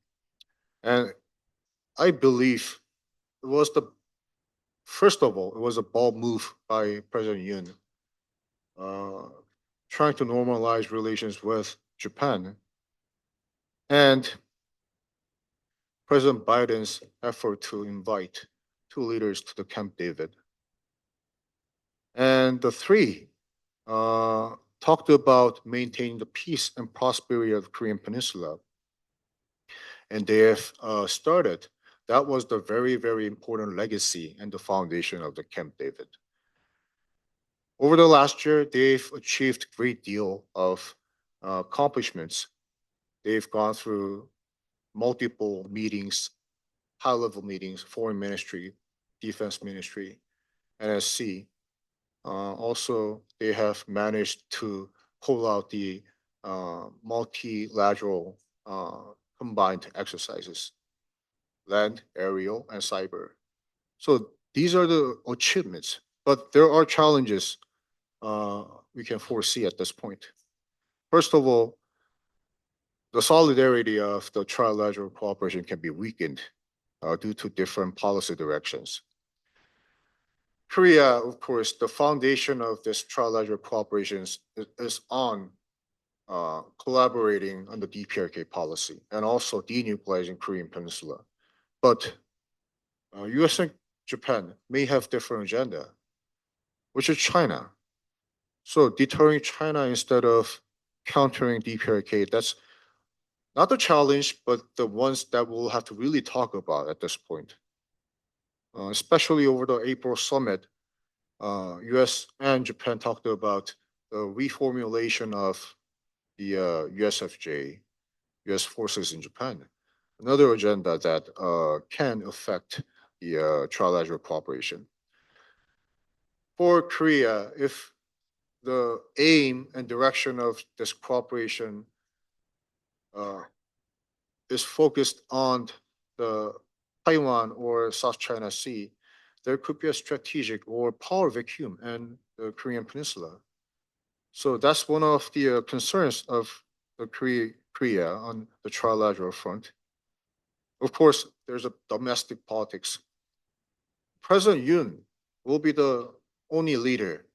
And I believe it was first of all, it was a bold move by President Yoon, trying to normalize relations with Japan, and President Biden's effort to invite 2 leaders to the Camp David. And the 3 talked about maintaining the peace and prosperity of the Korean Peninsula. And they have started. That was the very, very important legacy and the foundation of the Camp David. Over the last year, they've achieved a great deal of accomplishments. They've gone through multiple meetings, high-level meetings, Foreign Ministry, Defense Ministry, NSC. Also, they have managed to pull out the multilateral combined exercises, land, aerial, and cyber. So these are the achievements, but there are challenges we can foresee at this point. First of all, the solidarity of the trilateral cooperation can be weakened due to different policy directions. Korea, of course, the foundation of this trilateral cooperation is on collaborating on the DPRK policy and also denuclearizing Korean Peninsula. But US and Japan may have different agenda, which is China. So deterring China instead of countering DPRK, that's not the challenge, but the ones that we'll have to really talk about at this point. Especially over the April summit, US and Japan talked about the reformulation of the USFJ, US forces in Japan. Another agenda that can affect the trilateral cooperation. For Korea, if the aim and direction of this cooperation is focused on the Taiwan or South China Sea, there could be a strategic or power vacuum in the Korean Peninsula. So that's one of the concerns of the Korea on the trilateral front. Of course, there's a domestic politics. President Yoon will be the only leader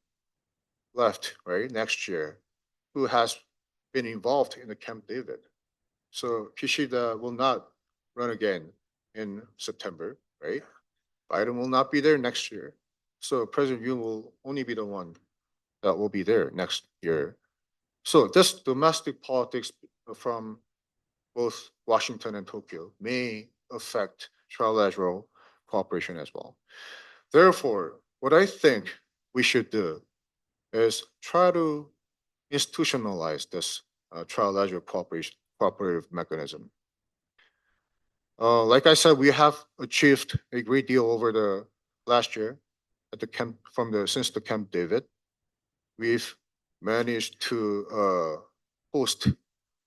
left, right, next year, who has been involved in the Camp David. So Kishida will not run again in September, right? Biden will not be there next year. So President Yoon will only be the one that will be there next year. So this domestic politics from both Washington and Tokyo may affect trilateral cooperation as well. Therefore, what I think we should do is try to institutionalize this trilateral cooperative mechanism. Like I said, we have achieved a great deal over the last year at the camp since the Camp David. We've managed to host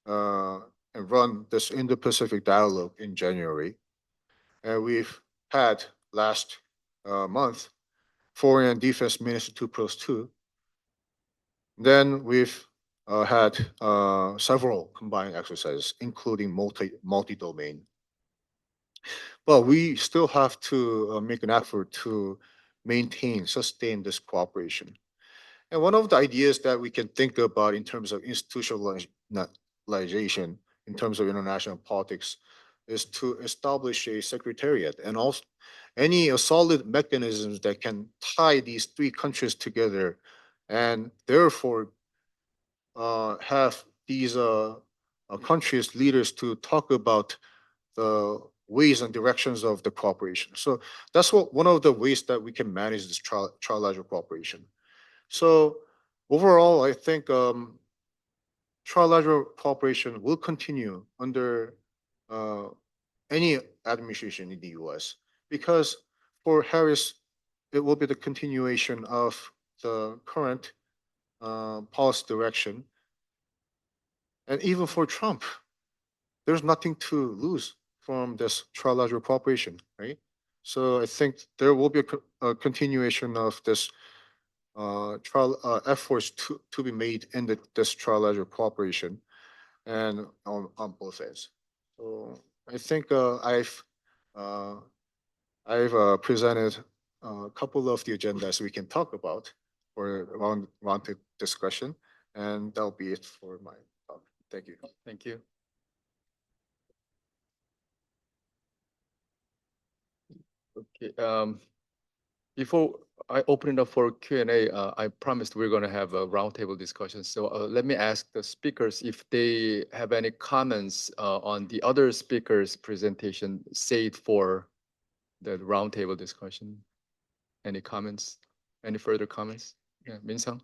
and run this Indo-Pacific dialogue in January, and we've had last month Foreign and Defense Minister 2+2. Then we've had several combined exercises, including multi-domain. But we still have to make an effort to sustain this cooperation. And one of the ideas that we can think about in terms of institutionalization, in terms of international politics, is to establish a secretariat and also any solid mechanisms that can tie these three countries together and therefore have these countries' leaders to talk about the ways and directions of the cooperation. So that's one of the ways that we can manage this trilateral cooperation. So overall, I think trilateral cooperation will continue under any administration in the US because for Harris, it will be the continuation of the current policy direction. And even for Trump, there's nothing to lose from this trilateral cooperation, right? So I think there will be a continuation of this efforts to be made in this trilateral cooperation and on both ends. So I think I've presented a couple of the agendas we can talk about for round discussion, and that'll be it for my talk. Thank you. Thank you. Okay. Before I open it up for Q&A, I promised we're going to have a roundtable discussion. So let me ask the speakers if they have any comments on the other speakers' presentation, saved for the roundtable discussion. Any comments? Any further comments? Yeah, Min-sung?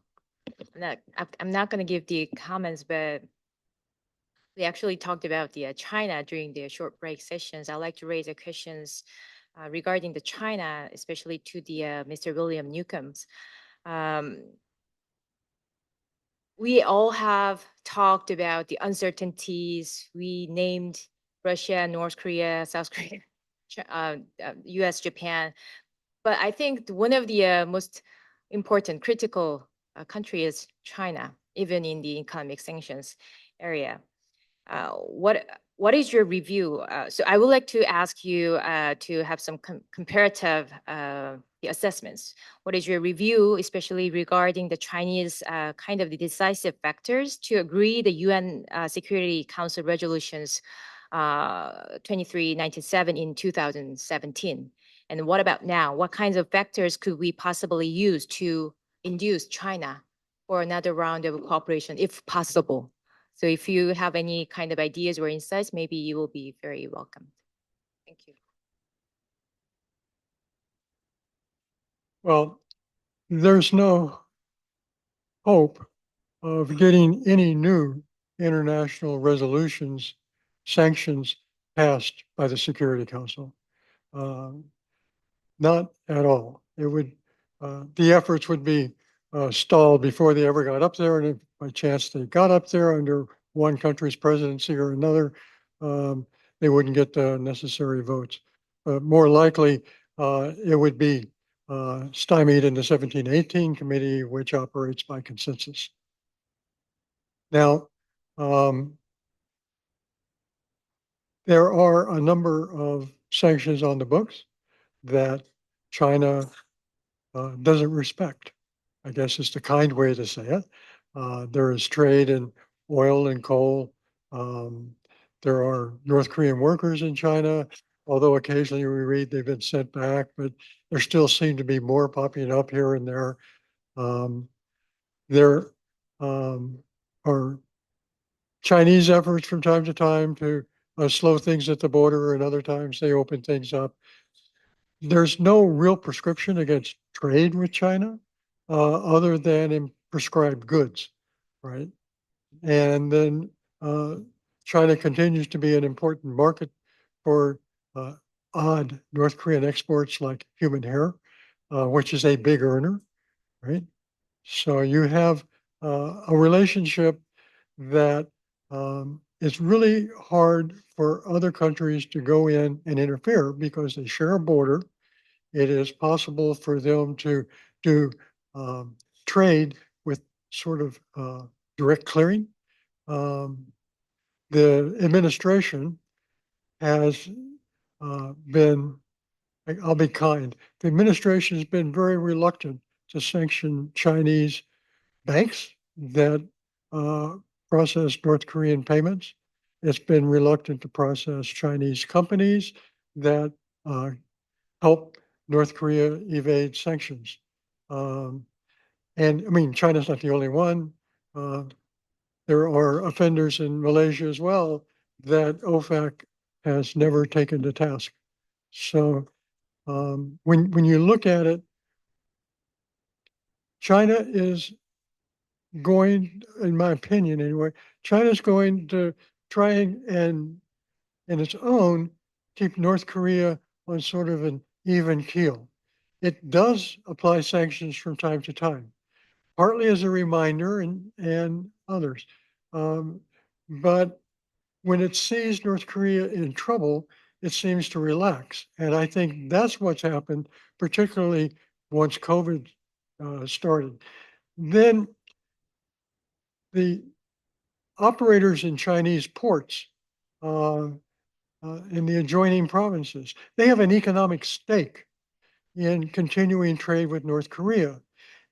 I'm not going to give the comments, but we actually talked about the China during the short break sessions. I'd like to raise the questions regarding the China, especially to the Mr. William Newcombs. We all have talked about the uncertainties. We named Russia, North Korea, South Korea, US, Japan. But I think one of the most important critical country is China, even in the economic sanctions area. What what is your review? So I would like to ask you to have some comparative assessments. What is your review, especially regarding the Chinese kind of the decisive factors to agree the UN Security Council resolutions 2397 in 2017? And what about now? What kinds of factors could we possibly use to induce China for another round of cooperation, if possible? So if you have any kind of ideas or insights, maybe you will be very welcome. Thank you. Well, there's no hope of getting any new international resolutions, sanctions passed by the Security Council. Not at all. It would, the efforts would be stalled before they ever got up there. And if by chance they got up there under one country's presidency or another, they wouldn't get the necessary votes. More likely, it would be stymied in the 1718 committee, which operates by consensus. Now, there are a number of sanctions on the books that China doesn't respect, I guess is the kind way to say it. There is trade in oil and coal. There are North Korean workers in China, although occasionally we read they've been sent back, but there still seem to be more popping up here and there. There are Chinese efforts from time to time to slow things at the border, and other times they open things up. There's no real prescription against trade with China other than in prescribed goods, right? And then China continues to be an important market for odd North Korean exports like human hair, which is a big earner, right? So you have a relationship that it's really hard for other countries to go in and interfere because they share a border. It is possible for them to do trade with sort of direct clearing. The administration has been, I'll be kind, the administration has been very reluctant to sanction Chinese banks that process North Korean payments. It's been reluctant to process Chinese companies that help North Korea evade sanctions. And I mean, China's not the only one. There are offenders in Malaysia as well that OFAC has never taken to task. So when you look at it, China is going, in my opinion anyway, China's going to try and in its own keep North Korea on sort of an even keel. It does apply sanctions from time to time, partly as a reminder and others. But when it sees North Korea in trouble, it seems to relax. And I think that's what's happened, particularly once COVID started. Then the operators in Chinese ports in the adjoining provinces, they have an economic stake in continuing trade with North Korea.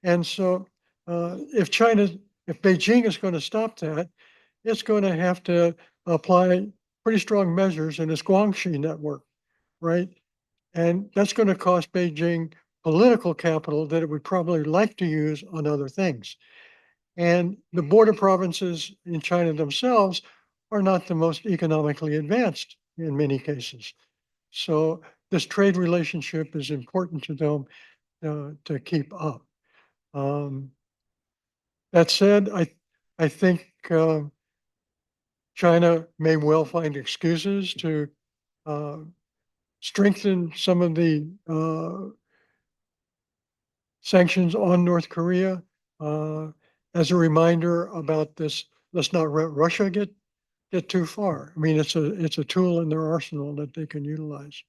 And so if Beijing is going to stop that, it's going to have to apply pretty strong measures in its Guangxi network, right? And that's going to cost Beijing political capital that it would probably like to use on other things. And the border provinces in China themselves are not the most economically advanced in many cases. So this trade relationship is important to them to keep up. That said, I think China may well find excuses to strengthen some of the sanctions on North Korea as a reminder about this. Let's not let Russia get too far. I mean, it's a tool in their arsenal that they can utilize.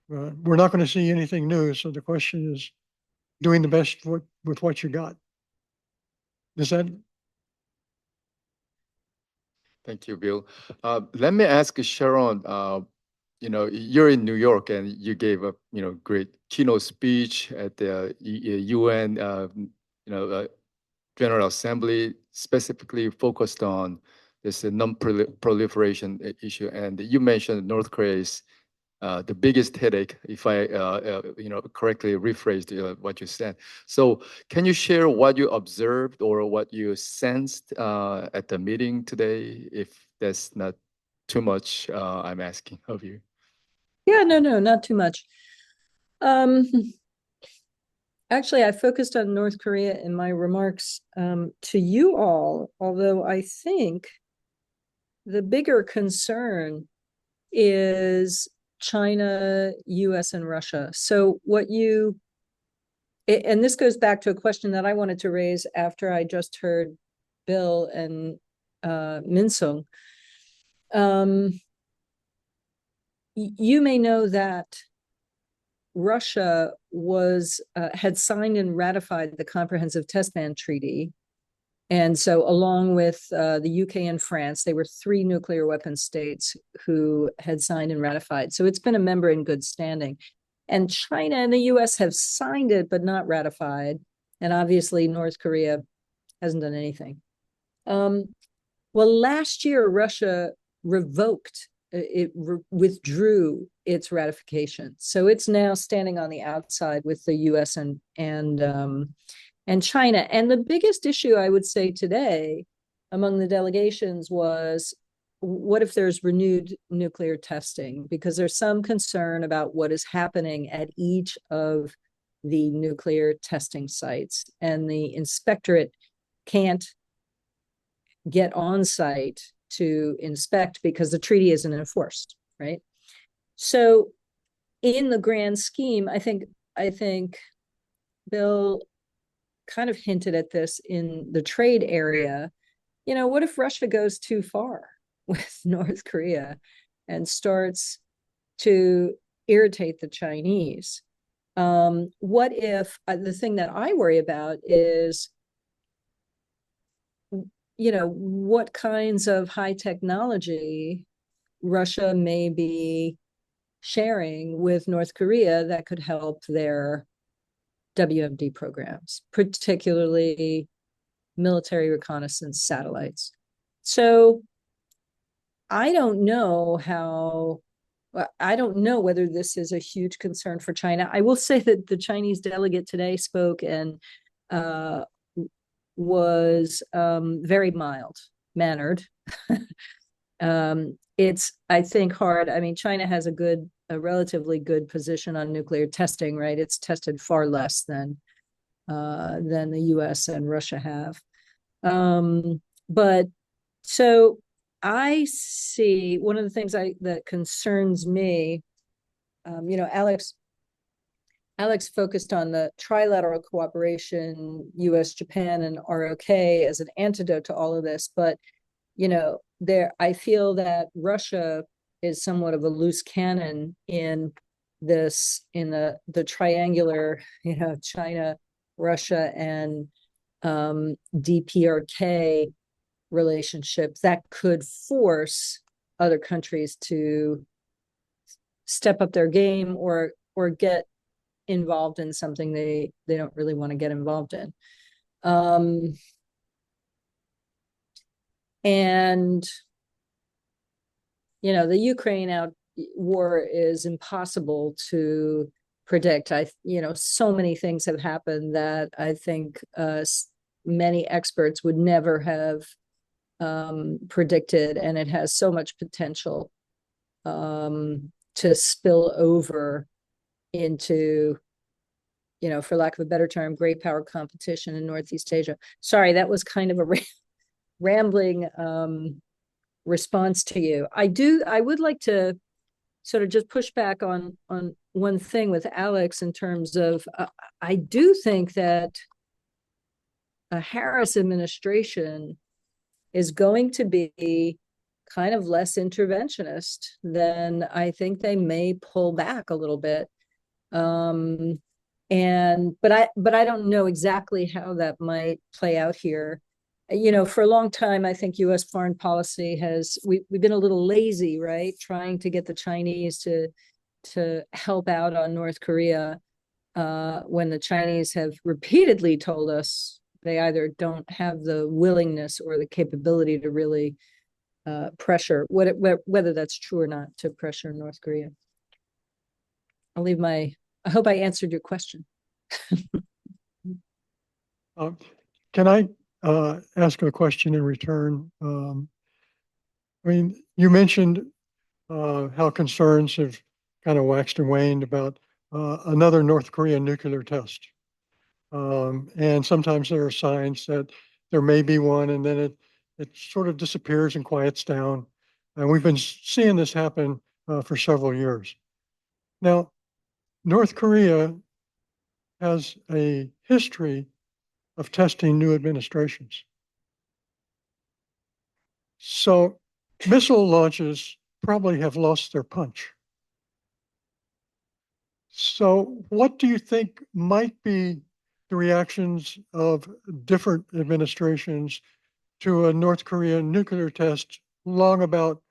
We're not going to see anything new, so the question is doing the best with what you got. Is that? Thank you, Bill. Let me ask Sharon, you're in New York and you gave a, great keynote speech at the UN, General Assembly, specifically focused on this non-proliferation issue. And you mentioned North Korea is the biggest headache, if I, correctly rephrased what you said. So can you share what you observed or what you sensed at the meeting today, if that's not too much I'm asking of you? Yeah, no, not too much. Actually, I focused on North Korea in my remarks to you all, although I think the bigger concern is China, US, and Russia. So and this goes back to a question that I wanted to raise after I just heard Bill and Min-sung. You may know that Russia had signed and ratified the Comprehensive Test Ban Treaty. And so along with the UK and France, they were 3 nuclear weapon states who had signed and ratified. So it's been a member in good standing. And China and the US have signed it, but not ratified. And obviously North Korea hasn't done anything. Well, last year, Russia withdrew its ratification. So it's now standing on the outside with the US and China. And the biggest issue, I would say, today among the delegations was, what if there's renewed nuclear testing? Because there's some concern about what is happening at each of the nuclear testing sites. And the inspectorate can't get on site to inspect because the treaty isn't enforced, right? So in the grand scheme, I think Bill kind of hinted at this in the trade area. What if Russia goes too far with North Korea and starts to irritate the Chinese? What if the thing that I worry about is, what kinds of high technology Russia may be sharing with North Korea that could help their WMD programs, particularly military reconnaissance satellites. So I don't know whether this is a huge concern for China. I will say that the Chinese delegate today spoke and was very mild-mannered. It's, I think, hard. I mean, China has a relatively good position on nuclear testing, right? It's tested far less than the US and Russia have. But so I see one of the things that concerns me, Alex focused on the trilateral cooperation, US, Japan, and ROK as an antidote to all of this. But, I feel that Russia is somewhat of a loose cannon in the triangular, China, Russia, and DPRK relationship that could force other countries to step up their game or get involved in something they don't really want to get involved in. And the Ukraine war is impossible to predict. So many things have happened that I think many experts would never have predicted, and it has so much potential to spill over into, for lack of a better term, great power competition in Northeast Asia. Sorry, that was kind of a rambling response to you. I would like to sort of just push back on one thing with Alex in terms of, I do think that a Harris administration is going to be kind of less interventionist. Then I think they may pull back a little bit. But I don't know exactly how that might play out here. for a long time, I think U.S. foreign policy we've been a little lazy, right? Trying to get the Chinese to help out on North Korea when the Chinese have repeatedly told us they either don't have the willingness or the capability to really pressure, whether that's true or not, to pressure North Korea. I hope I answered your question. Can I ask a question in return? I mean, you mentioned how concerns have kind of waxed and waned about another North Korean nuclear test. And sometimes there are signs that there may be one, and then it sort of disappears and quiets down. And we've been seeing this happen for several years. Now, North Korea has a history of testing new administrations. So missile launches probably have lost their punch. So what do you think might be the reactions of different administrations to a North Korean nuclear test long about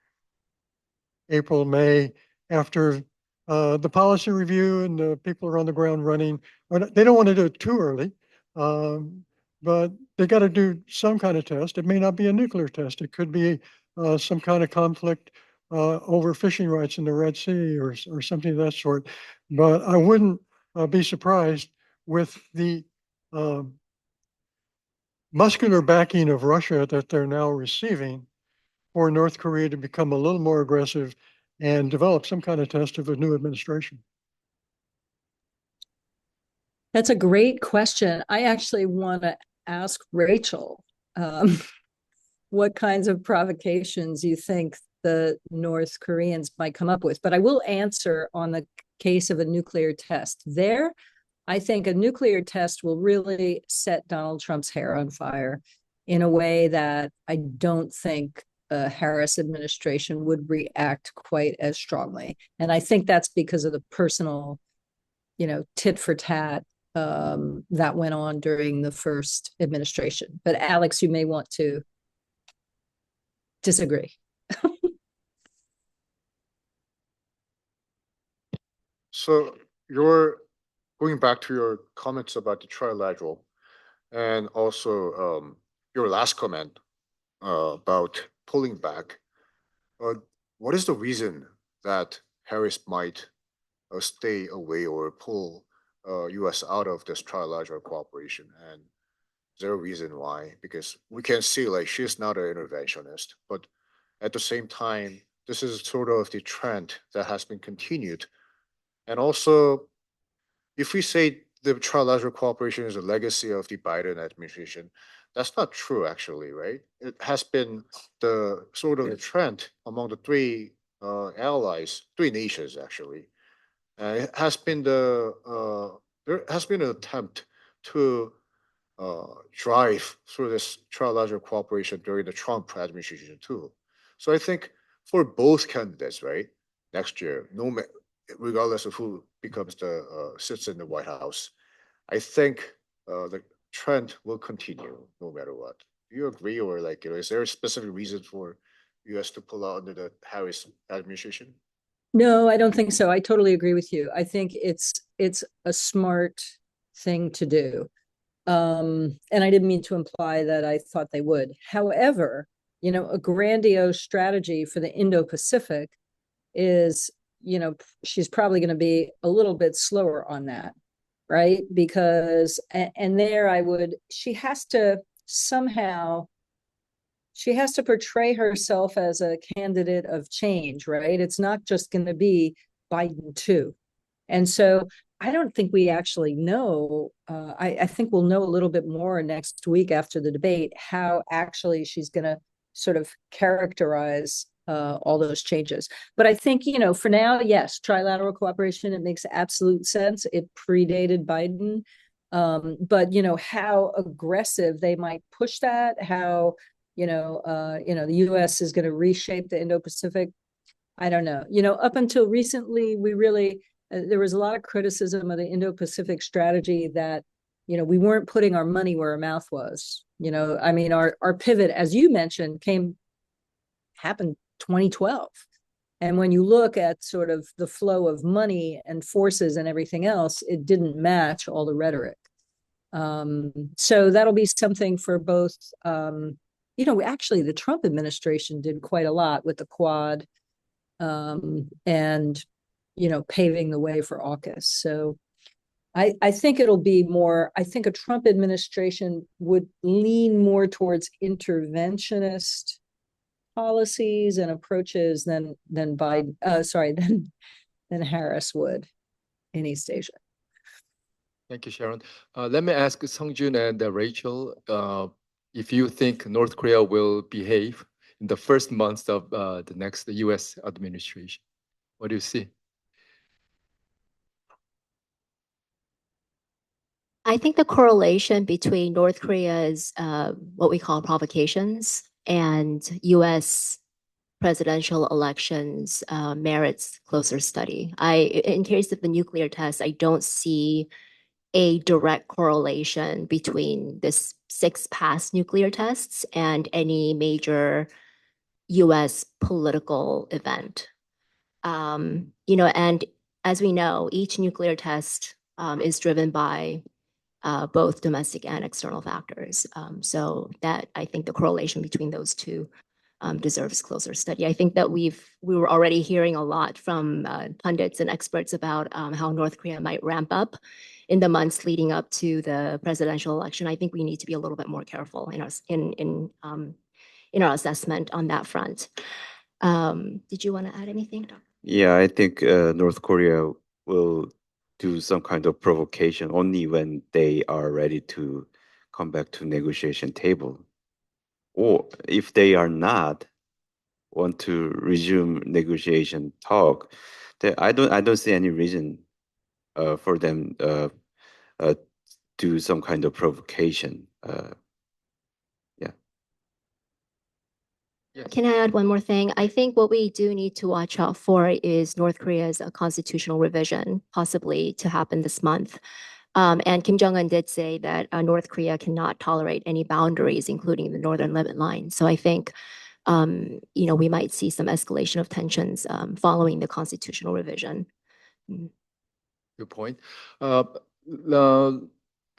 April, May, after the policy review and the people are on the ground running? They don't want to do it too early, but they got to do some kind of test. It may not be a nuclear test. It could be some kind of conflict over fishing rights in the Red Sea or something of that sort. But I wouldn't be surprised with the muscular backing of Russia that they're now receiving for North Korea to become a little more aggressive and develop some kind of test of a new administration. That's a great question. I actually want to ask Rachel what kinds of provocations you think the North Koreans might come up with. But I will answer on the case of a nuclear test. There, I think a nuclear test will really set Donald Trump's hair on fire in a way that I don't think the Harris administration would react quite as strongly. And I think that's because of the personal, tit for tat that went on during the first administration. But Alex, you may want to disagree. So you're going back to your comments about the trilateral and also your last comment about pulling back. What is the reason that Harris might stay away or pull U.S. out of this trilateral cooperation? And is there a reason why? Because we can see like she's not an interventionist, but at the same time, this is sort of the trend that has been continued. And also, if we say the trilateral cooperation is a legacy of the Biden administration, that's not true, actually, right? It has been the sort of the trend among the three allies, three nations, actually. It has been there has been an attempt to drive through this trilateral cooperation during the Trump administration too. So I think for both candidates, right, next year, regardless of who becomes sits in the White House, I think the trend will continue no matter what. Do you agree, or is there a specific reason for U.S. to pull out under the Harris administration? No, I don't think so. I totally agree with you. I think it's a smart thing to do. And I didn't mean to imply that I thought they would. However, a grandiose strategy for the Indo-Pacific is, she's probably going to be a little bit slower on that, right? Because, and there she has to portray herself as a candidate of change, right? It's not just going to be Biden too. And so I don't think we actually know. I think we'll know a little bit more next week after the debate, how actually she's going to sort of characterize all those changes. But I think, for now, yes, trilateral cooperation, it makes absolute sense. It predated Biden. But, how aggressive they might push that, how, the U.S. is going to reshape the Indo-Pacific, I don't know. Up until recently, we really, there was a lot of criticism of the Indo-Pacific strategy that, we weren't putting our money where our mouth was. I mean, our pivot, as you mentioned, happened 2012. And when you look at sort of the flow of money and forces and everything else, it didn't match all the rhetoric. So that'll be something for both. Actually, the Trump administration did quite a lot with the Quad, and paving the way for AUKUS. So I think it'll be more. I think a Trump administration would lean more towards interventionist policies and approaches than Biden. Than Harris would in East Asia. Thank you, Sharon. Let me ask Sungjun and Rachel if you think North Korea will behave in the first months of the next U.S. administration. What do you see? I think the correlation between North Korea's what we call provocations and U.S. presidential elections merits closer study. In case of the nuclear test, I don't see a direct correlation between this 6 past nuclear tests and any major U.S. political event. And as we know, each nuclear test is driven by both domestic and external factors. So that I think the correlation between those two deserves closer study. I think that we were already hearing a lot from pundits and experts about how North Korea might ramp up in the months leading up to the presidential election. I think we need to be a little bit more careful in our assessment on that front. Did you want to add anything, Dr.? Yeah, I think North Korea will do some kind of provocation only when they are ready to come back to negotiation table. Or if they are not want to resume negotiation talk, then I don't see any reason for them do some kind of provocation. Yes. Can I add one more thing? I think what we do need to watch out for is North Korea's constitutional revision, possibly to happen this month. And Kim Jong-un did say that North Korea cannot tolerate any boundaries, including the northern limit line. So I think, we might see some escalation of tensions following the constitutional revision. Good point. I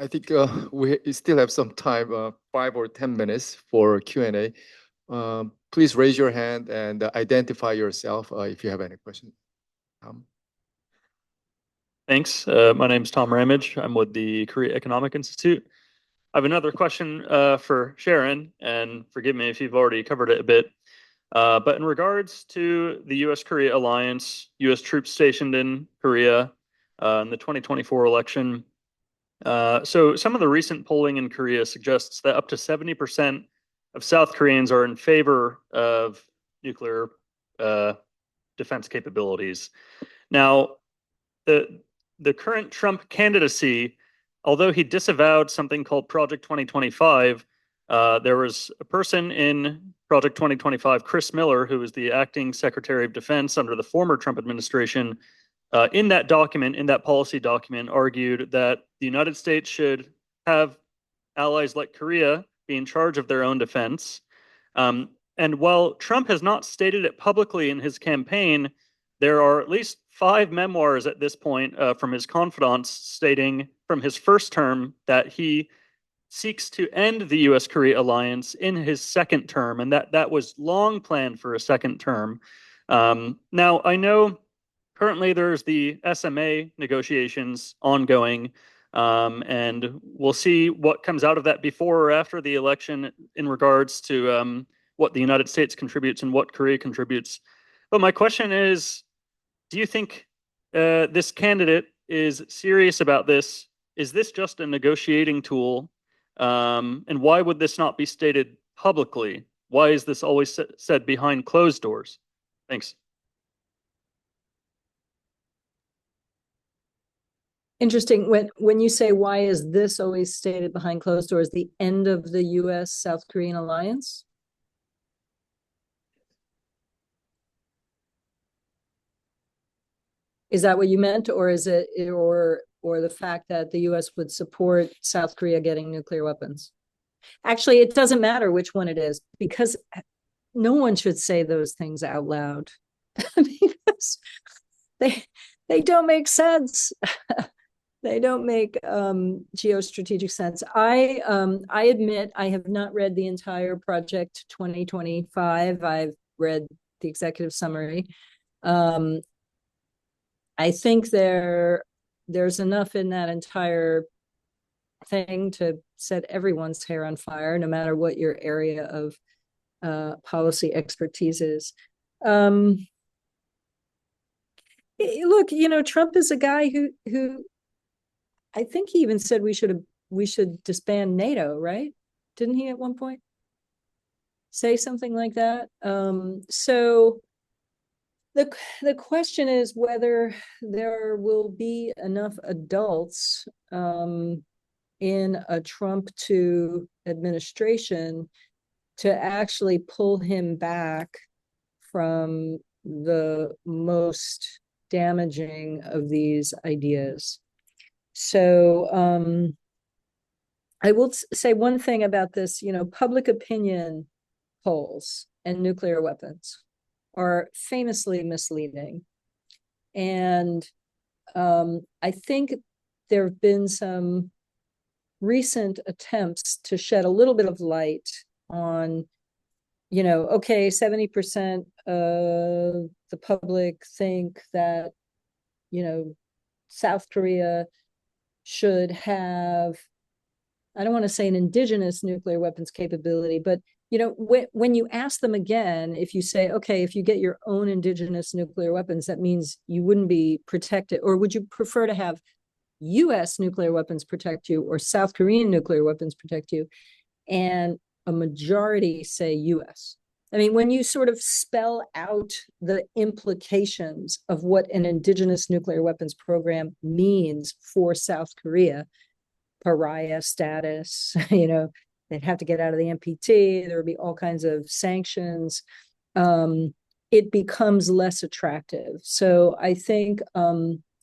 think we still have some time, 5 or 10 minutes for Q&A. Please raise your hand and identify yourself if you have any questions. Thanks. My name is Tom Ramage. I'm with the Korea Economic Institute. I have another question for Sharon, and forgive me if you've already covered it a bit. But in regards to the U.S.-Korea alliance, U.S. troops stationed in Korea in the 2024 election, so some of the recent polling in Korea suggests that up to 70% of South Koreans are in favor of nuclear defense capabilities. Now, the current Trump candidacy, although he disavowed something called Project 2025, there was a person in Project 2025, Chris Miller, who was the acting Secretary of Defense under the former Trump administration, in that document, in that policy document, argued that the United States should have allies like Korea be in charge of their own defense. And while Trump has not stated it publicly in his campaign, there are at least 5 memoirs at this point from his confidants stating from his first term that he seeks to end the U.S.-Korea alliance in his second term, and that was long planned for a second term. Now, I know currently there's the SMA negotiations ongoing, and we'll see what comes out of that before or after the election in regards to what the United States contributes and what Korea contributes. But my question is, do you think this candidate is serious about this? Is this just a negotiating tool? And why would this not be stated publicly? Why is this always said behind closed doors? Thanks. Interesting. When you say why is this always stated behind closed doors, the end of the U.S.-South Korean alliance? Is that what you meant, or is it, or the fact that the U.S. would support South Korea getting nuclear weapons? Actually, it doesn't matter which one it is, because no one should say those things out loud because they don't make sense. They don't make geostrategic sense. I admit I have not read the entire Project 2025. I've read the executive summary. I think there's enough in that entire thing to set everyone's hair on fire, no matter what your area of policy expertise is. Look, Trump is a guy who I think he even said we should disband NATO, right? Didn't he at one point say something like that? So the question is whether there will be enough adults in a Trump 2 administration to actually pull him back from the most damaging of these ideas. So I will say one thing about this, public opinion polls and nuclear weapons are famously misleading. And I think there have been some recent attempts to shed a little bit of light on, okay, 70% of the public think that, South Korea should have, I don't want to say an indigenous nuclear weapons capability, but when you ask them again, if you say, okay, if you get your own indigenous nuclear weapons, that means you wouldn't be protected, or would you prefer to have US nuclear weapons protect you or South Korean nuclear weapons protect you? And a majority say US. I mean, when you sort of spell out the implications of what an indigenous nuclear weapons program means for South Korea, pariah status, they'd have to get out of the NPT, there would be all kinds of sanctions. It becomes less attractive. So I think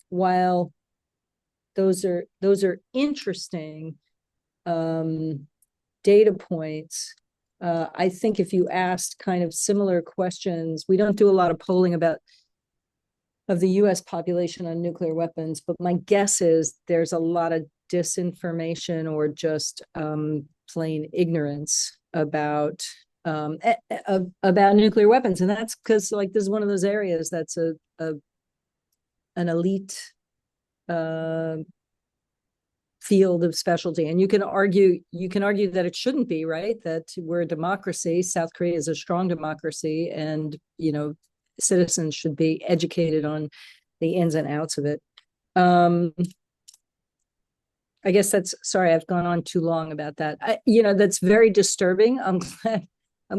while those are interesting data points, I think if you asked kind of similar questions, we don't do a lot of polling of the US population on nuclear weapons, but my guess is there's a lot of disinformation or just plain ignorance about nuclear weapons. And that's because this is one of those areas that's an elite field of specialty. And you can argue that it shouldn't be, right? That we're a democracy. South Korea is a strong democracy, and citizens should be educated on the ins and outs of it. I guess sorry, I've gone on too long about that. That's very disturbing. I'm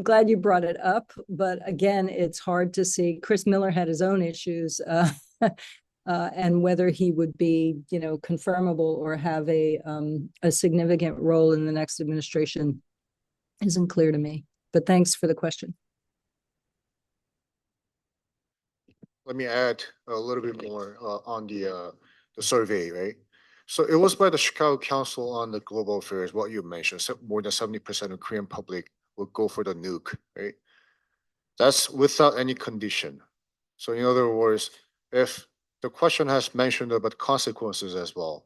glad you brought it up, but again, it's hard to see. Chris Miller had his own issues, and whether he would be, confirmable or have a significant role in the next administration isn't clear to me. But thanks for the question. Let me add a little bit more on the survey, right? So it was by the Chicago Council on the Global Affairs, what you mentioned, more than 70% of Korean public will go for the nuke, right? That's without any condition. So in other words, if the question has mentioned about consequences as well,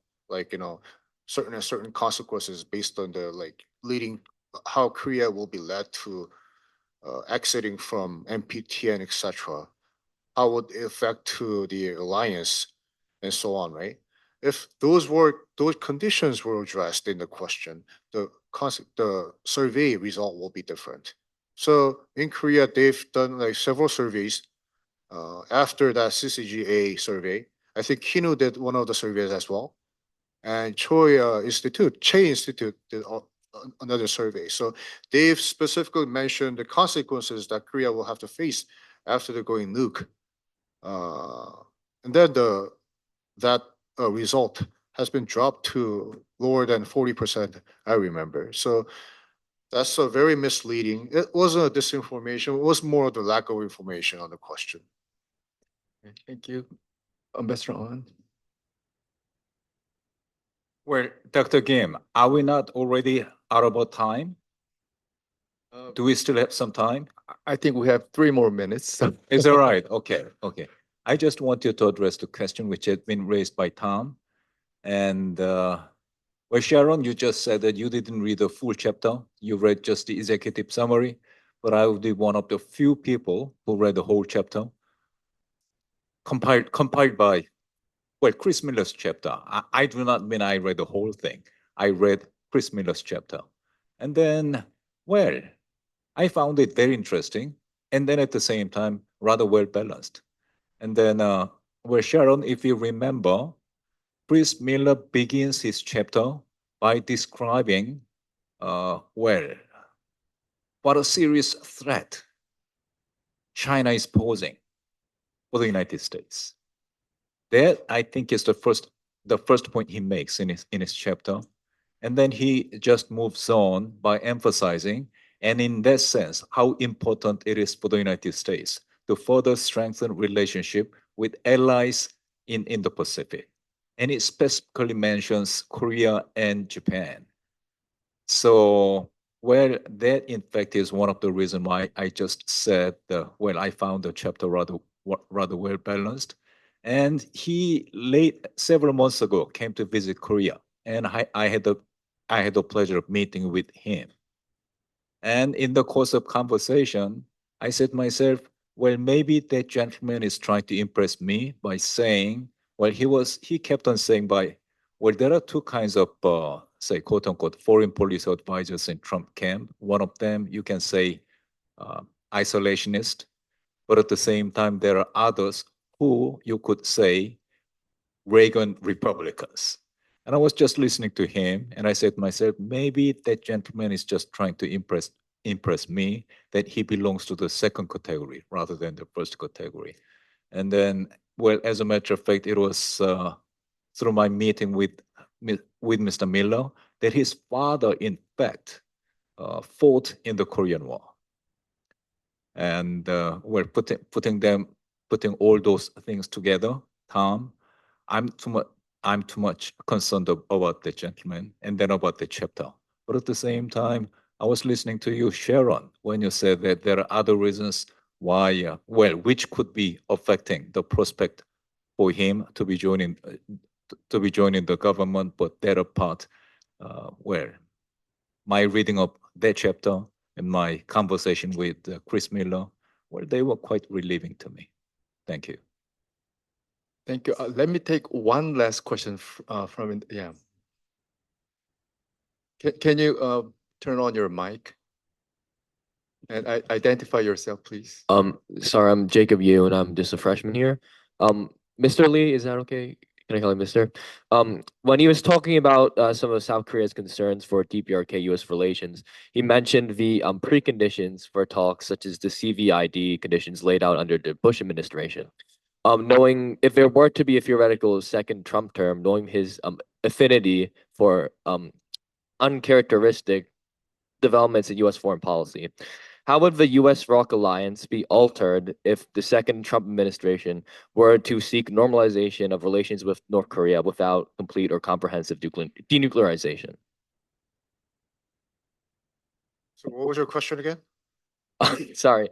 certain consequences based on the leading how Korea will be led to exiting from NPT and etc. How would it affect to the alliance and so on, right? If those conditions were addressed in the question, the survey result will be different. So in Korea, they've done several surveys. After that CCGA survey, I think Kino did one of the surveys as well, and Choi Institute did another survey. So they've specifically mentioned the consequences that Korea will have to face after they're going nuke, and then that result has been dropped to lower than 40%. I remember. So that's very misleading. It wasn't a disinformation. It was more of the lack of information on the question. Thank you. Ambassador On. Well, Dr. Kim, are we not already out of time? Do we still have some time? I think we have 3 more minutes. Is that right? Okay, okay. I just want you to address the question which had been raised by Tom. And well, Sharon, you just said that you didn't read the full chapter. You read just the executive summary, but I would be one of the few people who read the whole chapter, compiled by, well, Chris Miller's chapter. I do not mean I read the whole thing. I read Chris Miller's chapter. And then, well, I found it very interesting. And then at the same time, rather well balanced. And then, well, Sharon, if you remember, Chris Miller begins his chapter by describing, well, what a serious threat China is posing for the United States. That, I think, is the first point he makes in his chapter. And then he just moves on by emphasizing, and in that sense, how important it is for the United States to further strengthen relationship with allies in the Pacific. And it specifically mentions Korea and Japan. So, well, that in fact is one of the reasons why I just said, well, I found the chapter rather well balanced. And he several months ago came to visit Korea, and I had the pleasure of meeting with him. And in the course of conversation, I said to myself, well, maybe that gentleman is trying to impress me by saying, well, he kept on saying well, there are two kinds of, say, quote unquote, foreign policy advisors in Trump camp. One of them, you can say, isolationist, but at the same time, there are others who you could say Reagan Republicans. And I was just listening to him, and I said to myself, maybe that gentleman is just trying to impress me that he belongs to the second category rather than the first category. And then, well, as a matter of fact, it was through my meeting with Mr. Miller that his father, in fact, fought in the Korean War. And well, putting all those things together, Tom, I'm too much concerned about the gentleman and then about the chapter. But at the same time, I was listening to you, Sharon, when you said that there are other reasons why, well, which could be affecting the prospect for him to be joining the government. But that apart, well, my reading of that chapter and my conversation with Chris Miller, well, they were quite relieving to me. Thank you. Thank you. Let me take one last question from, yeah. Can you turn on your mic and identify yourself, please? Sorry, I'm Jacob Yu, and I'm just a freshman here. Mr. Lee, is that okay? Can I call him Mr.? When he was talking about some of South Korea's concerns for DPRK-US relations, he mentioned the preconditions for talks, such as the CVID conditions laid out under the Bush administration. Knowing if there were to be a theoretical second Trump term, knowing his affinity for uncharacteristic developments in U.S. foreign policy, how would the U.S.-ROK alliance be altered if the second Trump administration were to seek normalization of relations with North Korea without complete or comprehensive denuclearization? So what was your question again? Sorry.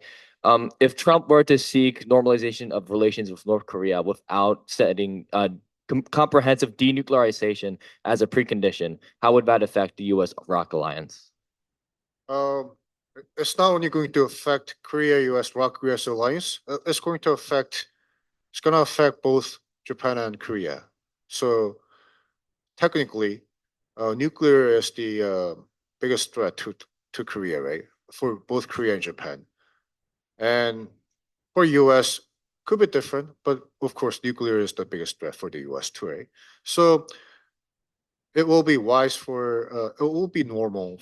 If Trump were to seek normalization of relations with North Korea without setting comprehensive denuclearization as a precondition, how would that affect the U.S.-ROK alliance? It's not only going to affect Korea-US ROK-US alliance. It's going to affect both Japan and Korea. So technically, nuclear is the biggest threat to Korea, right? For both Korea and Japan. And for US, could be different, but of course, nuclear is the biggest threat for the US too, right? So it will be it will be normal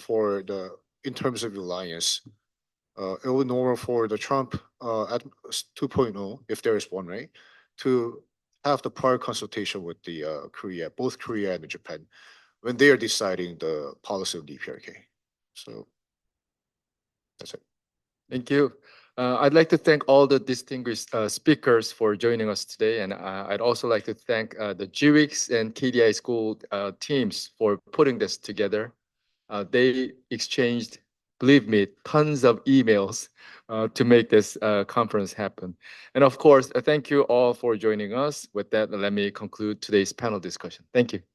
in terms of alliance. It will be normal for the Trump at 2.0, if there is one, right, to have the prior consultation with the both Korea and Japan, when they are deciding the policy of DPRK. So that's it. Thank you. I'd like to thank all the distinguished speakers for joining us today, and I'd also like to thank the GWIX and KDI school teams for putting this together. They exchanged, believe me, tons of emails to make this conference happen. And of course, thank you all for joining us. With that, let me conclude today's panel discussion. Thank you.